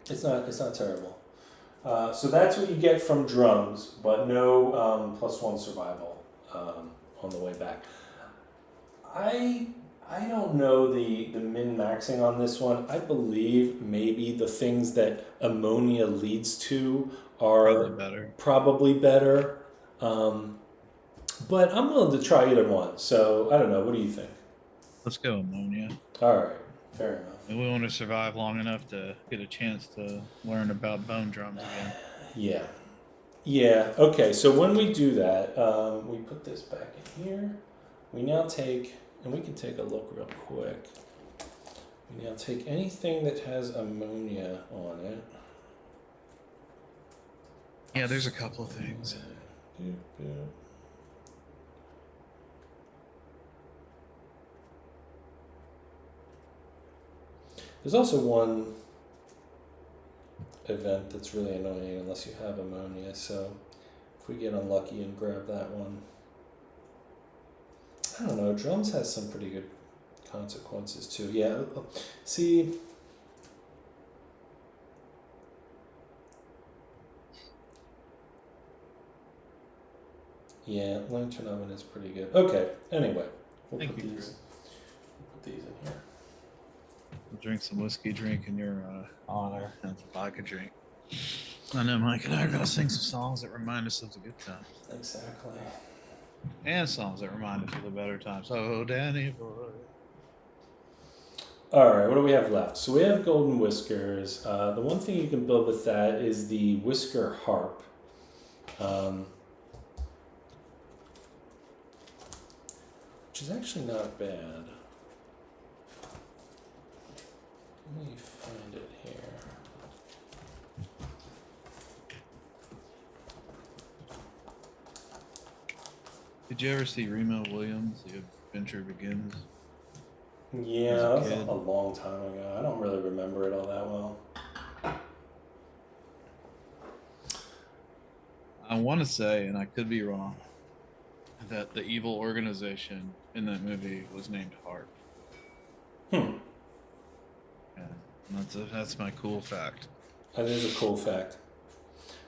It's not terrible. So that's what you get from drums, but no +1 survival on the way back. I I don't know the min-maxing on this one. I believe maybe the things that ammonia leads to are probably better. But I'm willing to try either one. So I don't know. What do you think? Let's go ammonia. All right. Fair enough. And we want to survive long enough to get a chance to learn about bone drums again. Yeah. Yeah. Okay. So when we do that, we put this back in here. We now take, and we can take a look real quick. We now take anything that has ammonia on it. Yeah, there's a couple of things. There's also one event that's really annoying unless you have ammonia, so if we get unlucky and grab that one. I don't know, drums has some pretty good consequences too. Yeah, see, yeah, lantern oven is pretty good. Okay, anyway, we'll put these in here. We'll drink some whiskey drink in your honor. That's a vodka drink. I know Mike and I are going to sing some songs that remind us of the good times. Exactly. And songs that remind us of the better times. Oh, Danny boy. All right, what do we have left? So we have golden whiskers. The one thing you can build with that is the whisker harp. Which is actually not bad. Let me find it here. Did you ever see Remo Williams, The Adventure Begins? Yeah, that was a long time ago. I don't really remember it all that well. I want to say, and I could be wrong, that the evil organization in that movie was named Harp. Yeah, that's my cool fact. That is a cool fact.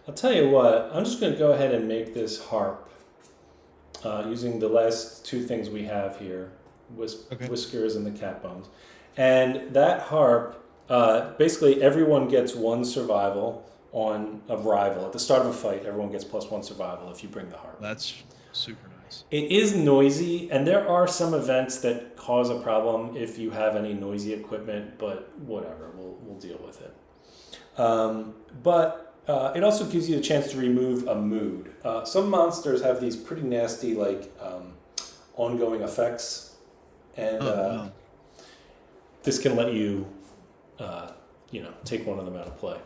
I'll tell you what, I'm just going to go ahead and make this harp using the last two things we have here, whiskers and the cat bones. And that harp, basically everyone gets one survival on a rival. At the start of a fight, everyone gets +1 survival if you bring the harp. That's super nice. It is noisy, and there are some events that cause a problem if you have any noisy equipment, but whatever, we'll deal with it. But it also gives you a chance to remove a mood. Some monsters have these pretty nasty, ongoing effects, and this can let you, take one of them out of play.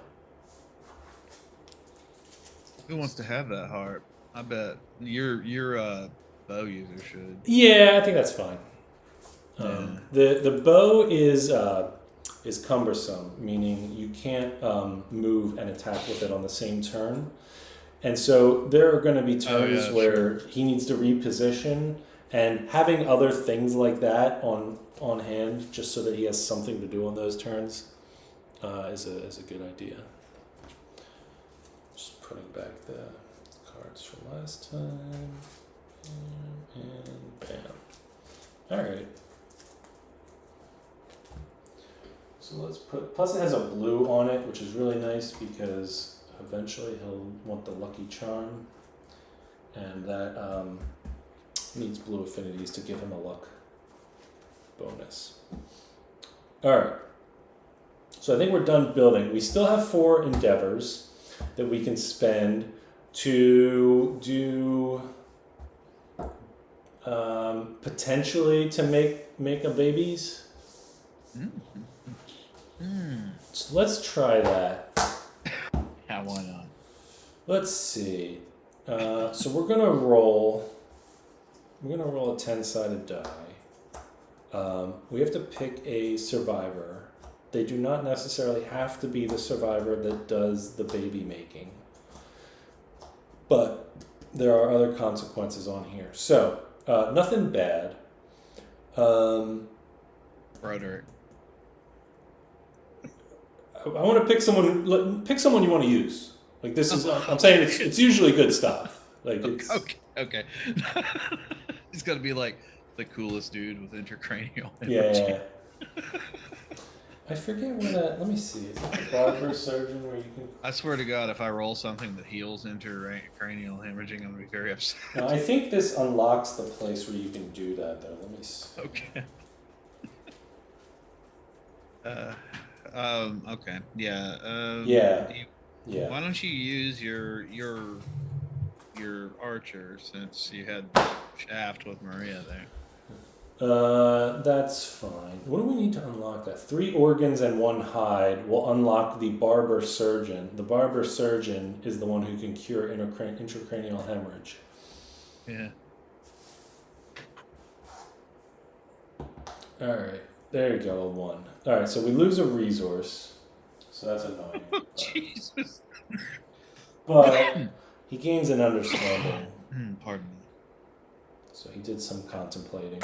Who wants to have that harp? I bet your bow user should. Yeah, I think that's fine. Yeah. The bow is cumbersome, meaning you can't move and attack with it on the same turn. And so there are going to be turns where he needs to reposition, and having other things like that on hand just so that he has something to do on those turns is a good idea. Just putting back the cards from last time. And bam. Alright. So let's plus it has a blue on it, which is really nice because eventually he'll want the lucky charm. And that needs blue affinities to give him a luck bonus. Alright. So I think we're done building. We still have 4 endeavors that we can spend to do potentially to make a babies. So let's try that. Yeah, why not? Let's see. So we're gonna roll a 10-sided die. We have to pick a survivor. They do not necessarily have to be the survivor that does the baby making, but there are other consequences on here. So nothing bad. Broderick. I want to pick someone. Pick someone you want to use. Like this is. I'm saying it's usually good stuff. Like it's okay. He's got to be like The coolest dude with intracranial Yeah. hemorrhaging. I forget where that. Let me see. Is it the barber surgeon where you can? I swear to God, if I roll something that heals intracranial hemorrhaging, I'm gonna be very upset. No, I think this unlocks the place where you can do that. Though. Let me see. Okay. Okay. Yeah. Yeah. Do you, Yeah. why don't you use your archer since you had the shaft with Maria there? That's fine. What do we need to unlock that? 3 organs and 1 hide will unlock the barber surgeon. The barber surgeon is the one who can cure intracranial hemorrhage. Yeah. Alright, there you go, 1. Alright, so we lose a resource. So that's annoying. Jesus. But he gains an understanding. Pardon me. So he did some contemplating.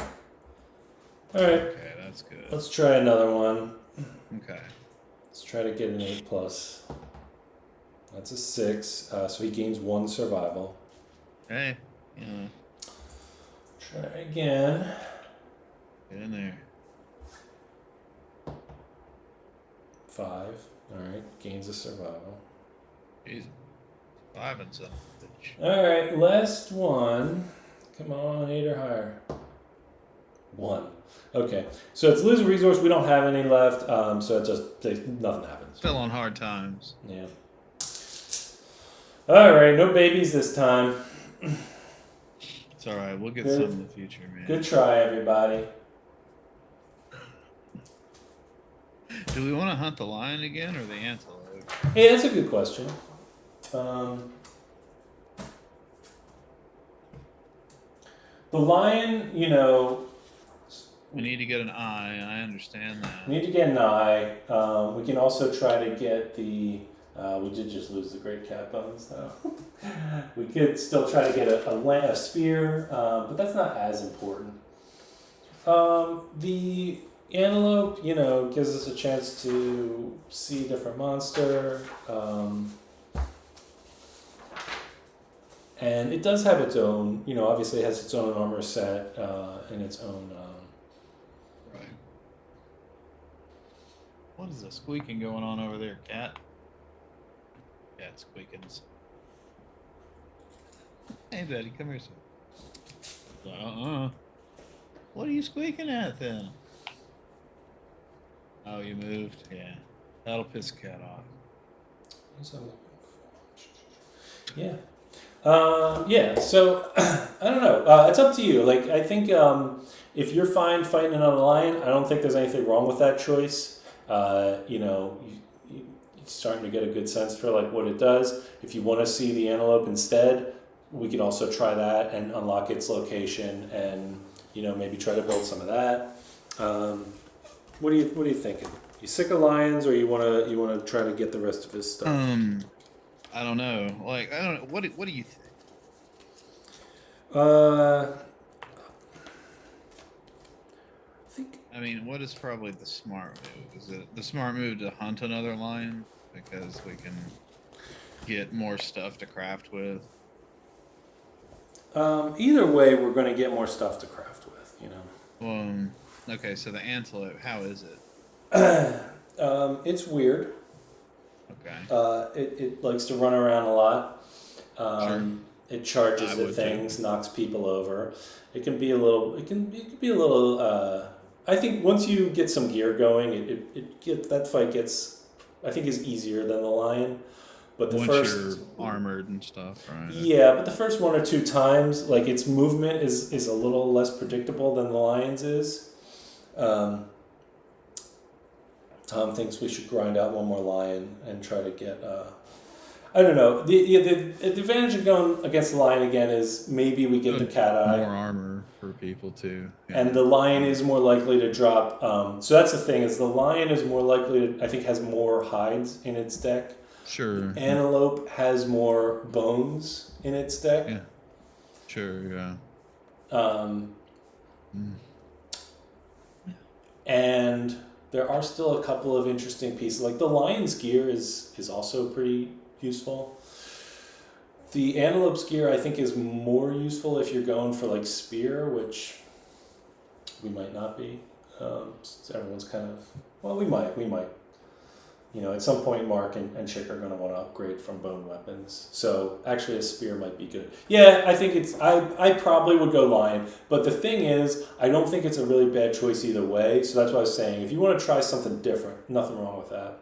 Alright, Okay, that's good. let's try another one. Okay. Let's try to get an 8+. That's a 6. So he gains 1 survival. Hey, yeah, Try again. get in there. 5. Alright, gains a survival. Jesus. 5 and some bitch. Alright, last one. Come on, 8 or higher. 1. Okay, so it's lose a resource. We don't have any left, so it just nothing happens. Still on hard times. Yeah. Alright, no babies this time. It's alright, we'll get Good. some in the future, man. Good try, everybody. Do we want to hunt the lion again or the antelope? Hey, that's a good question. The lion, you know, We need to get an eye, I understand that. we need to get an eye. We can also try to get the. We did just lose the great cat bones, though. We could still try to get a spear, but that's not as important. The antelope, you know, gives us a chance to see a different monster. And it does have its own, you know, obviously it has its own armor set and its own. Right. What is the squeaking going on over there, cat? Yeah, it's squeaking. Hey, buddy, come here. What are you squeaking at then? Oh, you moved? Yeah. That'll piss the cat off. Yeah. Yeah, so I don't know. It's up to you. Like, I think if you're fine fighting another lion, I don't think there's anything wrong with that choice. You know, you're starting to get a good sense for like what it does. If you want to see the antelope instead, we could also try that and unlock its location, and you know maybe try to build some of that. What are you thinking? You sick of lions, or you wanna try to get the rest of his stuff? I don't know. Like, I don't know. What do you think? I think. I mean, what is probably the smart move? Is it the smart move to hunt another lion because we can get more stuff to craft with? Either way, we're going to get more stuff to craft with, you know. Okay, so the antelope, how is it? It's weird. Okay. It likes to run around a lot. Sure. It charges I at would things, knocks people over. It can be a little. It can be a little. I think once you get some gear going, that fight gets. I think is easier than the lion. But the Once first, you're armored and stuff, right? yeah, but the first 1 or 2 times, like its movement is a little less predictable than the lion's is. Tom thinks we should grind out 1 more lion and try to get. I don't know. The advantage of going against the lion again is maybe we get the cat eye. More armor for people too. Yeah. And the lion is more likely to drop. So that's the thing is the lion is more likely to, I think, has more hides in its deck. Sure. Antelope has more bones in its deck. Yeah. Sure. Yeah. And there are still a couple of interesting pieces. Like the lion's gear is also pretty useful. The antelope's gear I think is more useful if you're going for like spear, which we might not be. So everyone's kind of, well, we might. At some point, Mark and Chick are going to want to upgrade from bone weapons. So actually, a spear might be good. Yeah, I think I probably would go lion. But the thing is, I don't think it's a really bad choice either way. So that's what I was saying. If you want to try something different, nothing wrong with that.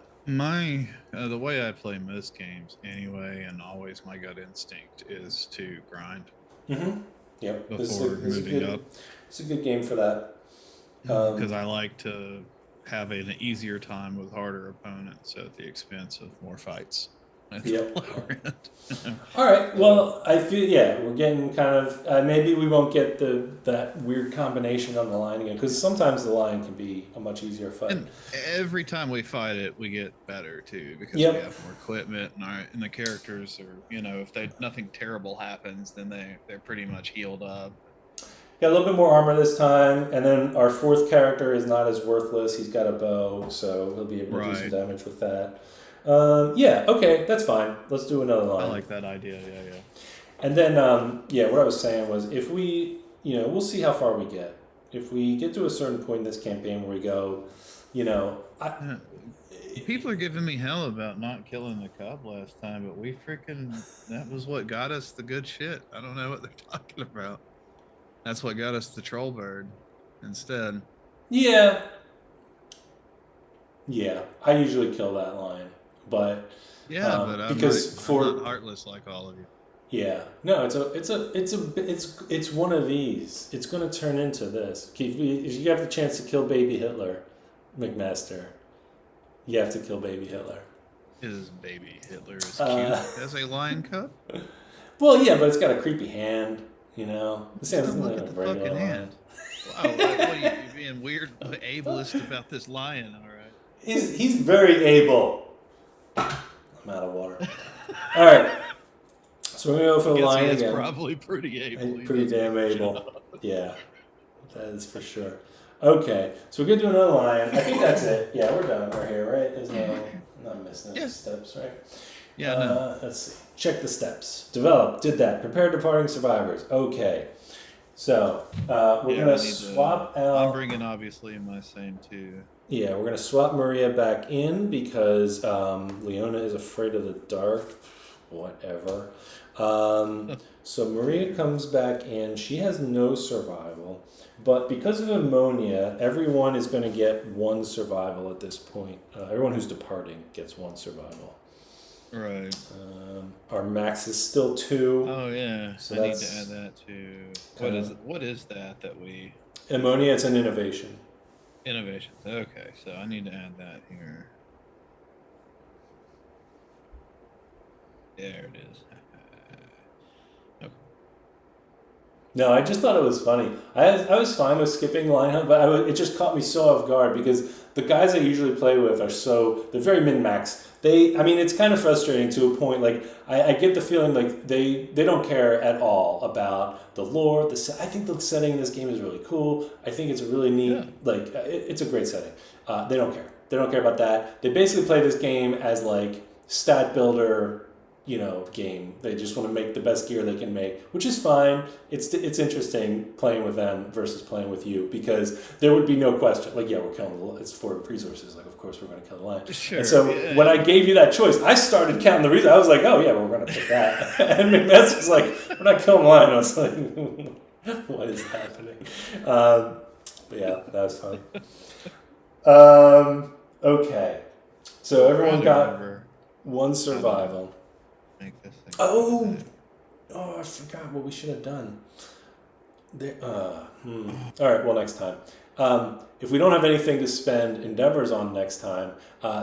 The way I play most games anyway, and always my gut instinct is to grind. Mm-hmm. Yep. Before moving up. It's a good game for that. Because I like to have an easier time with harder opponents at the expense of more fights. Yep. All right. Well, I feel we're getting kind of maybe we won't get that weird combination on the line again because sometimes the line can be a much easier fight. And every time we fight it, we get better too because we have more equipment and the characters are if nothing terrible happens, then they're pretty much healed up. Got a little bit more armor this time, and then our fourth character is not as worthless. He's got a bow, so he'll be able to do some damage with that. Okay, that's fine. Let's do another line. I like that idea, yeah. And then, what I was saying was if we, we'll see how far we get. If we get to a certain point in this campaign where we go, people are giving me hell about not killing the cub last time, but that was what got us the good shit. I don't know what they're talking about. That's what got us the troll bird instead. Yeah. Yeah, I usually kill that lion, but but I'm not heartless like all of you. Yeah, no, it's one of these. It's going to turn into this. If you have the chance to kill baby Hitler, McMaster, you have to kill baby Hitler. Is baby Hitler as cute as a lion cub? Well, yeah, but it's got a creepy hand. This doesn't look at the fucking hand. Wow, what are you being weird, ableist about this lion? All right. He's very able. I'm out of water. All right. So we're gonna go for the lion again. Probably pretty able. Pretty damn able. Yeah, that is for sure. Okay, so we're gonna do another lion. I think that's it. Yeah, we're done. We're here, right? There's not missing any steps, right? Yeah. No. Let's see. Check the steps. Develop. Did that. Prepare departing survivors. Okay. So we're gonna swap out. I'm bringing obviously my same too. Yeah, we're gonna swap Maria back in because Leona is afraid of the dark. Whatever. So Maria comes back in. She has no survival, but because of ammonia, everyone is going to get one survival at this point. Everyone who's departing gets one survival. Right. Our max is still 2. Oh yeah. So I need to add that to what is that we ammonia? It's an innovation. Innovations. Okay, so I need to add that here. There it is. Okay. No, I just thought it was funny. I was fine with skipping line hunt, but it just caught me so off guard because the guys I usually play with they're very min-max. It's kind of frustrating to a point. Like I get the feeling like they don't care at all about the lore. I think the setting in this game is really cool. I think it's a really neat, it's a great setting. They don't care. They don't care about that. They basically play this game as like stat builder, game. They just want to make the best gear they can make, which is fine. It's interesting playing with them versus playing with you because there would be no question. Like, we're killing it's for resources. Like, of course, we're going to kill the lion. Sure. And so when I gave you that choice, I started counting the reasons. I was like, oh yeah, we're going to pick that. And McMaster's like, we're not killing the lion. I was like, what is happening? But yeah, that was fun. Okay, so everyone got one survival. Oh, I forgot what we should have done. All right, well, next time. If we don't have anything to spend endeavors on next time,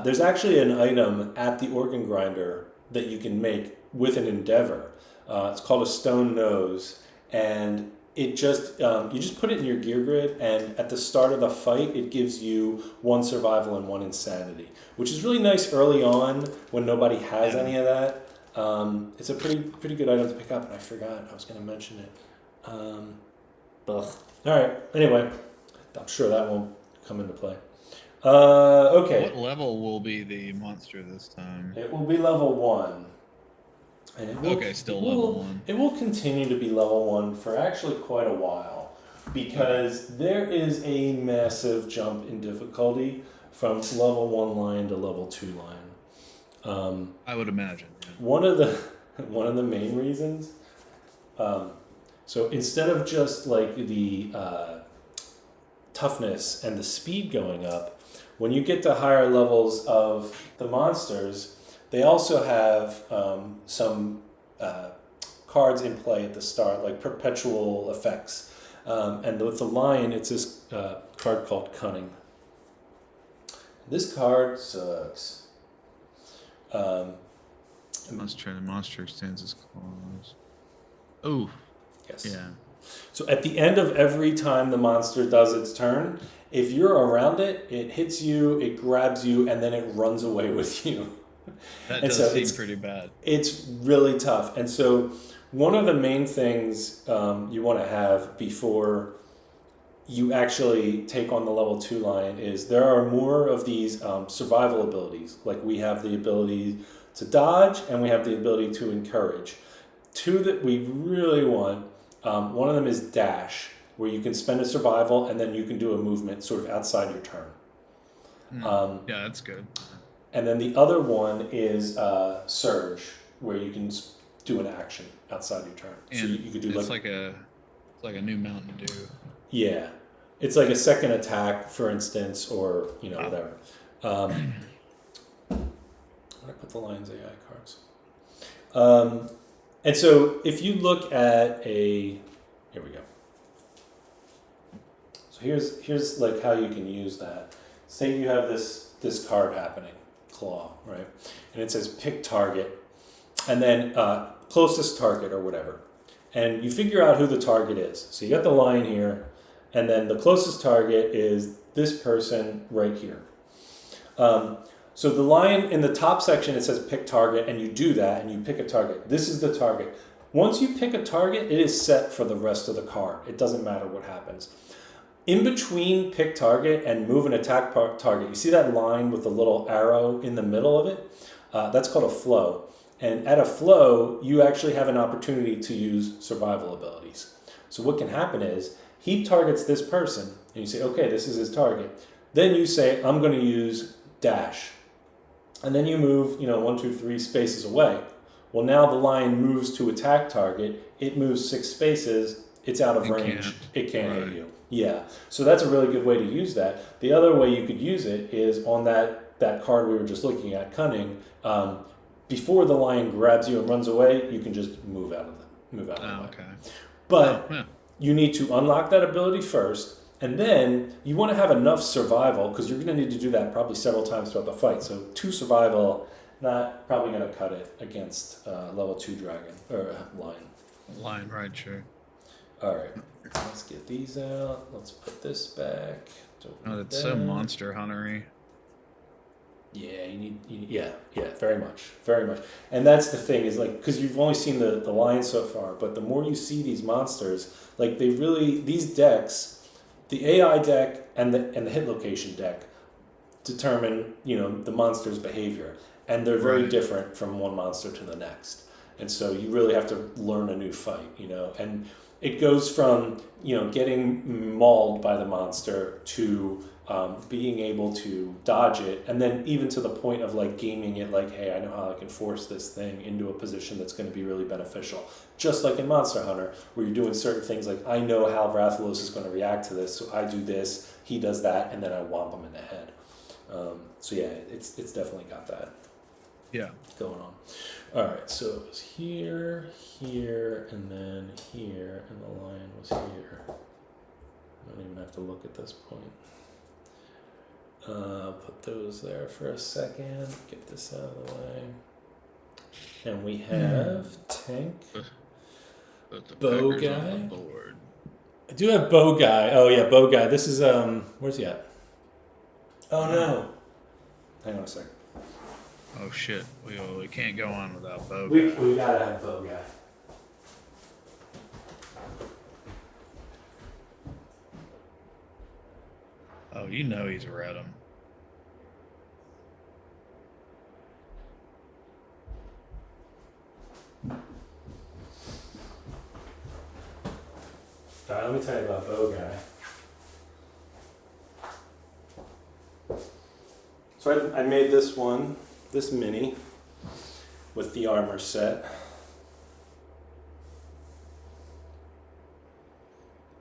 there's actually an item at the organ grinder that you can make with an endeavor. It's called a stone nose, and it just you just put it in your gear grid, and at the start of the fight, it gives you 1 survival and 1 insanity, which is really nice early on when nobody has any of that. It's a pretty good item to pick up, and I forgot I was going to mention it. All right. Anyway, I'm sure that won't come into play. Okay. What level will be the monster this time? It will be level 1. And level 1. It will continue to be level 1 for actually quite a while. because there is a massive jump in difficulty from level 1 lion to level 2 lion. I would imagine. Yeah. One of the main reasons. So instead of just like the toughness and the speed going up, when you get to higher levels of the monsters, they also have some cards in play at the start, like perpetual effects. And with the lion, it's this card called Cunning. This card sucks. Must try the monster extends its claws. Oh, Yes. yeah. So at the end of every time the monster does its turn, if you're around it, it hits you, it grabs you, and then it runs away with you. That And does so seem pretty bad. It's really tough. And so one of the main things you want to have before you actually take on the level 2 lion is there are more of these survival abilities. Like we have the ability to dodge and we have the ability to encourage. Two that we really want, one of them is dash, where you can spend a survival and then you can do a movement sort of outside your turn. Yeah, that's good. And then the other one is surge, where you can do an action outside your turn. And so you could do it's like a new Mountain Dew. Yeah, it's like a second attack, for instance, or whatever. Where did I put the Lions AI cards? And so if you look at here we go. So here's like how you can use that. Say you have this card happening, claw, right? And it says pick target, and then closest target or whatever. And you figure out who the target is. So you got the lion here, and then the closest target is this person right here. So the lion in the top section, it says pick target, and you do that, and you pick a target. This is the target. Once you pick a target, it is set for the rest of the card. It doesn't matter what happens. In between pick target and move and attack target, you see that line with the little arrow in the middle of it? That's called a flow. And at a flow, you actually have an opportunity to use survival abilities. So what can happen is, he targets this person, and you say, okay, this is his target. Then you say, I'm going to use dash. And then you move, 1, 2, 3 spaces away. Well, now the lion moves to attack target. It moves 6 spaces. It's out of range. It can't hit you. Yeah. So that's a really good way to use that. The other way you could use it is on that card we were just looking at, Cunning. Before the lion grabs you and runs away, you can just move out of the way. Okay. But you need to unlock that ability first. And then you want to have enough survival, because you're going to need to do that probably several times throughout the fight. So 2 survival, not probably going to cut it against level 2 dragon or lion. Lion, right? Sure. All right, let's get these out. Let's put this back. Oh, it's so monster huntery. Yeah, you need very much. And that's the thing is like, because you've only seen the lion so far, but the more you see these monsters, like these decks. The AI deck and the hit location deck determine, the monster's behavior, and they're very different from one monster to the next. And so you really have to learn a new fight, and it goes from, getting mauled by the monster to being able to dodge it, and then even to the point of like gaming it, like, hey, I know how I can force this thing into a position that's going to be really beneficial. Just like in Monster Hunter, where you're doing certain things like, I know how Rathalos is going to react to this, so I do this, he does that, and then I whomp him in the head. So yeah, it's definitely got that. Yeah. Going on. All right, so it was here, and then here, and the lion was here. I don't even have to look at this point. Put those there for a second. Get this out of the way. And we have tank. Bow guy. I do have bow guy. Oh yeah, bow guy. This is where's he at? Oh no. Hang on a second. Oh shit. We can't go on without bow guy. We gotta have bow guy. Oh, he's read him. Let me tell you about Bow Guy. So I made this mini, with the armor set.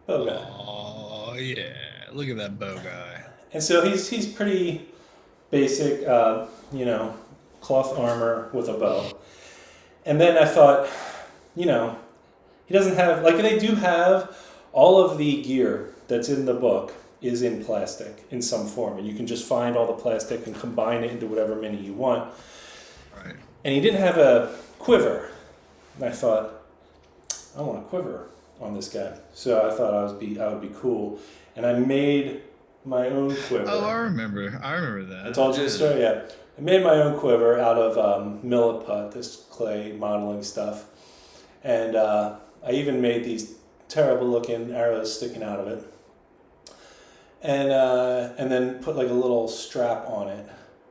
Bow Guy. Oh yeah, look at that bow guy. And so he's pretty basic, cloth armor with a bow. And then I thought, he doesn't have, like, they do have all of the gear that's in the book is in plastic in some form, and you can just find all the plastic and combine it into whatever mini you want. Right. And he didn't have a quiver. And I thought, I want a quiver on this guy. So I thought I would be cool. And I made my own quiver. Oh, I remember that. I told you the story, yeah. I made my own quiver out of milliput, this clay modeling stuff. And I even made these terrible looking arrows sticking out of it. And then put like a little strap on it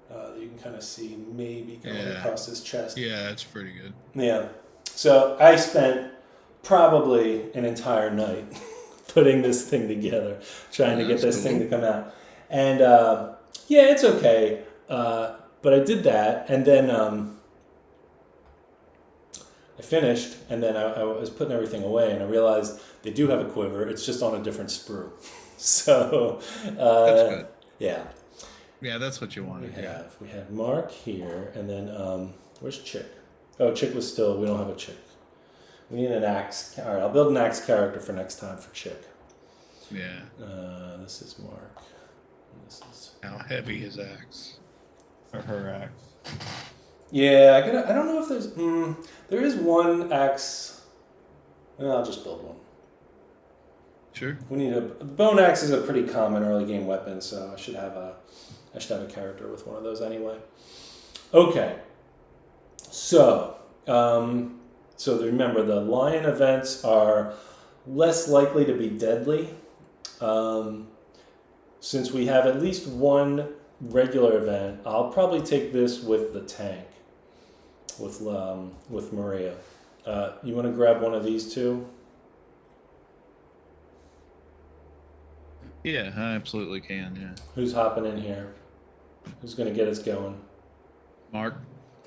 that you can kind of see maybe going across his chest. Yeah, it's pretty good. Yeah. So I spent probably an entire night putting this thing together, trying to get this thing to come out. And it's okay. But I did that, and then I finished, and then I was putting everything away, and I realized they do have a quiver. It's just on a different sprue. So That's good. Yeah. Yeah, that's what you wanted. We had Mark here, and then where's Chick? Oh, Chick was still. We don't have a Chick. We need an axe. All right, I'll build an axe character for next time for Chick. Yeah. This is Mark. This is How heavy his axe or her axe? Yeah, I don't know if there is one axe. Well, I'll just build one. Sure. We need a bone axe is a pretty common early game weapon, so I should have a character with one of those anyway. Okay. So remember the lion events are less likely to be deadly, since we have at least one regular event. I'll probably take this with the tank, with Maria. You want to grab one of these two? Yeah, I absolutely can. Yeah. Who's hopping in here? Who's going to get us going? Mark.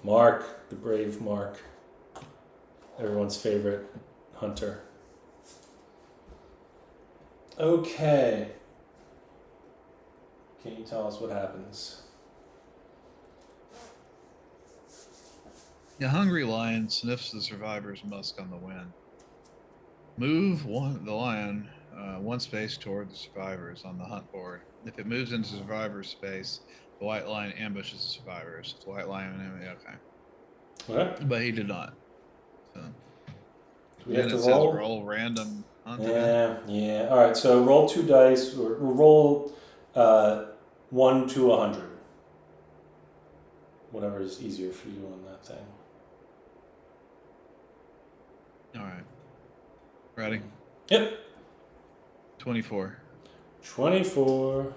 Mark, the brave Mark. Everyone's favorite hunter. Okay. Can you tell us what happens? The hungry lion sniffs the survivor's musk on the wind. Move the lion one space toward the survivors on the hunt board. If it moves into survivor's space, the white lion ambushes the survivors. The white lion, okay. What? But he did not. So. We have to Says roll random hunt. Yeah. All right. So roll 2 dice, or roll 1 to 100. Whatever is easier for you on that thing. All right. Ready? Yep. 24. 24.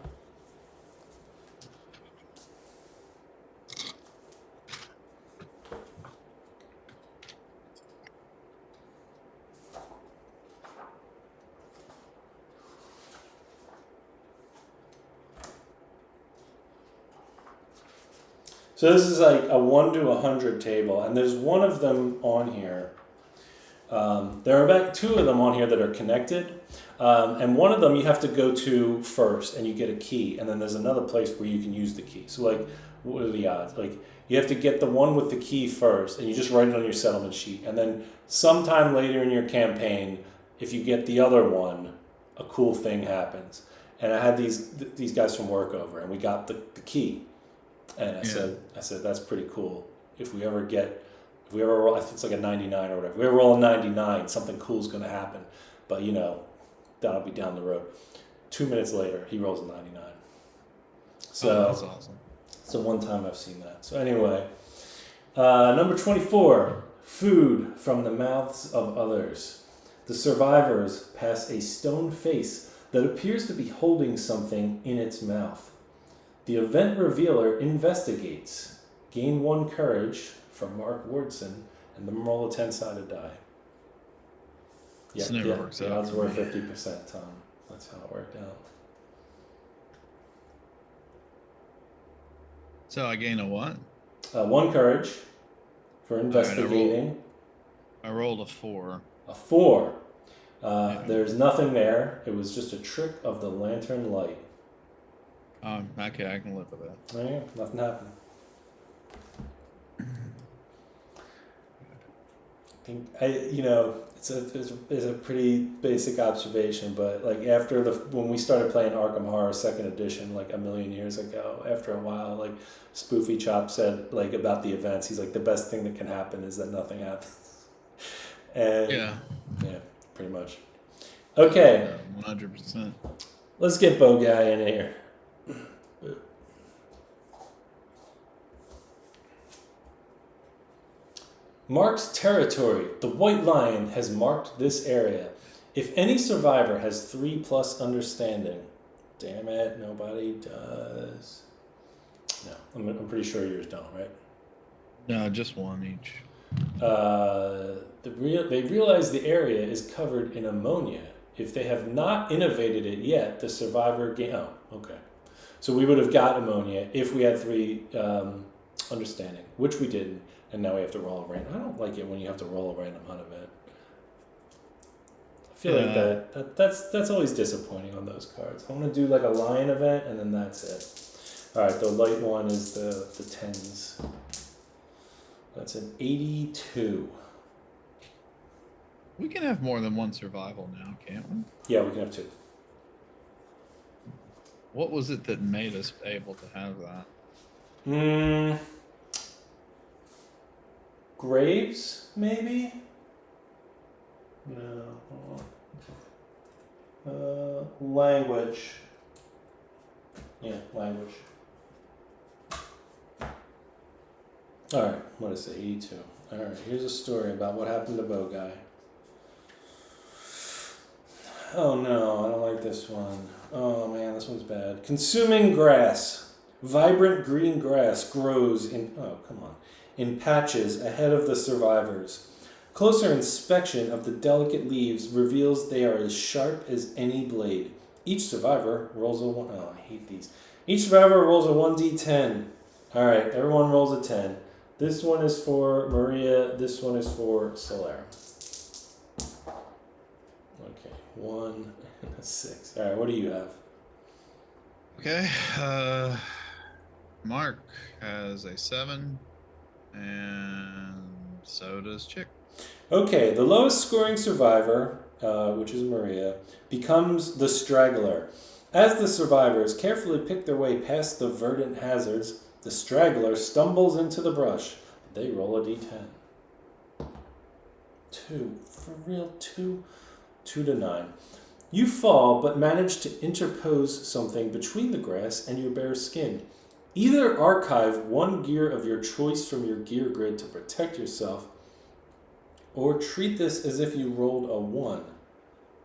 So this is like a 1 to 100 table, and there's one of them on here. There are about 2 of them on here that are connected, and one of them you have to go to first, and you get a key, and then there's another place where you can use the key. So like, what are the odds? Like, you have to get the one with the key first, and you just write it on your settlement sheet, and then sometime later in your campaign, if you get the other one, a cool thing happens. And I had these guys from work over, and we got the key. And I said, that's pretty cool. If we ever roll, I think it's like a 99 or whatever. If we ever roll a 99, something cool's going to happen. But, that'll be down the road. 2 minutes later, he rolls a 99. So that's awesome. So one time I've seen that. So anyway, number 24, food from the mouths of others. The survivors pass a stone face that appears to be holding something in its mouth. The event revealer investigates. Gain 1 courage from Mark Wardson, and then roll a 10-sided die. Yeah, This never works the out. odds for were me. 50%, Tom. That's how it worked out. So I gain a what? 1 courage for right, investigating. I rolled a 4. A 4. Yeah. There's nothing there. It was just a trick of the lantern light. Okay, I can live with that. Oh, yeah, nothing happened. It's a pretty basic observation, but like after when we started playing Arkham Horror Second Edition like a million years ago, after a while, like Spoofy Chop said like about the events, he's like the best thing that can happen is that nothing happens. And Yeah, pretty much. Okay, 100%. let's get Bo Guy in here. Marks territory. The White Lion has marked this area. If any survivor has 3+ understanding. Damn it, nobody does. No, I'm pretty sure yours don't, right? No, just 1 each. They realize the area is covered in ammonia. If they have not innovated it yet, the survivor gain. Oh, okay. So we would have got ammonia if we had 3 understanding, which we didn't. And now we have to roll a random. I don't like it when you have to roll a random hunt event. I feel like that's always disappointing on those cards. I want to do like a lion event, and then that's it. All right, the light one is the 10s. That's an 82. We can have more than 1 survival now, can't we? Yeah, we can have 2. What was it that made us able to have that? Graves, maybe? No. Language. Yeah, language. Alright, what is it? 82. Alright, here's a story about what happened to Bo Guy. Oh no, I don't like this one. Oh man, this one's bad. Consuming grass. Vibrant green grass grows in patches ahead of the survivors. Closer inspection of the delicate leaves reveals they are as sharp as any blade. Each survivor rolls a 1. Oh, I hate these. Each survivor rolls a 1d10. All right, everyone rolls a 10. This one is for Maria. This one is for Solara. Okay, 1 and a 6. All right, what do you have? Okay, Mark has a 7, and so does Chick. Okay, the lowest scoring survivor, which is Maria, becomes the straggler. As the survivors carefully pick their way past the verdant hazards, the straggler stumbles into the brush. They roll a d10. 2. For real, 2? 2 to 9. You fall, but manage to interpose something between the grass and your bare skin. Either archive 1 gear of your choice from your gear grid to protect yourself, or treat this as if you rolled a 1.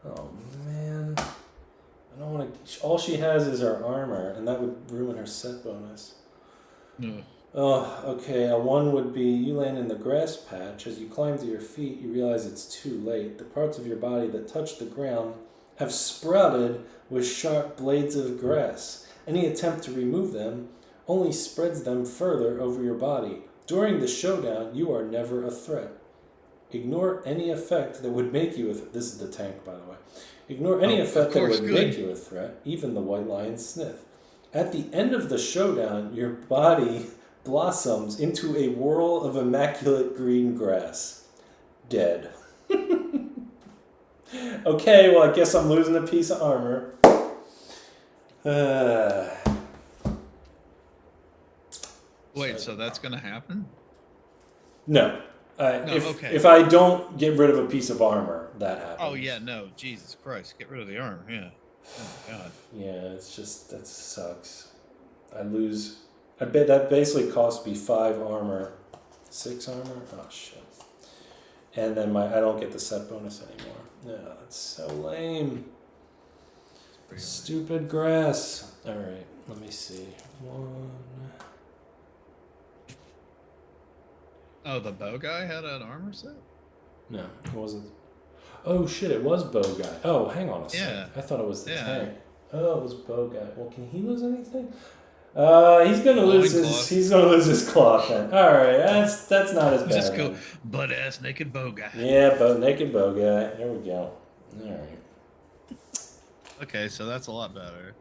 Oh man. I don't want to. All she has is her armor, and that would ruin her set bonus. No. Oh, okay. A 1 would be you land in the grass patch. As you climb to your feet, you realize it's too late. The parts of your body that touch the ground have sprouted with sharp blades of grass. Any attempt to remove them only spreads them further over your body. During the showdown, you are never a threat. Ignore any effect that would make you a threat. This is the tank, by the way. Ignore any effect that would make you a threat, even the White Lion's sniff. At the end of the showdown, your body blossoms into a whirl of immaculate green grass. Dead. Okay, well, I guess I'm losing a piece of armor. Wait, so that's going to happen? No. Okay. If I don't get rid of a piece of armor, that happens. Oh, yeah, no. Jesus Christ. Get rid of the armor, yeah. Oh, my God. Yeah, it's just, that sucks. I lose. I bet that basically cost me 5 armor. 6 armor? Oh, shit. And then I don't get the set bonus anymore. Yeah, that's so lame. Stupid grass. All right, let me see. 1. Oh, the bow guy had an armor set? No, it wasn't. Oh shit! It was Bow Guy. Oh, hang on a second. Yeah. I thought it was the Yeah. tank. Oh, it was Bow Guy. Well, can he lose anything? He's gonna lose his. Loincloth. He's gonna lose his cloth then. All right, that's not as bad. Just go then. butt ass naked bow guy. Yeah, naked Bow Guy. There we go. All right. Okay, so that's a lot better.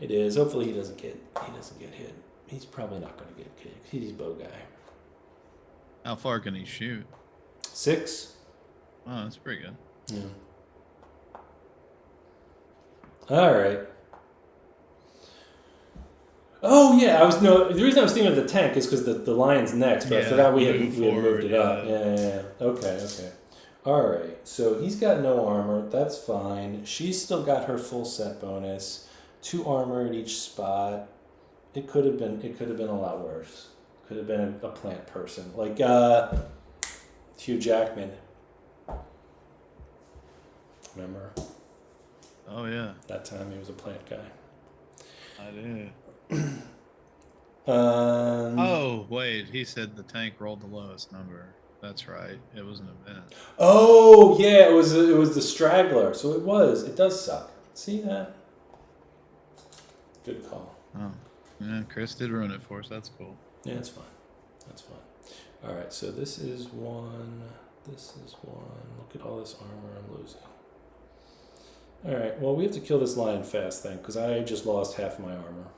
It is. Hopefully he doesn't get hit. He's probably not gonna get hit. He's Bow Guy. How far can he shoot? 6. Oh, that's pretty good. Yeah. All right. Oh yeah, the reason I was thinking of the tank is because the lion's next, but I Yeah, forgot we had moving moved forward, it up. Yeah. Okay. All right. So he's got no armor. That's fine. She's still got her full set bonus. 2 armor at each spot. It could have been a lot worse. Could have been a plant person like Hugh Jackman. Remember Oh yeah, that time he was a plant guy. I did. Um, Oh wait, he said the tank rolled the lowest number. That's right. It was an event. Oh yeah, it was the straggler. So it does suck. See that? Good call. Oh, yeah. Chris did ruin it for us. That's cool. Yeah, that's fine. All right, so this is 1. This is 1. Look at all this armor I'm losing. All right, well we have to kill this lion fast then, because I just lost half my armor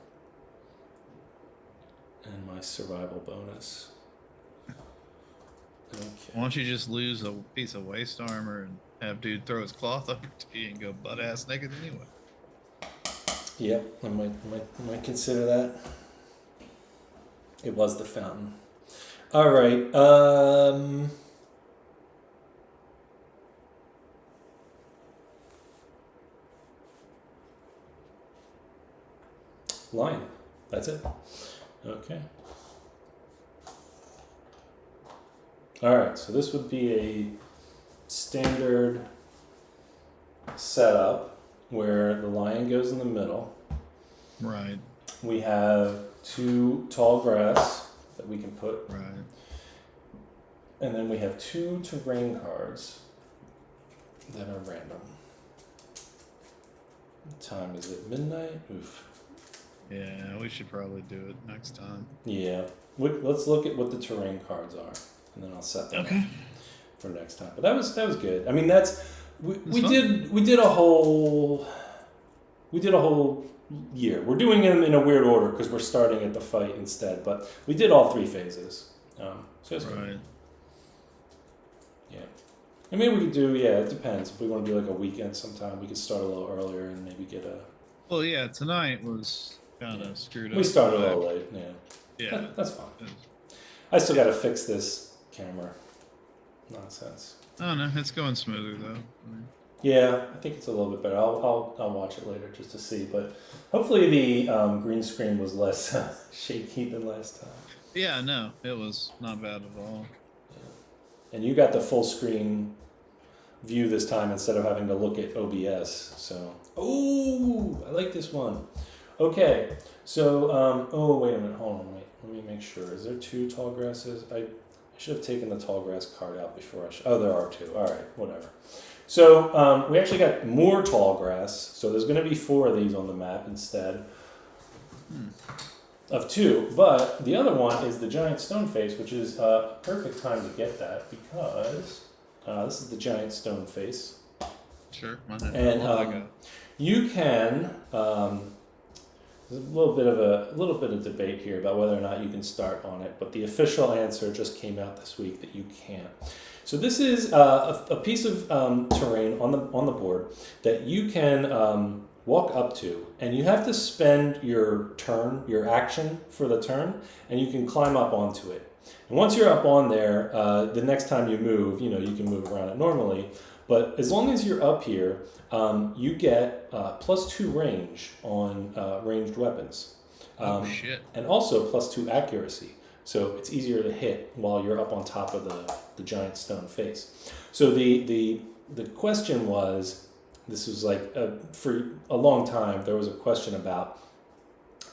and my survival bonus. Okay. Why don't you just lose a piece of waist armor and have dude throw his cloth over to you and go butt ass naked anyway? Yep, I might consider that. It was the fountain. All right. Lion. That's it. Okay. All right. So this would be a standard setup where the lion goes in the middle. Right. We have 2 tall grass that we can put, Right. and then we have 2 terrain cards that are random. What time is it? Midnight? Oof. Yeah, we should probably do it next time. Yeah. Let's look at what the terrain cards are, and then I'll set them up for next time. But that was good. I mean, we did a whole year. We're doing them in a weird order because we're starting at the fight instead. But we did all 3 phases. So it's good. Right. Yeah. And maybe we could do, it depends. If we want to do like a weekend sometime, we could start a little earlier and maybe get a... Well, yeah, tonight was kind of screwed up. We started a little late, yeah. Yeah. That's fine. I still got to fix this camera nonsense. Oh no, it's going smoother though. I mean, Yeah, I think it's a little bit better. I'll watch it later just to see. But hopefully the green screen was less shaky than last time. yeah, no, it was not bad at all. And you got the full screen view this time instead of having to look at OBS. So, oh, I like this one. Okay, so oh wait a minute, hold on, wait. Let me make sure. Is there 2 tall grasses? I should have taken the tall grass card out before I. Oh, there are 2. All right, whatever. So we actually got more tall grass. So there's going to be 4 of these on the map instead of 2. But the other one is the giant stone face, which is a perfect time to get that because this is the giant stone face. Sure, mine had And a while ago. you can. There's a little bit of debate here about whether or not you can start on it, but the official answer just came out this week that you can't. So this is a piece of terrain on the board that you can walk up to, and you have to spend your turn, your action for the turn, and you can climb up onto it. And once you're up on there, the next time you move, you can move around it normally. But as long as you're up here, you get +2 range on ranged weapons. Oh shit! And also +2 accuracy. So it's easier to hit while you're up on top of the giant stone face. So the question was, this was like for a long time, there was a question about,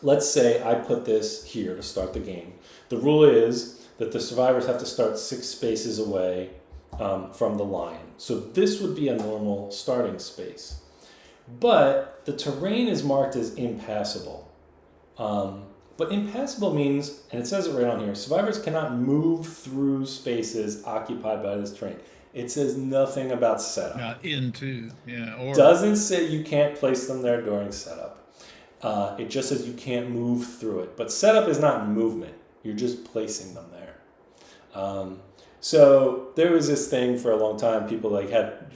let's say I put this here to start the game. The rule is that the survivors have to start 6 spaces away from the lion. So this would be a normal starting space. But the terrain is marked as impassable. But impassable means, and it says it right on here, survivors cannot move through spaces occupied by this terrain. It says nothing about setup. Not into, or Doesn't say you can't place them there during setup. It just says you can't move through it. But setup is not movement. You're just placing them there. So there was this thing for a long time. People had,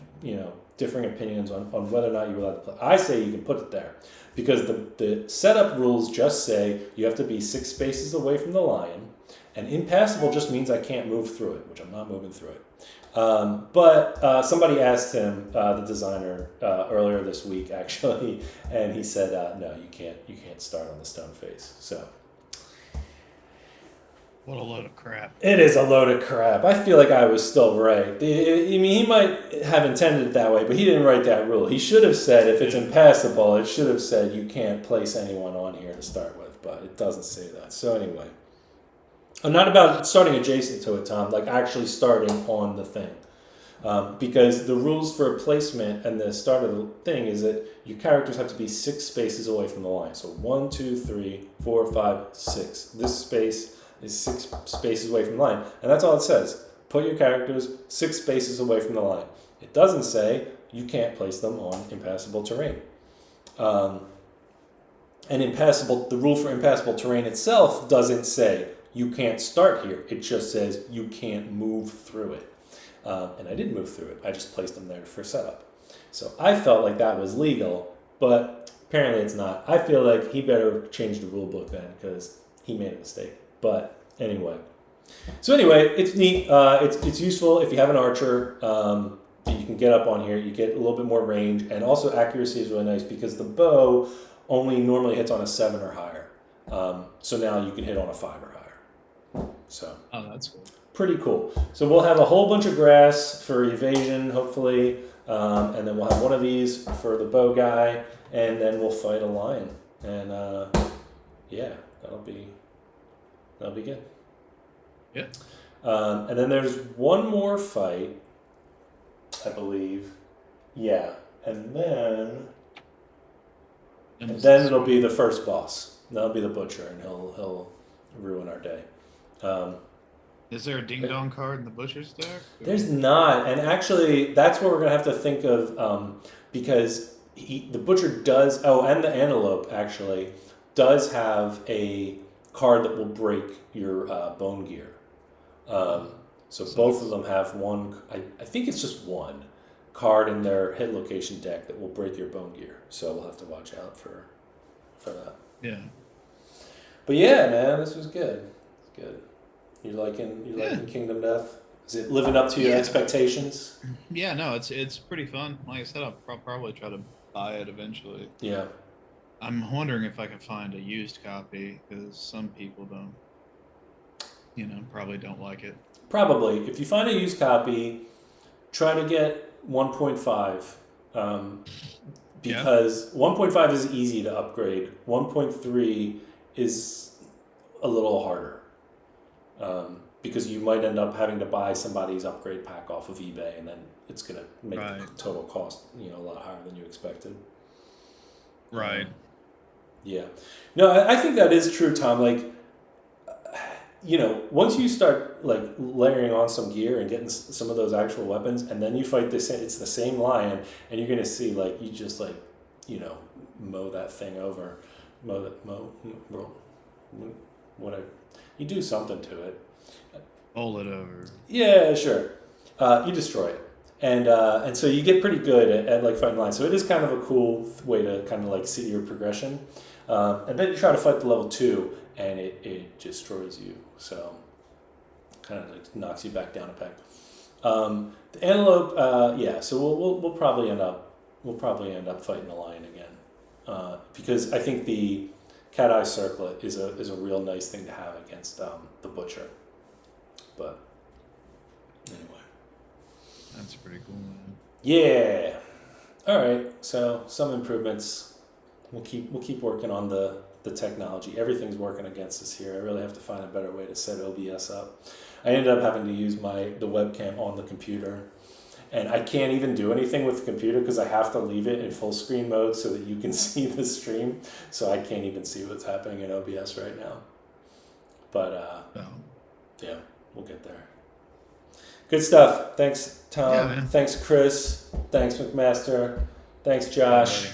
differing opinions on whether or not you were allowed to play. I say you can put it there because the setup rules just say you have to be 6 spaces away from the lion, and impassable just means I can't move through it, which I'm not moving through it. But somebody asked him, the designer, earlier this week actually, and he said, no, you can't start on the stone face. So. What a load of crap. It is a load of crap. I feel like I was still right. He might have intended it that way, but he didn't write that rule. He should have said if it's impassable, it should have said you can't place anyone on here to start with, but it doesn't say that. So anyway. Not about starting adjacent to it, Tom, like actually starting on the thing. Because the rules for placement and the start of the thing is that your characters have to be 6 spaces away from the line. So 1, 2, 3, 4, 5, 6. This space is 6 spaces away from the line. And that's all it says. Put your characters 6 spaces away from the line. It doesn't say you can't place them on impassable terrain. And the rule for impassable terrain itself doesn't say you can't start here. It just says you can't move through it. And I didn't move through it. I just placed them there for setup. So I felt like that was legal, but apparently it's not. I feel like he better change the rule book then because he made a mistake. But anyway. So anyway, it's neat. It's useful if you have an archer. You can get up on here. You get a little bit more range. And also accuracy is really nice because the bow only normally hits on a 7 or higher. So now you can hit on a 5 or higher. So. Oh, that's cool. Pretty cool. So we'll have a whole bunch of grass for evasion, hopefully. And then we'll have one of these for the bow guy. And then we'll fight a lion. And yeah, that'll be good. Yeah. And then there's one more fight, I believe. Yeah. And then it'll be the first boss. That'll be the butcher, and he'll ruin our day. Is there a ding dong card in the butcher's deck? There's not, and actually, that's what we're gonna have to think of, because the butcher does. Oh, and the antelope actually does have a card that will break your bone gear. So both of them have one. I think it's just one card in their hit location deck that will break your bone gear. So we'll have to watch out for that. Yeah. But yeah, man, this was good. It's good. You liking Kingdom Death? Is it living up to your expectations? Yeah, no, it's pretty fun. Like I said, I'll probably try to buy it eventually. Yeah. I'm wondering if I can find a used copy because some people don't, probably don't like it. Probably. If you find a used copy, try to get 1.5. Because 1.5 is easy to upgrade. 1.3 is a little harder. Because you might end up having to buy somebody's upgrade pack off of eBay, and then it's going to make the total cost, a lot higher than you expected. Right. Yeah. No, I think that is true, Tom. Like, once you start like layering on some gear and getting some of those actual weapons, and then you fight it's the same lion, and you're going to see like you just like, mow that thing over, whatever. You do something to it. Bowl it over. Yeah, sure. You destroy it. And so you get pretty good at like fighting lines. So it is kind of a cool way to kind of like see your progression. And then you try to fight the level 2 and it destroys you. So kind of like knocks you back down a peg. The antelope, yeah, so we'll probably end up fighting the lion again. Because I think the cat eye circlet is a real nice thing to have against the butcher. But anyway. That's pretty cool, man. Yeah. All right. So some improvements. We'll keep working on the the technology. Everything's working against us here. I really have to find a better way to set OBS up. I ended up having to use the webcam on the computer. And I can't even do anything with the computer because I have to leave it in full screen mode so that you can see the stream. So I can't even see what's happening in OBS right now. But yeah, we'll get there. Good stuff. Thanks, Tom. Yeah, man. Thanks, Chris. Thanks, McMaster. Thanks, Josh.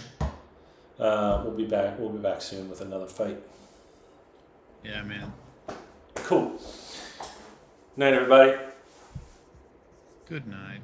We'll be back. We'll be back soon with another fight. Yeah, man. Cool. Night, everybody. Good night.